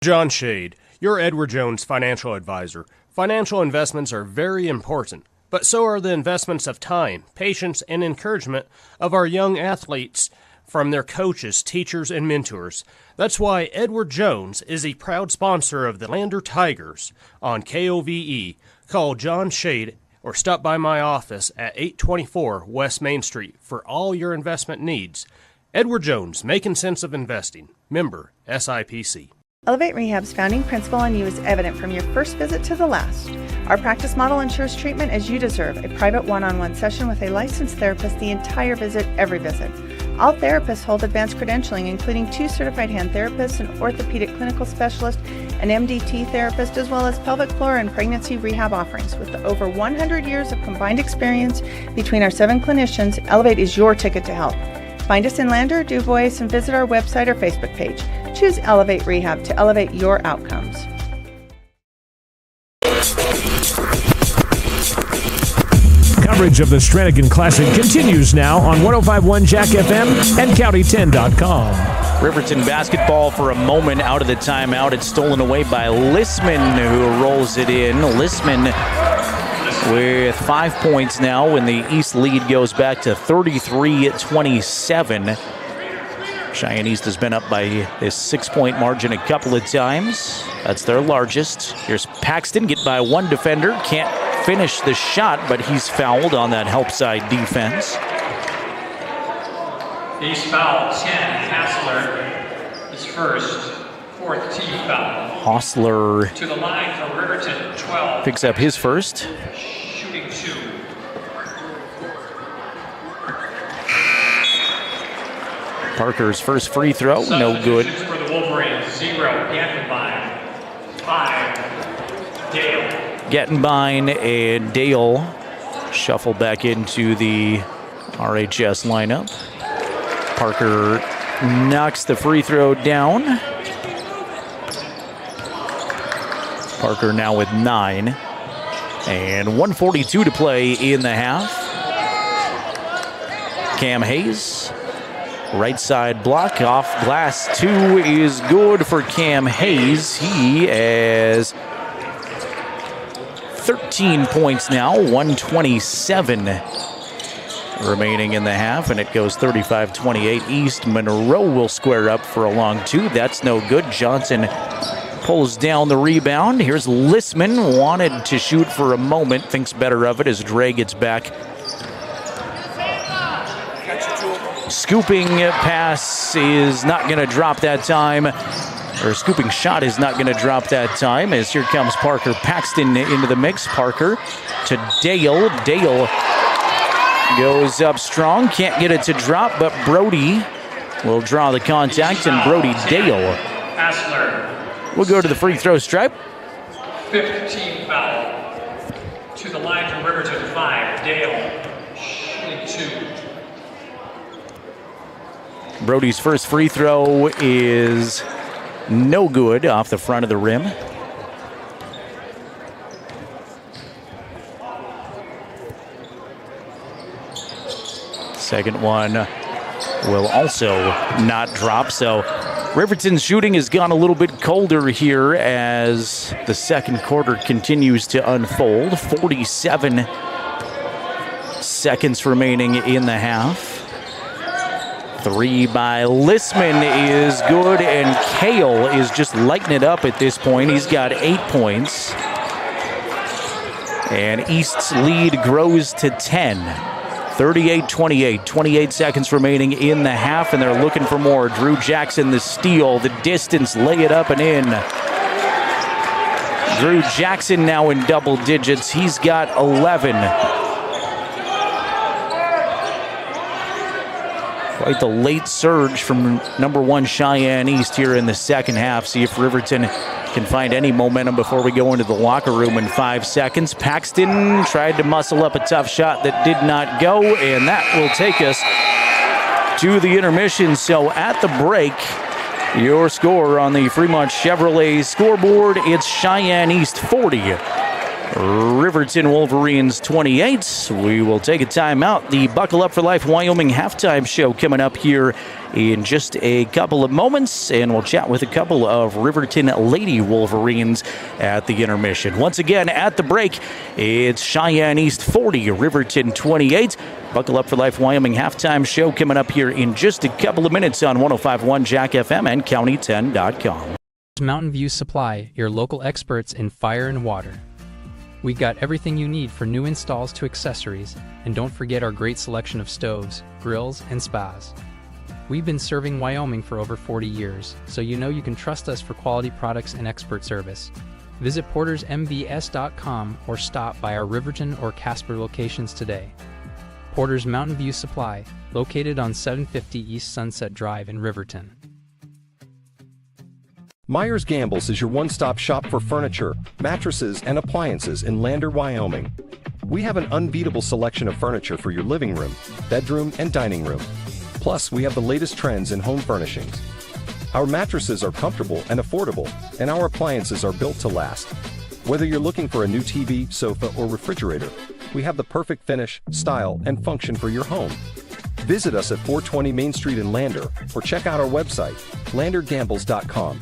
John Shade, your Edward Jones financial advisor. Financial investments are very important, but so are the investments of time, patience, and encouragement of our young athletes from their coaches, teachers, and mentors. That's why Edward Jones is a proud sponsor of the Lander Tigers on KOVE. Call John Shade or stop by my office at 824 West Main Street for all your investment needs. Edward Jones, making sense of investing. Member SIPC. Elevate Rehab's founding principle on you is evident from your first visit to the last. Our practice model ensures treatment as you deserve, a private one-on-one session with a licensed therapist the entire visit, every visit. All therapists hold advanced credentialing, including 2 certified hand therapists, an orthopedic clinical specialist, an MDT therapist, as well as pelvic floor and pregnancy rehab offerings. With over 100 years of combined experience between our 7 clinicians, Elevate is your ticket to health. Find us in Lander, DuBois, and visit our website or Facebook page. Choose Elevate Rehab to elevate your outcomes. Coverage of the Strannigan Classic continues now on 105.1 Jack FM and County10.com. Riverton basketball for a moment out of the timeout. It's stolen away by Lissman, who rolls it in. Lissman with 5 points now when the East lead goes back to 33-27. Cheyenne East has been up by a 6-point margin a couple of times. That's their largest. Here's Paxton, get by one defender. Can't finish the shot, but he's fouled on that help side defense. East foul 10. Hassler, his first, fourth team foul. Hostler To the line for Riverton, 12. picks up his first. Shooting 2. Parker's first free throw, no good. Substitutions for the Wolverines, 0. Gantenbein, 5. Dale. Gettenbein and Dale shuffle back into the RHS lineup. Parker knocks the free throw down. Parker now with 9. And 1:42 to play in the half. Cam Hayes, right side block off glass 2 is good for Cam Hayes. He has 13 points now, 127 remaining in the half, and it goes 35-28 East. Monroe will square up for a long 2. That's no good. Johnson pulls down the rebound. Here's Lissman, wanted to shoot for a moment, thinks better of it as Dre gets back. Scooping pass is not going to drop that time. Or scooping shot is not going to drop that time, as here comes Parker Paxton into the mix. Parker to Dale. Dale goes up strong, can't get it to drop, but Brody will draw the contact, and Brody Dale Hassler, will go to the free throw stripe. 15 foul. To the line for Riverton, 5. Dale, shooting 2. Brody's first free throw is no good off the front of the rim. Second one will also not drop. So Riverton's shooting has gone a little bit colder here as the second quarter continues to unfold. 47 seconds remaining in the half. 3 by Lissman is good, and Kale is just lighting it up at this point. He's got 8 points. And East's lead grows to 10. 38-28, 28 seconds remaining in the half, and they're looking for more. Drew Jackson, the steal, the distance, lay it up and in. Drew Jackson now in double digits. He's got 11. Quite the late surge from number 1 Cheyenne East here in the second half. See if Riverton can find any momentum before we go into the locker room in 5 seconds. Paxton tried to muscle up a tough shot that did not go, and that will take us to the intermission. So at the break, your score on the Fremont Chevrolet scoreboard, it's Cheyenne East 40. Riverton Wolverines 28. We will take a timeout. The Buckle Up for Life Wyoming halftime show coming up here in just a couple of moments, and we'll chat with a couple of Riverton Lady Wolverines at the intermission. Once again, at the break, it's Cheyenne East 40, Riverton 28. Buckle Up for Life Wyoming halftime show coming up here in just a couple of minutes on 105.1 Jack FM and County10.com. Mountain View Supply, your local experts in fire and water. We got everything you need for new installs to accessories, and don't forget our great selection of stoves, grills, and spas. We've been serving Wyoming for over 40 years, so you know you can trust us for quality products and expert service. Visit portersmbs.com or stop by our Riverton or Casper locations today. Porter's Mountain View Supply, located on 750 East Sunset Drive in Riverton. Myers Gambles is your one-stop shop for furniture, mattresses, and appliances in Lander, Wyoming. We have an unbeatable selection of furniture for your living room, bedroom, and dining room. Plus, we have the latest trends in home furnishings. Our mattresses are comfortable and affordable, and our appliances are built to last. Whether you're looking for a new TV, sofa, or refrigerator, we have the perfect finish, style, and function for your home. Visit us at 420 Main Street in Lander, or check out our website, landergambles.com.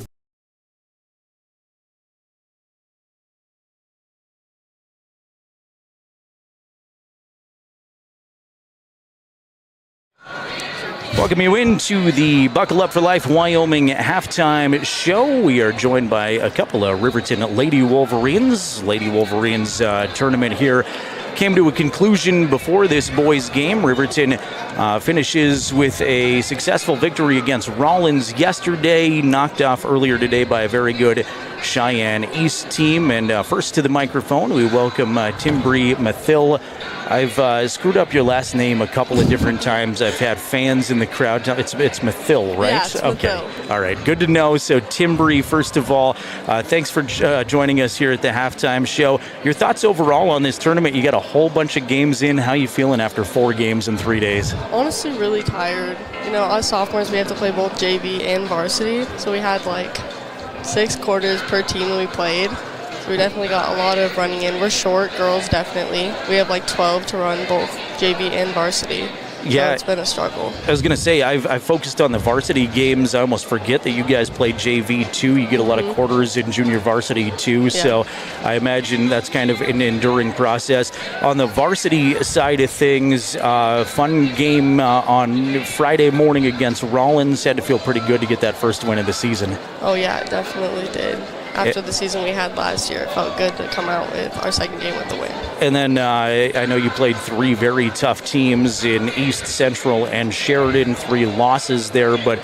Welcome you into the Buckle Up for Life Wyoming halftime show. We are joined by a couple of Riverton Lady Wolverines. Lady Wolverines tournament here came to a conclusion before this boys' game. Riverton finishes with a successful victory against Rollins yesterday, knocked off earlier today by a very good Cheyenne East team. And first to the microphone, we welcome Timbri Mathil. I've screwed up your last name a couple of different times. I've had fans in the crowd. It's Mathil, right? Yeah, it's okay. Mathil. All right. Good to know. So, Timbri, first of all, thanks for joining us here at the halftime show. Your thoughts overall on this tournament? You got a whole bunch of games in. How you feeling after 4 games in 3 days? Honestly, really tired. You know, us sophomores, we have to play both JV and varsity. So we had like 6 quarters per team that we played. So we definitely got a lot of running in. We're short, girls definitely. We have like 12 to run both JV and varsity. Yeah, so it's been a struggle. I was going to say, I've focused on the varsity games. I almost forget that you guys play JV too. You get a lot of quarters in junior varsity too. Yeah. So I imagine that's kind of an enduring process. On the varsity side of things, fun game on Friday morning against Rollins. Had to feel pretty good to get that first win of the season. Oh yeah, it definitely did. After the season we had last year, it felt good to come out with our second game with the win. And then I know you played 3 very tough teams in East Central and Sheridan, 3 losses there, but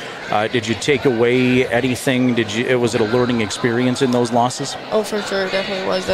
did you take away anything? Was it a learning experience in those losses? Oh, for sure, it definitely was.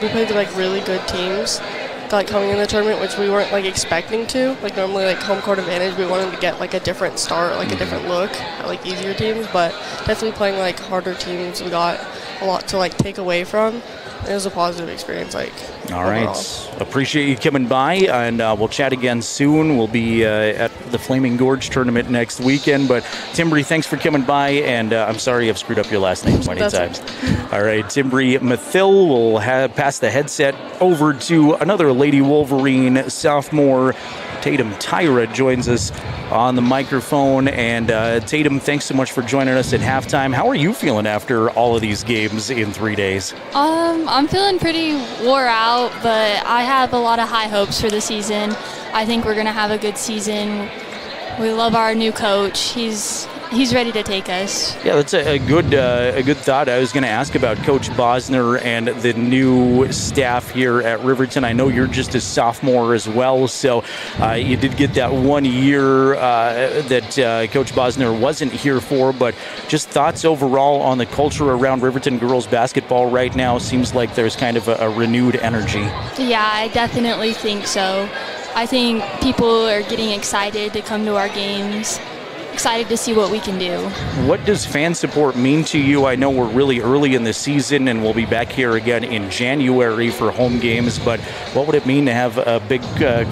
We played like really good teams like coming in the tournament, which we weren't like expecting to. Like normally like home court advantage, we wanted to get like a different start, like a different look at like easier teams, but definitely playing like harder teams, we got a lot to like take away from. It was a positive experience, like all overall. Right, appreciate you coming by, and we'll chat again soon. We'll be at the Flaming Gorge tournament next weekend, but Timbri, thanks for coming by, and I'm sorry I've screwed up your last name so many times. All right, Timbri Mathil will pass the headset over to another Lady Wolverine sophomore. Tatum Tyra joins us on the microphone. And Tatum, thanks so much for joining us at halftime. How are you feeling after all of these games in 3 days? I'm feeling pretty wore out, but I have a lot of high hopes for the season. I think we're going to have a good season. We love our new coach. He's ready to take us. Yeah, that's a good thought. I was going to ask about Coach Bosner and the new staff here at Riverton. I know you're just a sophomore as well, so you did get that 1 year that Coach Bosner wasn't here for, but just thoughts overall on the culture around Riverton girls basketball right now. Seems like there's kind of a renewed energy. Yeah, I definitely think so. I think people are getting excited to come to our games. Excited to see what we can do. What does fan support mean to you? I know we're really early in the season and we'll be back here again in January for home games, but what would it mean to have a big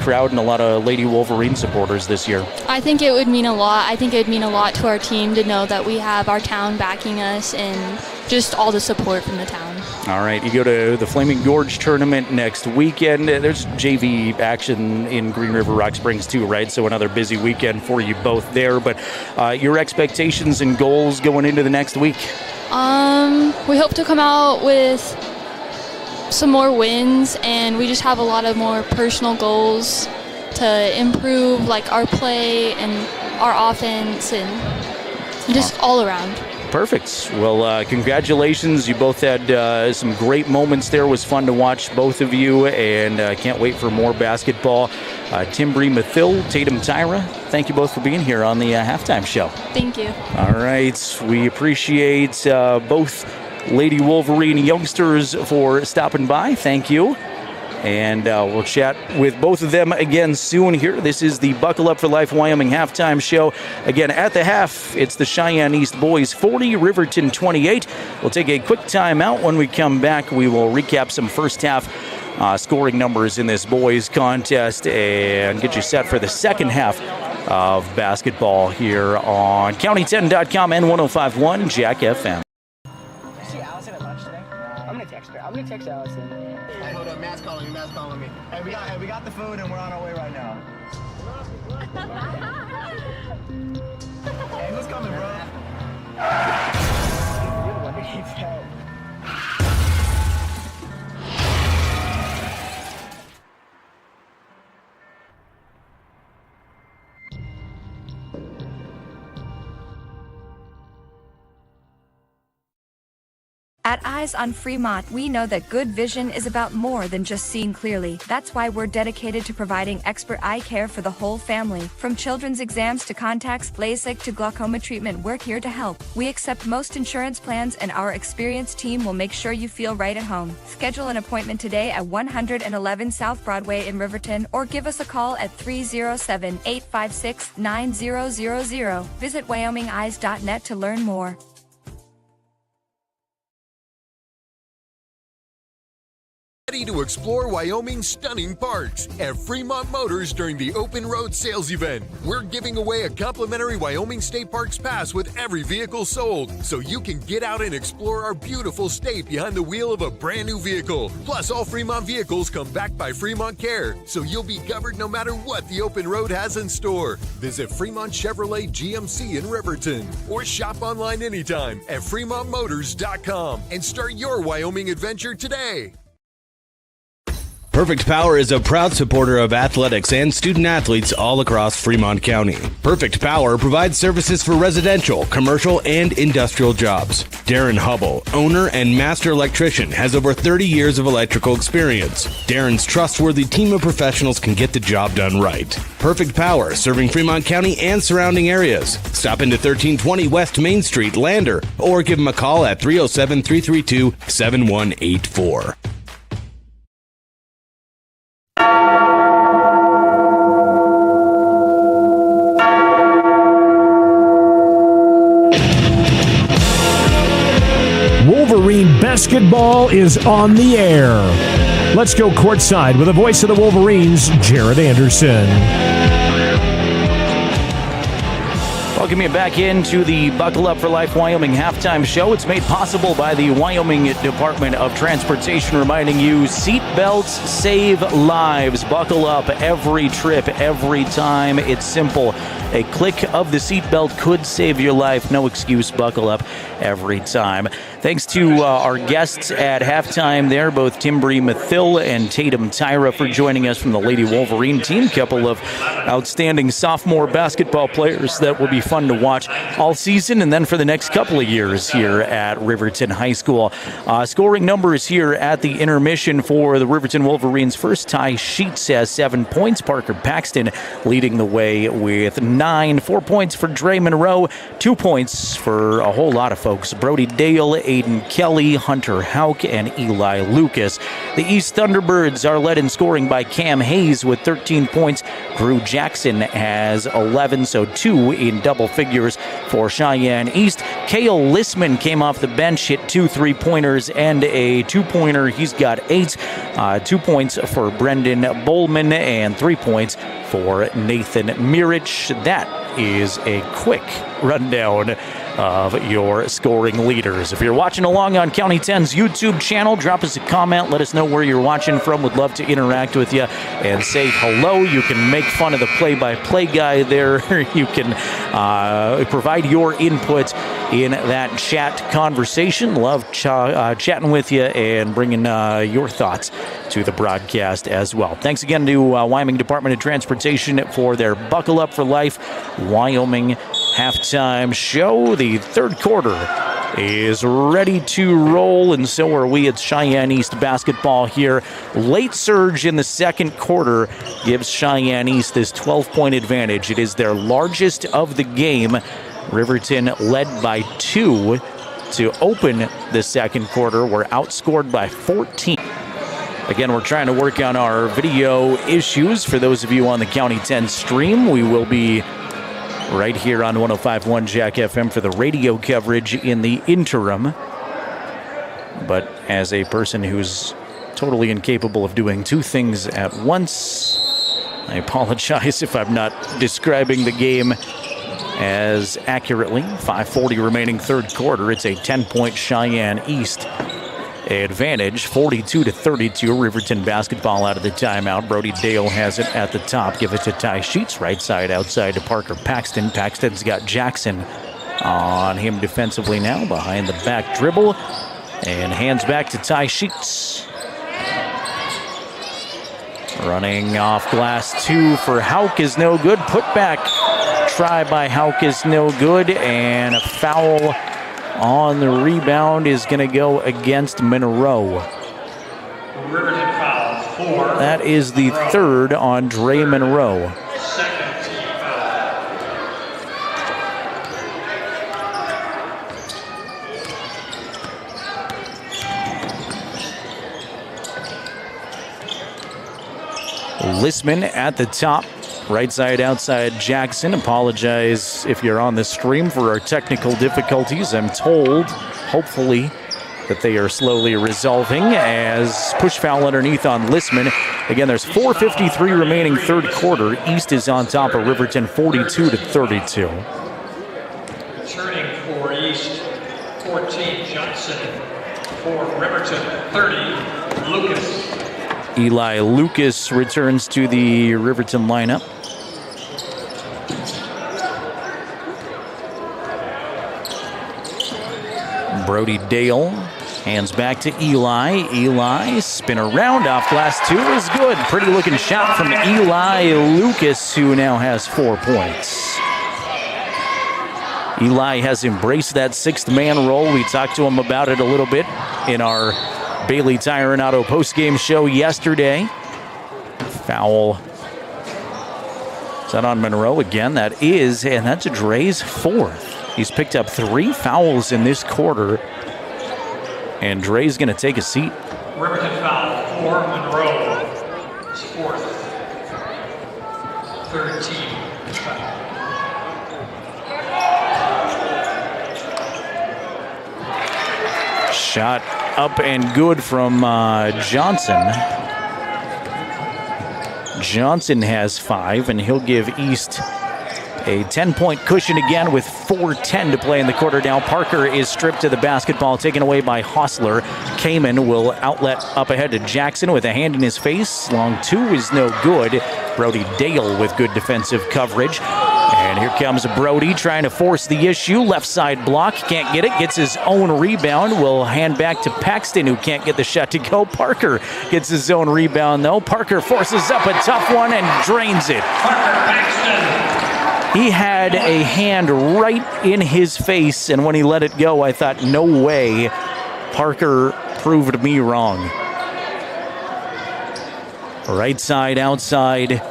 crowd and a lot of Lady Wolverine supporters this year? I think it would mean a lot. I think it would mean a lot to our team to know that we have our town backing us and just all the support from the town. All right, you go to the Flaming Gorge tournament next weekend. There's JV action in Green River Rock Springs too, right? So another busy weekend for you both there. But your expectations and goals going into the next week? We hope to come out with some more wins, and we just have a lot of more personal goals to improve, like our play and our offense and just all around. Perfect. Well, congratulations. You both had some great moments there. It was fun to watch both of you, and can't wait for more basketball. Timbri Mathil, Tatum Tyra, thank you both for being here on the halftime show. Thank you. All right. We appreciate both Lady Wolverine youngsters for stopping by. Thank you. And we'll chat with both of them again soon here. This is the Buckle Up for Life Wyoming halftime show. Again, at the half, it's the Cheyenne East boys 40, Riverton 28. We'll take a quick time out. When we come back, we will recap some first half scoring numbers in this boys contest and get you set for the second half of basketball here on County10.com and 105.1 Jack FM. See Allison at lunch today? I'm gonna text her. I'm gonna text Allison. Hey, hold up, Matt's calling me. Hey, we got the food and we're on our way right now. Hey, who's coming, bro? You're the one that keeps help. At Eyes on Fremont, we know that good vision is about more than just seeing clearly. That's why we're dedicated to providing expert eye care for the whole family. From children's exams to contacts, LASIK to glaucoma treatment, we're here to help. We accept most insurance plans, and our experienced team will make sure you feel right at home. Schedule an appointment today at 111 South Broadway in Riverton, or give us a call at 307-856-9000. Visit WyomingEyes.net to learn more. Ready to explore Wyoming's stunning parks at Fremont Motors during the Open Road Sales Event. We're giving away a complimentary Wyoming State Parks pass with every vehicle sold, so you can get out and explore our beautiful state behind the wheel of a brand new vehicle. Plus, all Fremont vehicles come backed by Fremont Care, so you'll be covered no matter what the open road has in store. Visit Fremont Chevrolet GMC in Riverton, or shop online anytime at FremontMotors.com and start your Wyoming adventure today. Perfect Power is a proud supporter of athletics and student athletes all across Fremont County. Perfect Power provides services for residential, commercial, and industrial jobs. Darren Hubble, owner and master electrician, has over 30 years of electrical experience. Darren's trustworthy team of professionals can get the job done right. Perfect Power, serving Fremont County and surrounding areas. Stop into 1320 West Main Street, Lander, or give them a call at 307-332-7184. Wolverine basketball is on the air. Let's go courtside with the voice of the Wolverines, Jared Anderson. Welcome you back into the Buckle Up for Life Wyoming halftime show. It's made possible by the Wyoming Department of Transportation, reminding you seatbelts save lives. Buckle up every trip, every time. It's simple. A click of the seatbelt could save your life. No excuse. Buckle up every time. Thanks to our guests at halftime there, both Timbree Mathill and Tatum Tyra, for joining us from the Lady Wolverine team. Couple of outstanding sophomore basketball players that will be fun to watch all season and then for the next couple of years here at Riverton High School. Scoring numbers here at the intermission for the Riverton Wolverines. First, Ty Sheets has 7 points. Parker Paxton leading the way with 9. 4 points for Dre Monroe. 2 points for a whole lot of folks. Brody Dale, Aiden Kelly, Hunter Hauk, and Eli Lucas. The East Thunderbirds are led in scoring by Cam Hayes with 13 points. Drew Jackson has 11, so 2 in double figures for Cheyenne East. Cale Lissman came off the bench, hit 2 3-pointers and a 2-pointer. He's got 8. 2 points for Brendan Bowlman and 3 points for Nathan Mirich. That is a quick rundown of your scoring leaders. If you're watching along on County 10's YouTube channel, drop us a comment. Let us know where you're watching from. Would love to interact with you and say hello. You can make fun of the play-by-play guy there. You can provide your input in that chat conversation. Love chatting with you and bringing your thoughts to the broadcast as well. Thanks again to Wyoming Department of Transportation for their Buckle Up for Life Wyoming halftime show. The third quarter is ready to roll, and so are we. It's Cheyenne East basketball here. Late surge in the second quarter gives Cheyenne East this 12-point advantage. It is their largest of the game. Riverton led by 2 to open the second quarter. We're outscored by 14. Again, we're trying to work on our video issues. For those of you on the County 10 stream, we will be right here on 105.1 Jack FM for the radio coverage in the interim. But as a person who's totally incapable of doing 2 things at once, I apologize if I'm not describing the game as accurately. 5:40 remaining third quarter. It's a 10-point Cheyenne East advantage, 42-32. Riverton basketball out of the timeout. Brody Dale has it at the top. Give it to Ty Sheets. Right side outside to Parker Paxton. Paxton's got Jackson on him defensively now. Behind the back dribble. And hands back to Ty Sheets. Running off glass 2 for Hauk is no good. Put back try by Hauk is no good. And a foul on the rebound is going to go against Monroe. Riverton foul, 4. That is the third on Dre Monroe. Second team foul. Lissman at the top. Right side, outside Jackson. Apologize if you're on the stream for our technical difficulties. I'm told, hopefully, that they are slowly resolving as push foul underneath on Lissman. Again, there's 4:53 remaining third quarter. East is on top of Riverton 42-32. Returning for East, 14, Johnson. For Riverton, 30, Lucas. Eli Lucas returns to the Riverton lineup. Brody Dale hands back to Eli. Eli spin around off glass 2 is good. Pretty looking shot from Eli Lucas, who now has 4 points. Eli has embraced that sixth man role. We talked to him about it a little bit in our Bailey Tire and Auto postgame show yesterday. Foul. Is that on Monroe again? That is, and that's Dre's 4th. He's picked up 3 fouls in this quarter, and Dre's going to take a seat. Riverton foul, 4, Monroe. His 4th. Third team foul. Shot up and good from Johnson. Johnson has 5, and he'll give East a 10-point cushion again with 4:10 to play in the quarter. Now Parker is stripped to the basketball, taken away by Hostler. Kamen will outlet up ahead to Jackson with a hand in his face. Long 2 is no good. Brody Dale with good defensive coverage. And here comes Brody trying to force the issue. Left side block, can't get it, gets his own rebound. Will hand back to Paxton, who can't get the shot to go. Parker gets his own rebound, though. Parker forces up a tough one and drains it. Parker Paxton. He had a hand right in his face, and when he let it go, I thought, no way. Parker proved me wrong. Right side, outside.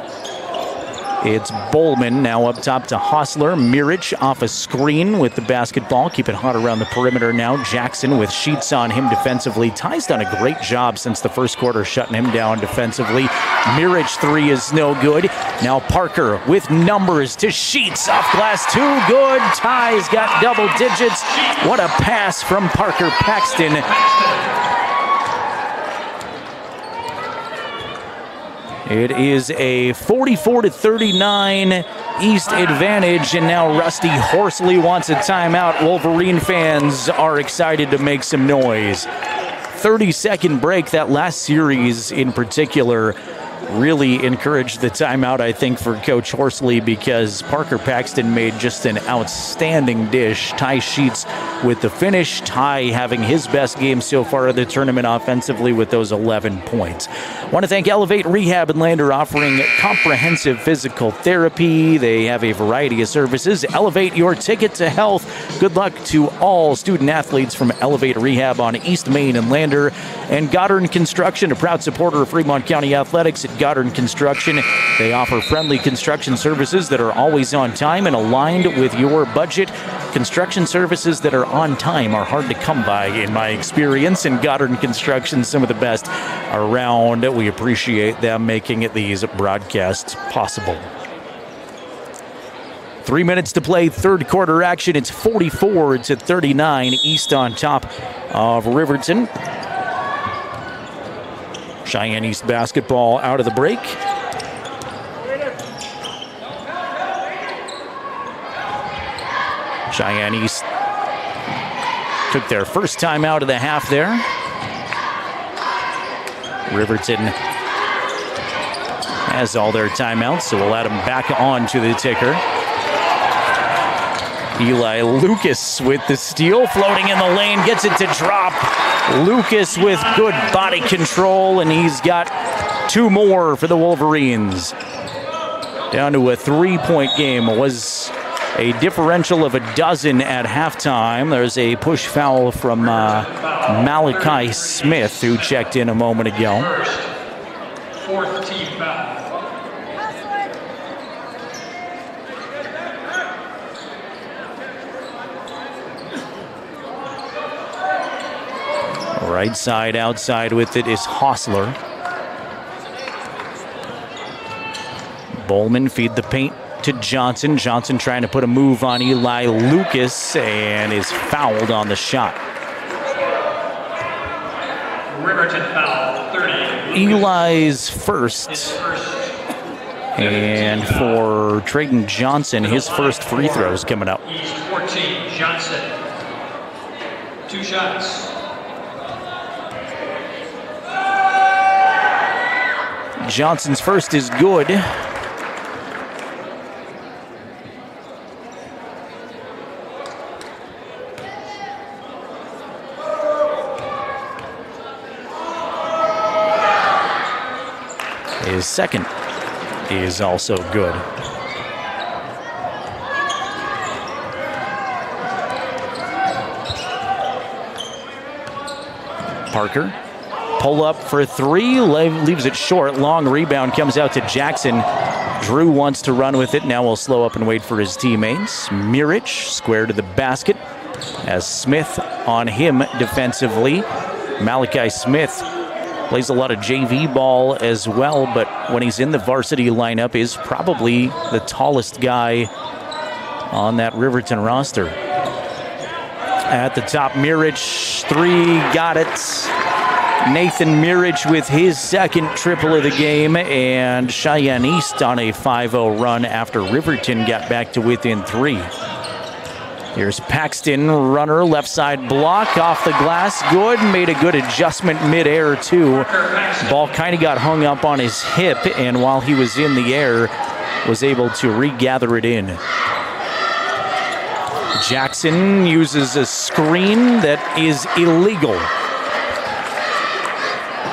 It's Bowman now up top to Hostler. Mirich off a screen with the basketball. Keep it hot around the perimeter now. Jackson with sheets on him defensively. Ty's done a great job since the first quarter shutting him down defensively. Mirich 3 is no good. Now Parker with numbers to Sheets off glass 2. Good. Ty's got double digits. What a pass from Parker Paxton. It is a 44-39 East advantage, and now Rusty Horsley wants a timeout. Wolverine fans are excited to make some noise. 30-second break. That last series in particular really encouraged the timeout, I think, for Coach Horsley, because Parker Paxton made just an outstanding dish. Ty Sheets with the finish. Ty having his best game so far of the tournament offensively with those 11 points. Want to thank Elevate Rehab in Lander, offering comprehensive physical therapy. They have a variety of services. Elevate your ticket to health. Good luck to all student athletes from Elevate Rehab on East Main and Lander. And Goddard Construction, a proud supporter of Fremont County Athletics. At Goddard Construction, they offer friendly construction services that are always on time and aligned with your budget. Construction services that are on time are hard to come by, in my experience, and Goddard Construction, some of the best around. We appreciate them making these broadcasts possible. 3 minutes to play, third quarter action. It's 44-39, East on top of Riverton. Cheyenne East basketball out of the break. Cheyenne East took their first time out of the half there. Riverton has all their timeouts, so we'll add them back on to the ticker. Eli Lucas with the steal, floating in the lane, gets it to drop. Lucas with good body control, and he's got 2 more for the Wolverines. Down to a 3-point game. Was a differential of 12 at halftime. There's a push foul from Malachi Smith, who checked in a moment ago. Fourth team foul. Right side, outside with it is Hostler. Bowman feed the paint to Johnson. Johnson trying to put a move on Eli Lucas and is fouled on the shot. Riverton foul, 30. Eli's first. And for Trayden Johnson, his first free throw is coming up. East 14, Johnson. 2 shots. Johnson's first is good. His second is also good. Parker, pull up for 3, leaves it short. Long rebound comes out to Jackson. Drew wants to run with it. Now we'll slow up and wait for his teammates. Mirich square to the basket as Smith on him defensively. Malachi Smith plays a lot of JV ball as well, but when he's in the varsity lineup is probably the tallest guy on that Riverton roster. At the top, Mirich, 3, got it. Nathan Mirich with his second triple of the game, and Cheyenne East on a 5-0 run after Riverton got back to within 3. Here's Paxton, runner, left side block, off the glass, good. Made a good adjustment midair, too. Ball kind of got hung up on his hip, and while he was in the air, was able to regather it in. Jackson uses a screen that is illegal.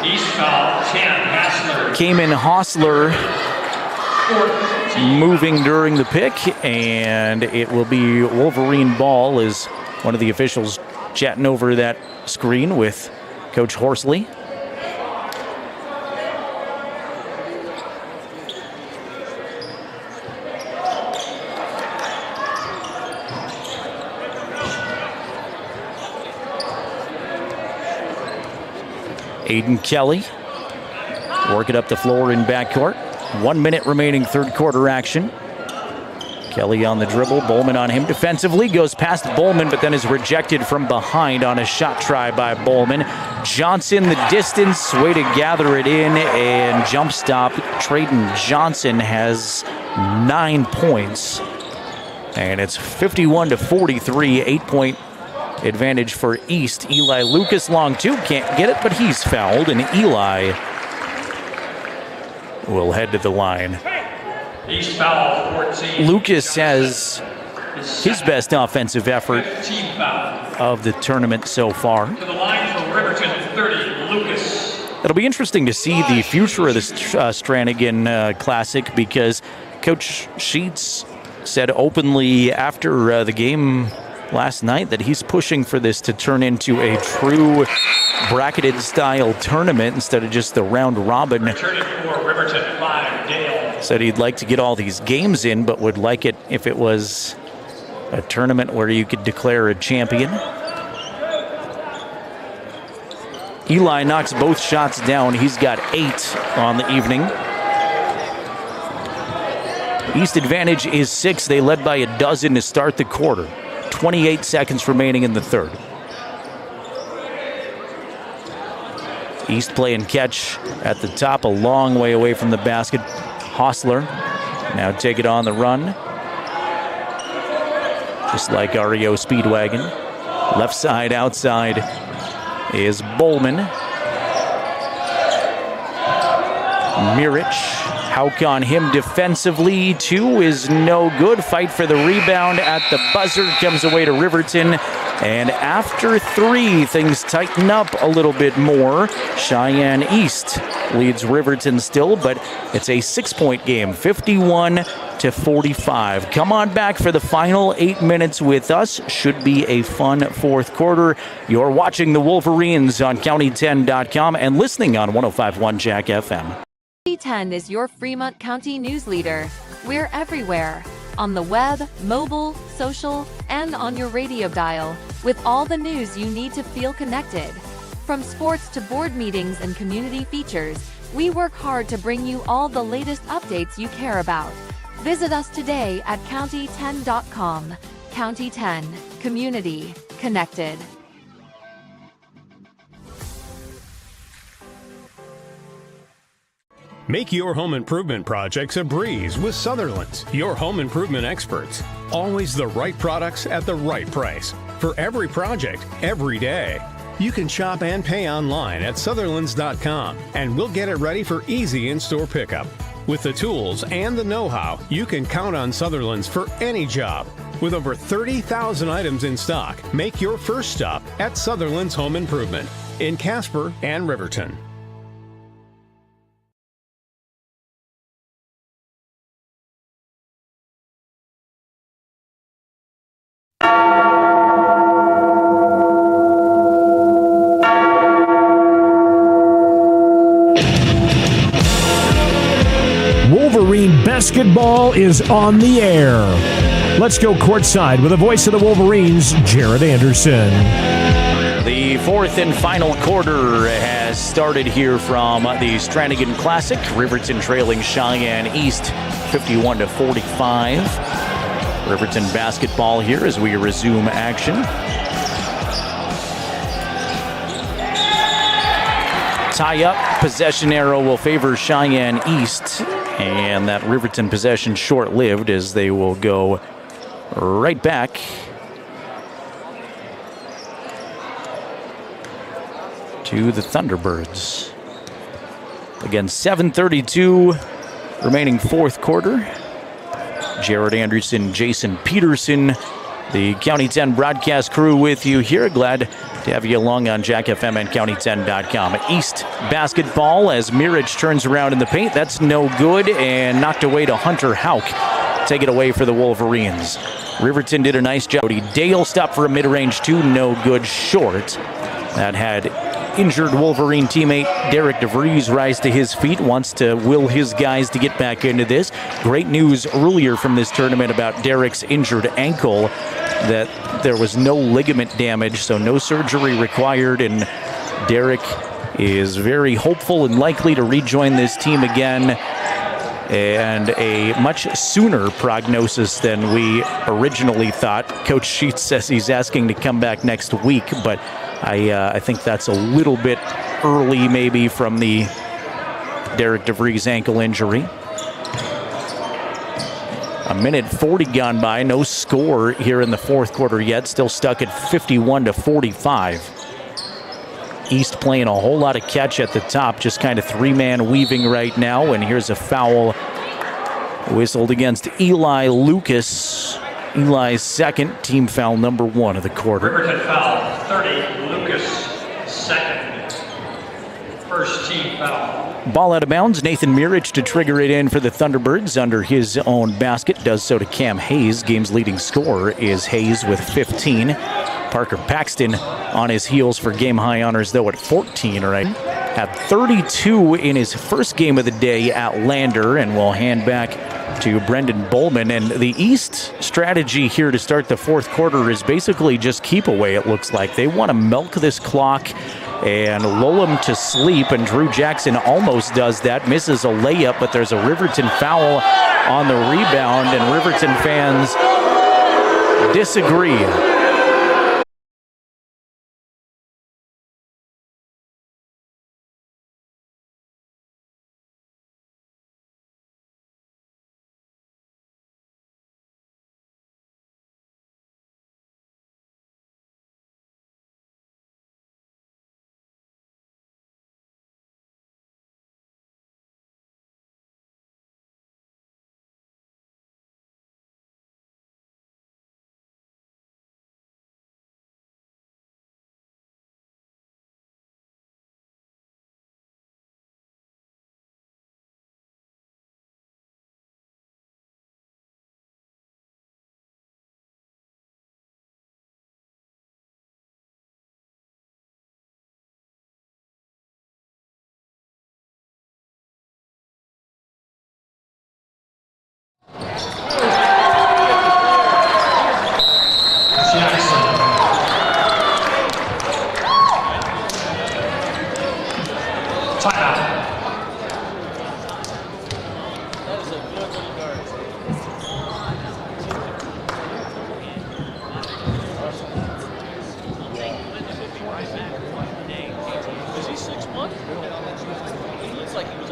East foul, 10, Hassler. Came in Hostler, moving during the pick, and it will be Wolverine ball as one of the officials chatting over that screen with Coach Horsley. Aiden Kelly working up the floor in backcourt. 1 minute remaining third quarter action. Kelly on the dribble, Bowman on him defensively, goes past Bowman, but then is rejected from behind on a shot try by Bowman. Johnson, the distance, way to gather it in, and jump stop. Trayden Johnson has 9 points, and it's 51-43, 8-point advantage for East. Eli Lucas, long 2, can't get it, but he's fouled, and Eli will head to the line. East foul, 14. Lucas has his best offensive effort of the tournament so far. To the line for Riverton, 30, Lucas. It'll be interesting to see the future of this Strannigan Classic, because Coach Sheets said openly after the game last night that he's pushing for this to turn into a true bracketed style tournament instead of just the round robin. Returning for Riverton, 5, Dale. Said he'd like to get all these games in, but would like it if it was a tournament where you could declare a champion. Eli knocks both shots down. He's got 8 on the evening. East advantage is 6. They led by 12 to start the quarter. 28 seconds remaining in the third. East playing catch at the top, a long way away from the basket. Hostler now take it on the run. Just like REO Speedwagon. Left side, outside is Bowman. Mirich, Hauk on him defensively. 2 is no good. Fight for the rebound at the buzzer. Comes away to Riverton. And after 3, things tighten up a little bit more. Cheyenne East leads Riverton still, but it's a 6-point game, 51-45. Come on back for the final 8 minutes with us. Should be a fun fourth quarter. You're watching the Wolverines on county10.com and listening on 105.1 Jack FM. County 10 is your Fremont County news leader. We're everywhere. On the web, mobile, social, and on your radio dial, with all the news you need to feel connected. From sports to board meetings and community features, we work hard to bring you all the latest updates you care about. Visit us today at county10.com. County 10, community connected. Make your home improvement projects a breeze with Sutherland's, your home improvement experts. Always the right products at the right price. For every project, every day. You can shop and pay online at Sutherlands.com, and we'll get it ready for easy in-store pickup. With the tools and the know-how, you can count on Sutherland's for any job. With over 30,000 items in stock, make your first stop at Sutherland's Home Improvement in Casper and Riverton. Wolverine basketball is on the air. Let's go courtside with the voice of the Wolverines, Jared Anderson. The fourth and final quarter has started here from the Strannigan Classic. Riverton trailing Cheyenne East 51-45. Riverton basketball here as we resume action. Tie up, possession arrow will favor Cheyenne East, and that Riverton possession short-lived as they will go right back to the Thunderbirds. Again, 7:32 remaining fourth quarter. Jared Anderson, Jason Peterson, the County 10 broadcast crew with you here. Glad to have you along on Jack FM and county10.com. East basketball as Mirich turns around in the paint. That's no good and knocked away to Hunter Hauk. Take it away for the Wolverines. Riverton did a nice job. Dale stopped for a mid-range 2, no good, short. That had injured Wolverine teammate Derek DeVries rise to his feet, wants to will his guys to get back into this. Great news earlier from this tournament about Derek's injured ankle, that there was no ligament damage, so no surgery required, and Derek is very hopeful and likely to rejoin this team again, and a much sooner prognosis than we originally thought. Coach Sheets says he's asking to come back next week, but I think that's a little bit early maybe from the Derek DeVries ankle injury. A minute 40 gone by, no score here in the fourth quarter yet, still stuck at 51-45. East playing a whole lot of catch at the top, just kind of three-man weaving right now, and here's a foul whistled against Eli Lucas. Eli's second, team foul number 1 of the quarter. Riverton foul, 30, Lucas, second. First team foul. Ball out of bounds. Nathan Mirich to trigger it in for the Thunderbirds under his own basket. Does so to Cam Hayes. Game's leading scorer is Hayes with 15. Parker Paxton on his heels for game-high honors, though, at 14, right? Had 32 in his first game of the day at Lander, and will hand back to Brendan Bowman. And the East strategy here to start the fourth quarter is basically just keep away, it looks like. They want to milk this clock and lull him to sleep, and Drew Jackson almost does that, misses a layup, but there's a Riverton foul on the rebound, and Riverton fans disagree.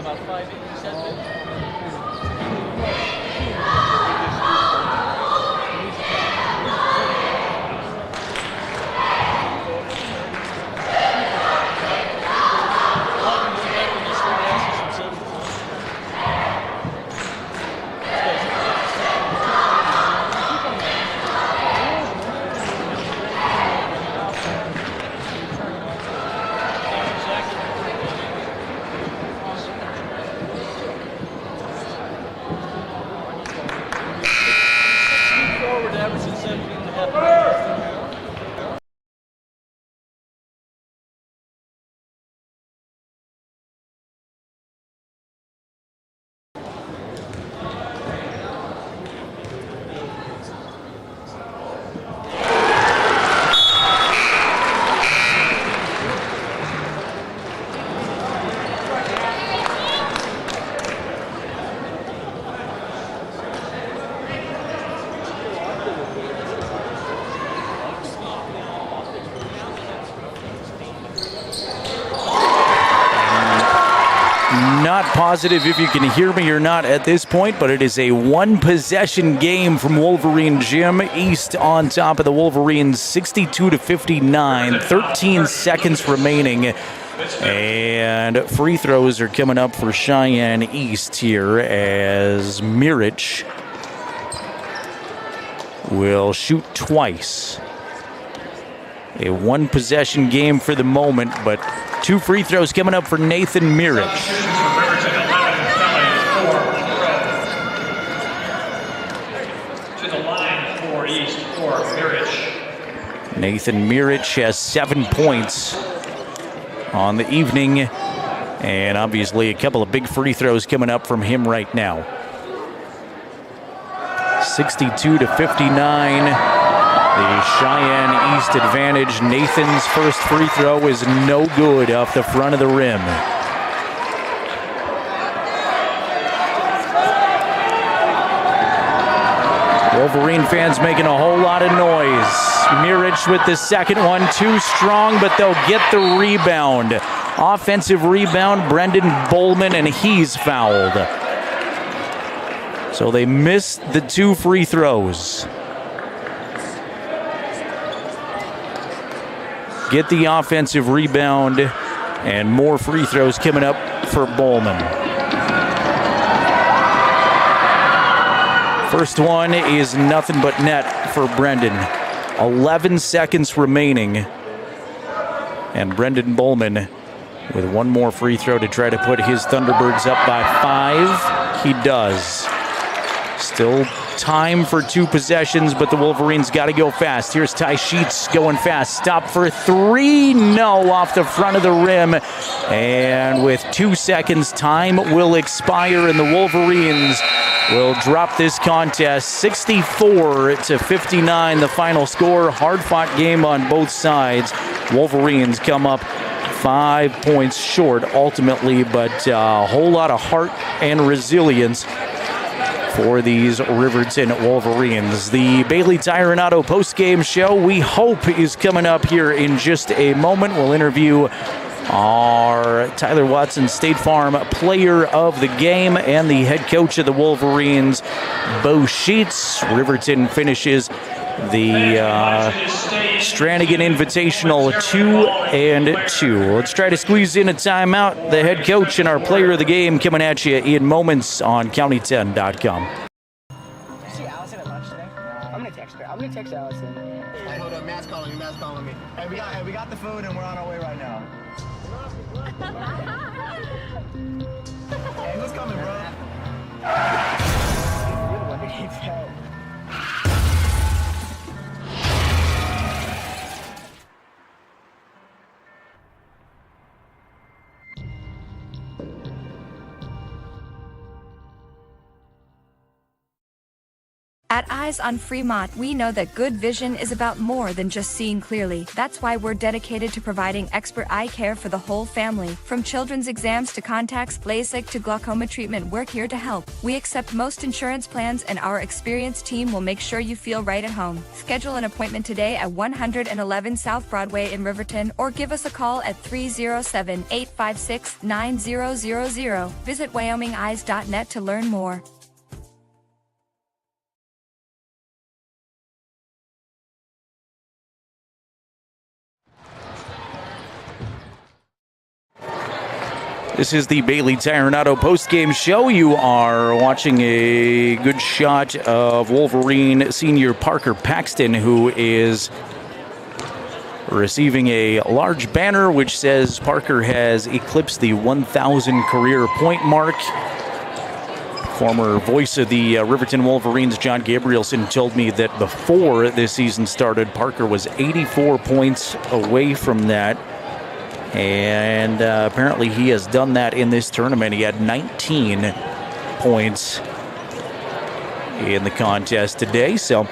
about 5 inches. Not positive if you can hear me or not at this point, but it is a one-possession game from Wolverine Gym. East on top of the Wolverines, 62-59, 13 seconds remaining. And free throws are coming up for Cheyenne East here as Mirich will shoot twice. A one-possession game for the moment, but 2 free throws coming up for Nathan Mirich. Nathan Mirich has 7 points on the evening, and obviously a couple of big free throws coming up from him right now. 62-59, the Cheyenne East advantage. Nathan's first free throw is no good off the front of the rim. Wolverine fans making a whole lot of noise. Mirich with the second one, too strong, but they'll get the rebound. Offensive rebound, Brendan Bowman, and he's fouled. So they missed the 2 free throws. Get the offensive rebound, and more free throws coming up for Bowman. First one is nothing but net for Brendan. 11 seconds remaining. And Brendan Bowman with one more free throw to try to put his Thunderbirds up by 5. He does. Still time for 2 possessions, but the Wolverines got to go fast. Here's Ty Sheets going fast. Stop for 3. No, off the front of the rim. And with 2 seconds, time will expire, and the Wolverines will drop this contest 64-59, the final score. Hard-fought game on both sides. Wolverines come up 5 points short ultimately, but a whole lot of heart and resilience for these Riverton Wolverines. The Bailey Tire and Auto post-game show, we hope, is coming up here in just a moment. We'll interview our Tyler Watson State Farm player of the game and the head coach of the Wolverines, Bo Sheets. Riverton finishes the Strannigan Invitational 2-2. Let's try to squeeze in a timeout. The head coach and our player of the game coming at you in moments on County10.com. See Allison at lunch today? I'm gonna text her. I'm gonna text Allison. Hey, hold up, Matt's calling me. Matt's calling me. Hey, we got the food and we're on our way right now. Hey, who's coming, bro? You're the one that keeps help. At Eyes on Fremont, we know that good vision is about more than just seeing clearly. That's why we're dedicated to providing expert eye care for the whole family. From children's exams to contacts, LASIK to glaucoma treatment, we're here to help. We accept most insurance plans, and our experienced team will make sure you feel right at home. Schedule an appointment today at 111 South Broadway in Riverton, or give us a call at 307-856-9000. Visit WyomingEyes.net to learn more. This is the Bailey Tire and Auto postgame show. You are watching a good shot of Wolverine senior Parker Paxton, who is receiving a large banner which says Parker has eclipsed the 1,000 career point mark. Former voice of the Riverton Wolverines, John Gabrielson, told me that before this season started, Parker was 84 points away from that. And apparently he has done that in this tournament. He had 19 points in the contest today. So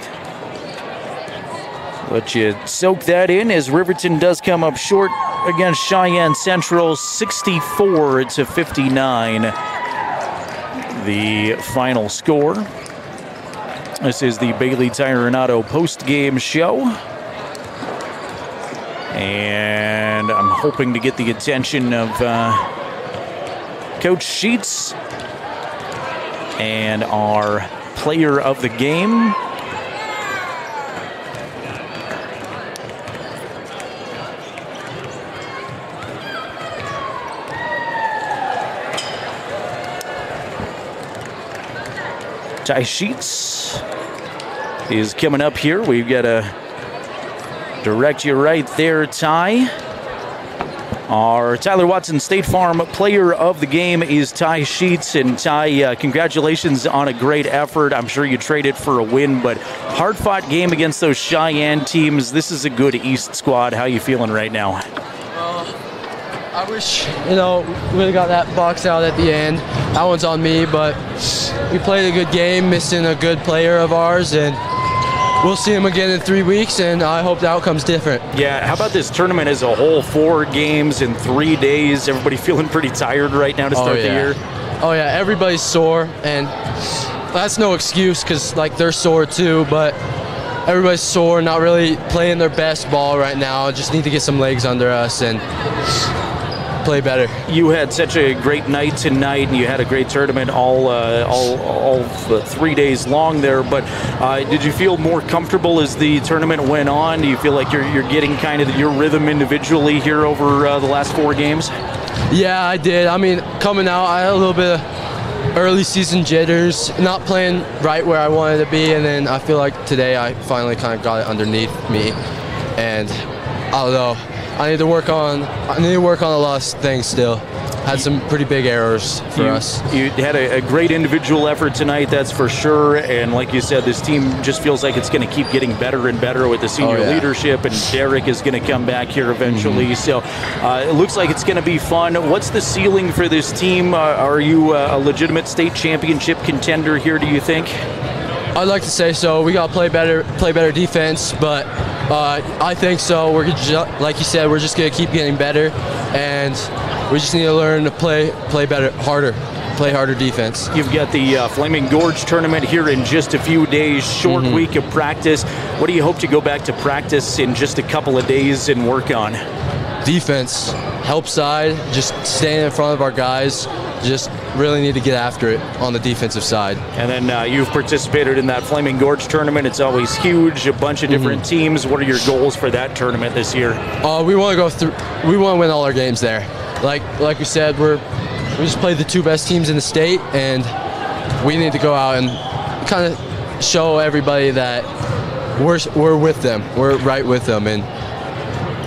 let you soak that in as Riverton does come up short against Cheyenne Central, 64-59. The final score. This is the Bailey Tire and Auto post-game show. And I'm hoping to get the attention of Coach Sheets and our player of the game. Ty Sheets is coming up here. We've got a direct you right there, Ty. Our Tyler Watson State Farm player of the game is Ty Sheets. And Ty, congratulations on a great effort. I'm sure you traded for a win, but hard-fought game against those Cheyenne teams. This is a good East squad. How you feeling right now? I wish, we would have got that box out at the end. That one's on me, but we played a good game, missing a good player of ours, and we'll see him again in 3 weeks, and I hope the outcome's different. Yeah, how about this tournament as a whole? 4 games in 3 days. Everybody feeling pretty tired right now to start the year? Oh, yeah, everybody's sore, and that's no excuse because, they're sore too, but everybody's sore, not really playing their best ball right now. Just need to get some legs under us and play better. You had such a great night tonight, and you had a great tournament all 3 days long there. But did you feel more comfortable as the tournament went on? Do you feel like you're getting kind of your rhythm individually here over the last 4 games? Yeah, I did. I mean, coming out, I had a little bit of early season jitters, not playing right where I wanted to be, and then I feel like today I finally kind of got it underneath me, and I don't know. I need to work on a lot of things still. Had some pretty big errors for us. You had a great individual effort tonight, that's for sure. And like you said, this team just feels like it's going to keep getting better and better with the senior leadership. And Derek is going to come back here eventually. So it looks like it's going to be fun. What's the ceiling for this team? Are you a legitimate state championship contender here, do you think? I'd like to say so. We got to play better defense, but I think so. We're like you said, we're just gonna keep getting better, and we just need to learn to play better, play harder defense. You've got the Flaming Gorge tournament here in just a few days. Short week of practice. What do you hope to go back to practice in just a couple of days and work on? Defense, help side, just staying in front of our guys. Just really need to get after it on the defensive side. And then you've participated in that Flaming Gorge tournament. It's always huge, a bunch of different teams. What are your goals for that tournament this year? We want to go through. We want to win all our games there. Like we said, we just played the 2 best teams in the state, and we need to go out and kind of show everybody that we're with them. We're right with them, and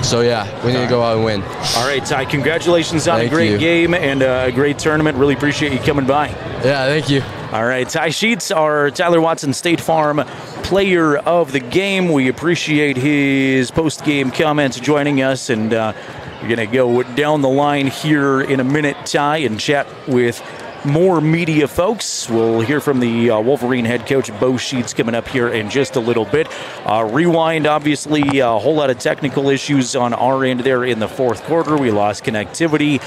so, yeah, we need to go out and win. All right, Ty, congratulations on a great game and a great tournament. Really appreciate you coming by. Yeah, thank you. All right, Ty Sheets, our Tyler Watson State Farm player of the game. We appreciate his post-game comments joining us, and we're going to go down the line here in a minute, Ty, and chat with more media folks. We'll hear from the Wolverine head coach, Bo Sheets, coming up here in just a little bit. Rewind, obviously, a whole lot of technical issues on our end there in the fourth quarter. We lost connectivity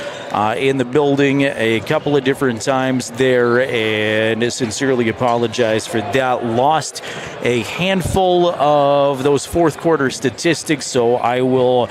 in the building a couple of different times there, and sincerely apologize for that. Lost a handful of those fourth quarter statistics, so I will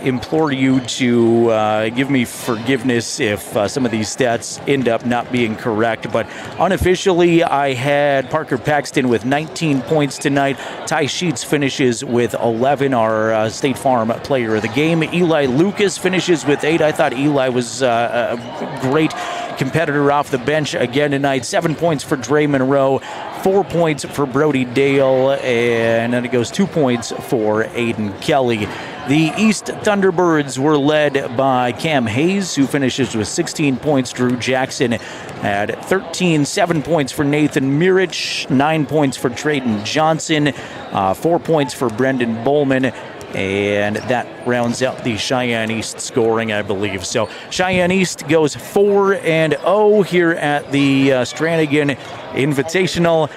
implore you to give me forgiveness if some of these stats end up not being correct. But unofficially, I had Parker Paxton with 19 points tonight. Ty Sheets finishes with 11, our State Farm player of the game. Eli Lucas finishes with 8. I thought Eli was a great competitor off the bench again tonight. 7 points for Dre Monroe, 4 points for Brody Dale, and then it goes 2 points for Aiden Kelly. The East Thunderbirds were led by Cam Hayes, who finishes with 16 points. Drew Jackson had 13, 7 points for Nathan Mirich, 9 points for Trayton Johnson, 4 points for Brendan Bowman, and that rounds out the Cheyenne East scoring, I believe. So Cheyenne East goes 4-0 here at the Strannigan Invitational,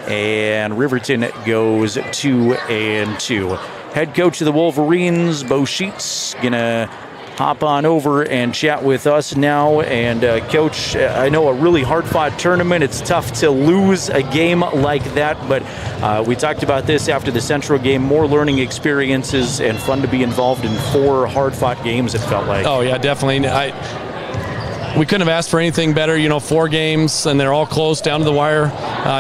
and Riverton goes 2-2. Head coach of the Wolverines, Bo Sheets, gonna hop on over and chat with us now. And Coach, I know a really hard-fought tournament. It's tough to lose a game like that, but we talked about this after the Central game. More learning experiences and fun to be involved in 4 hard-fought games, it felt like. Oh, yeah, definitely. We couldn't have asked for anything better. 4 games, and they're all close down to the wire.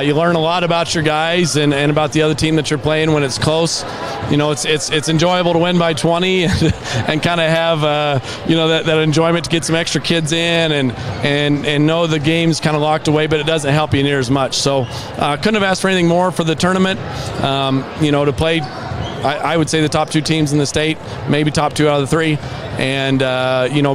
You learn a lot about your guys and about the other team that you're playing when it's close. It's enjoyable to win by 20 and kind of have that enjoyment to get some extra kids in and know the game's kind of locked away, but it doesn't help you near as much. So couldn't have asked for anything more for the tournament. To play, I would say the top 2 teams in the state, maybe top 2 out of the 3. And,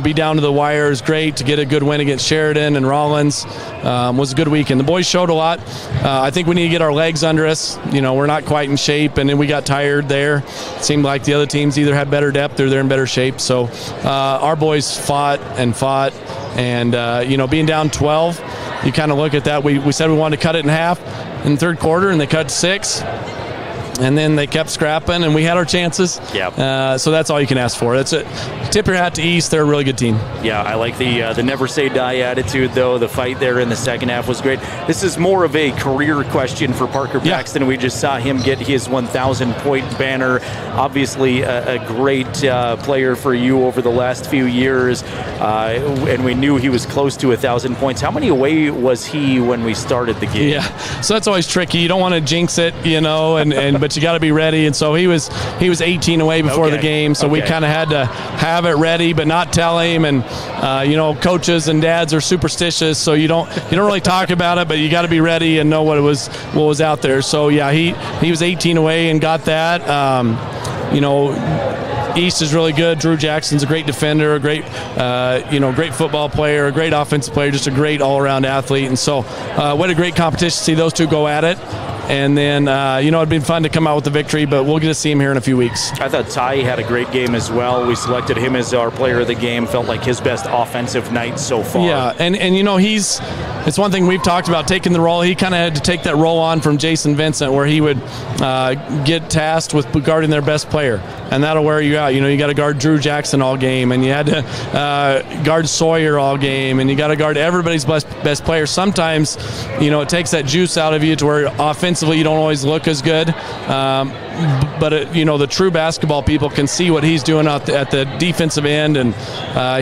be down to the wire is great. To get a good win against Sheridan and Rollins was a good weekend. The boys showed a lot. I think we need to get our legs under us. We're not quite in shape, and then we got tired there. It seemed like the other teams either had better depth or they're in better shape. So our boys fought, and being down 12, you kind of look at that. We said we wanted to cut it in half in the third quarter, and they cut 6. And then they kept scrapping, and we had our chances. Yeah. So that's all you can ask for. That's it. Tip your hat to East. They're a really good team. Yeah, I like the never say die attitude, though. The fight there in the second half was great. This is more of a career question for Parker Paxton. We just saw him get his 1,000-point banner. Obviously, a great player for you over the last few years, and we knew he was close to 1,000 points. How many away was he when we started the game? Yeah, so that's always tricky. You don't want to jinx it, but you got to be ready. And so he was 18 away before the game, so we kind of had to have it ready, but not tell him. And coaches and dads are superstitious, so you don't really talk about it, but you got to be ready and know what was out there. So yeah, he was 18 away and got that. East is really good. Drew Jackson's a great defender, a great, great football player, a great offensive player, just a great all-around athlete. And so, what a great competition to see those two go at it. And then, it'd been fun to come out with the victory, but we'll get to see him here in a few weeks. I thought Ty had a great game as well. We selected him as our player of the game. Felt like his best offensive night so far. Yeah, and it's one thing we've talked about, taking the role. He kind of had to take that role on from Jason Vincent, where he would get tasked with guarding their best player. And that'll wear you out. You got to guard Drew Jackson all game, and you had to guard Sawyer all game, and you got to guard everybody's best player. Sometimes, it takes that juice out of you to where offensively you don't always look as good. But the true basketball people can see what he's doing out at the defensive end, and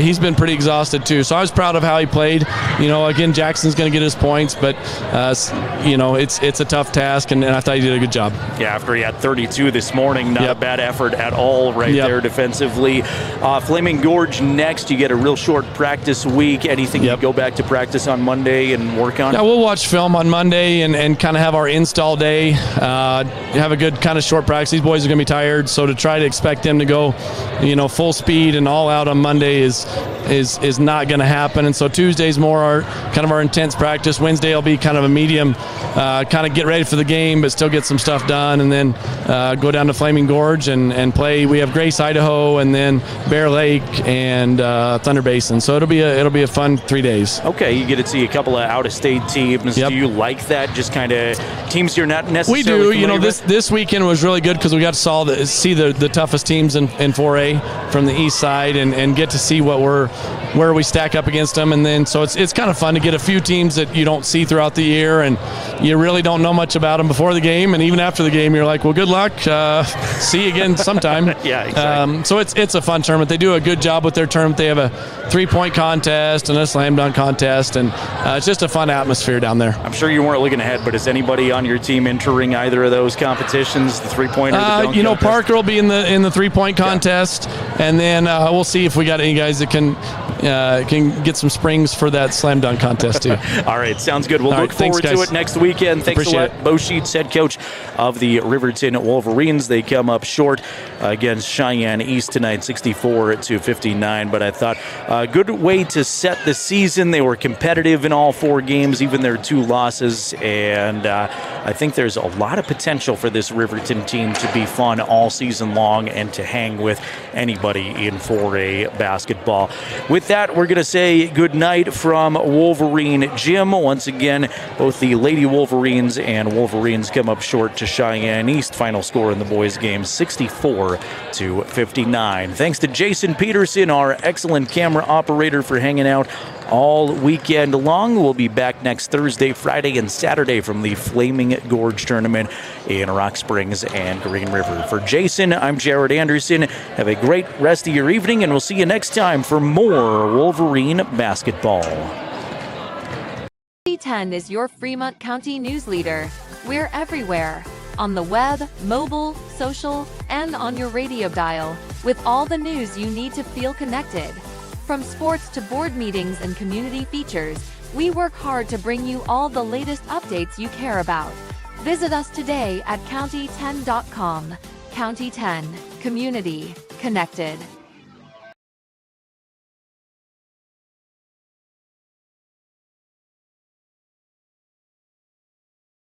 he's been pretty exhausted too. So I was proud of how he played. Again, Jackson's going to get his points, but it's a tough task, and I thought he did a good job. Yeah, after he had 32 this morning, not a bad effort at all there defensively. Flaming Gorge next. You get a real short practice week. Anything you go back to practice on Monday and work on? Yeah, we'll watch film on Monday and kind of have our install all day, have a good kind of short practice. These boys are going to be tired, so to try to expect them to go, full speed and all out on Monday is not going to happen. And so Tuesday's more our intense practice. Wednesday will be kind of a medium, kind of get ready for the game, but still get some stuff done, and then go down to Flaming Gorge and play. We have Grace, Idaho, and then Bear Lake and Thunder Basin. So it'll be a fun 3 days. Okay, you get to see a couple of out-of-state teams. Yep. Do you like that? Just kind of teams you're not necessarily We do. familiar with? This weekend was really good because we got to see the toughest teams in 4A from the east side and get to see where we stack up against them. And then so it's kind of fun to get a few teams that you don't see throughout the year, and you really don't know much about them before the game, and even after the game you're like, well, good luck, see you again sometime. Yeah, exactly. So it's a fun tournament. They do a good job with their tournament. They have a 3-point contest and a slam dunk contest, and it's just a fun atmosphere down there. I'm sure you weren't looking ahead, but is anybody on your team entering either of those competitions, the 3-pointer, the dunk contest? Parker will be in the 3-point contest, and then we'll see if we got any guys that can get some springs for that slam dunk contest too. All right, sounds good. We'll look forward to it next weekend. Thanks a lot, Bo Sheets, head coach of the Riverton Wolverines. They come up short against Cheyenne East tonight, 64-59. But I thought a good way to set the season. They were competitive in all 4 games, even their 2 losses, and I think there's a lot of potential for this Riverton team to be fun all season long and to hang with anybody in 4A basketball. With that, we're going to say good night from Wolverine Gym. Once again, both the Lady Wolverines and Wolverines come up short to Cheyenne East. Final score in the boys' game, 64-59. Thanks to Jason Peterson, our excellent camera operator, for hanging out all weekend long. We'll be back next Thursday, Friday, and Saturday from the Flaming Gorge Tournament in Rock Springs and Green River. For Jason, I'm Jared Anderson. Have a great rest of your evening, and we'll see you next time for more Wolverine basketball. 10 is your Fremont County news leader. We're everywhere. On the web, mobile, social, and on your radio dial, with all the news you need to feel connected. From sports to board meetings and community features, we work hard to bring you all the latest updates you care about. Visit us today at county10.com. County 10, community connected.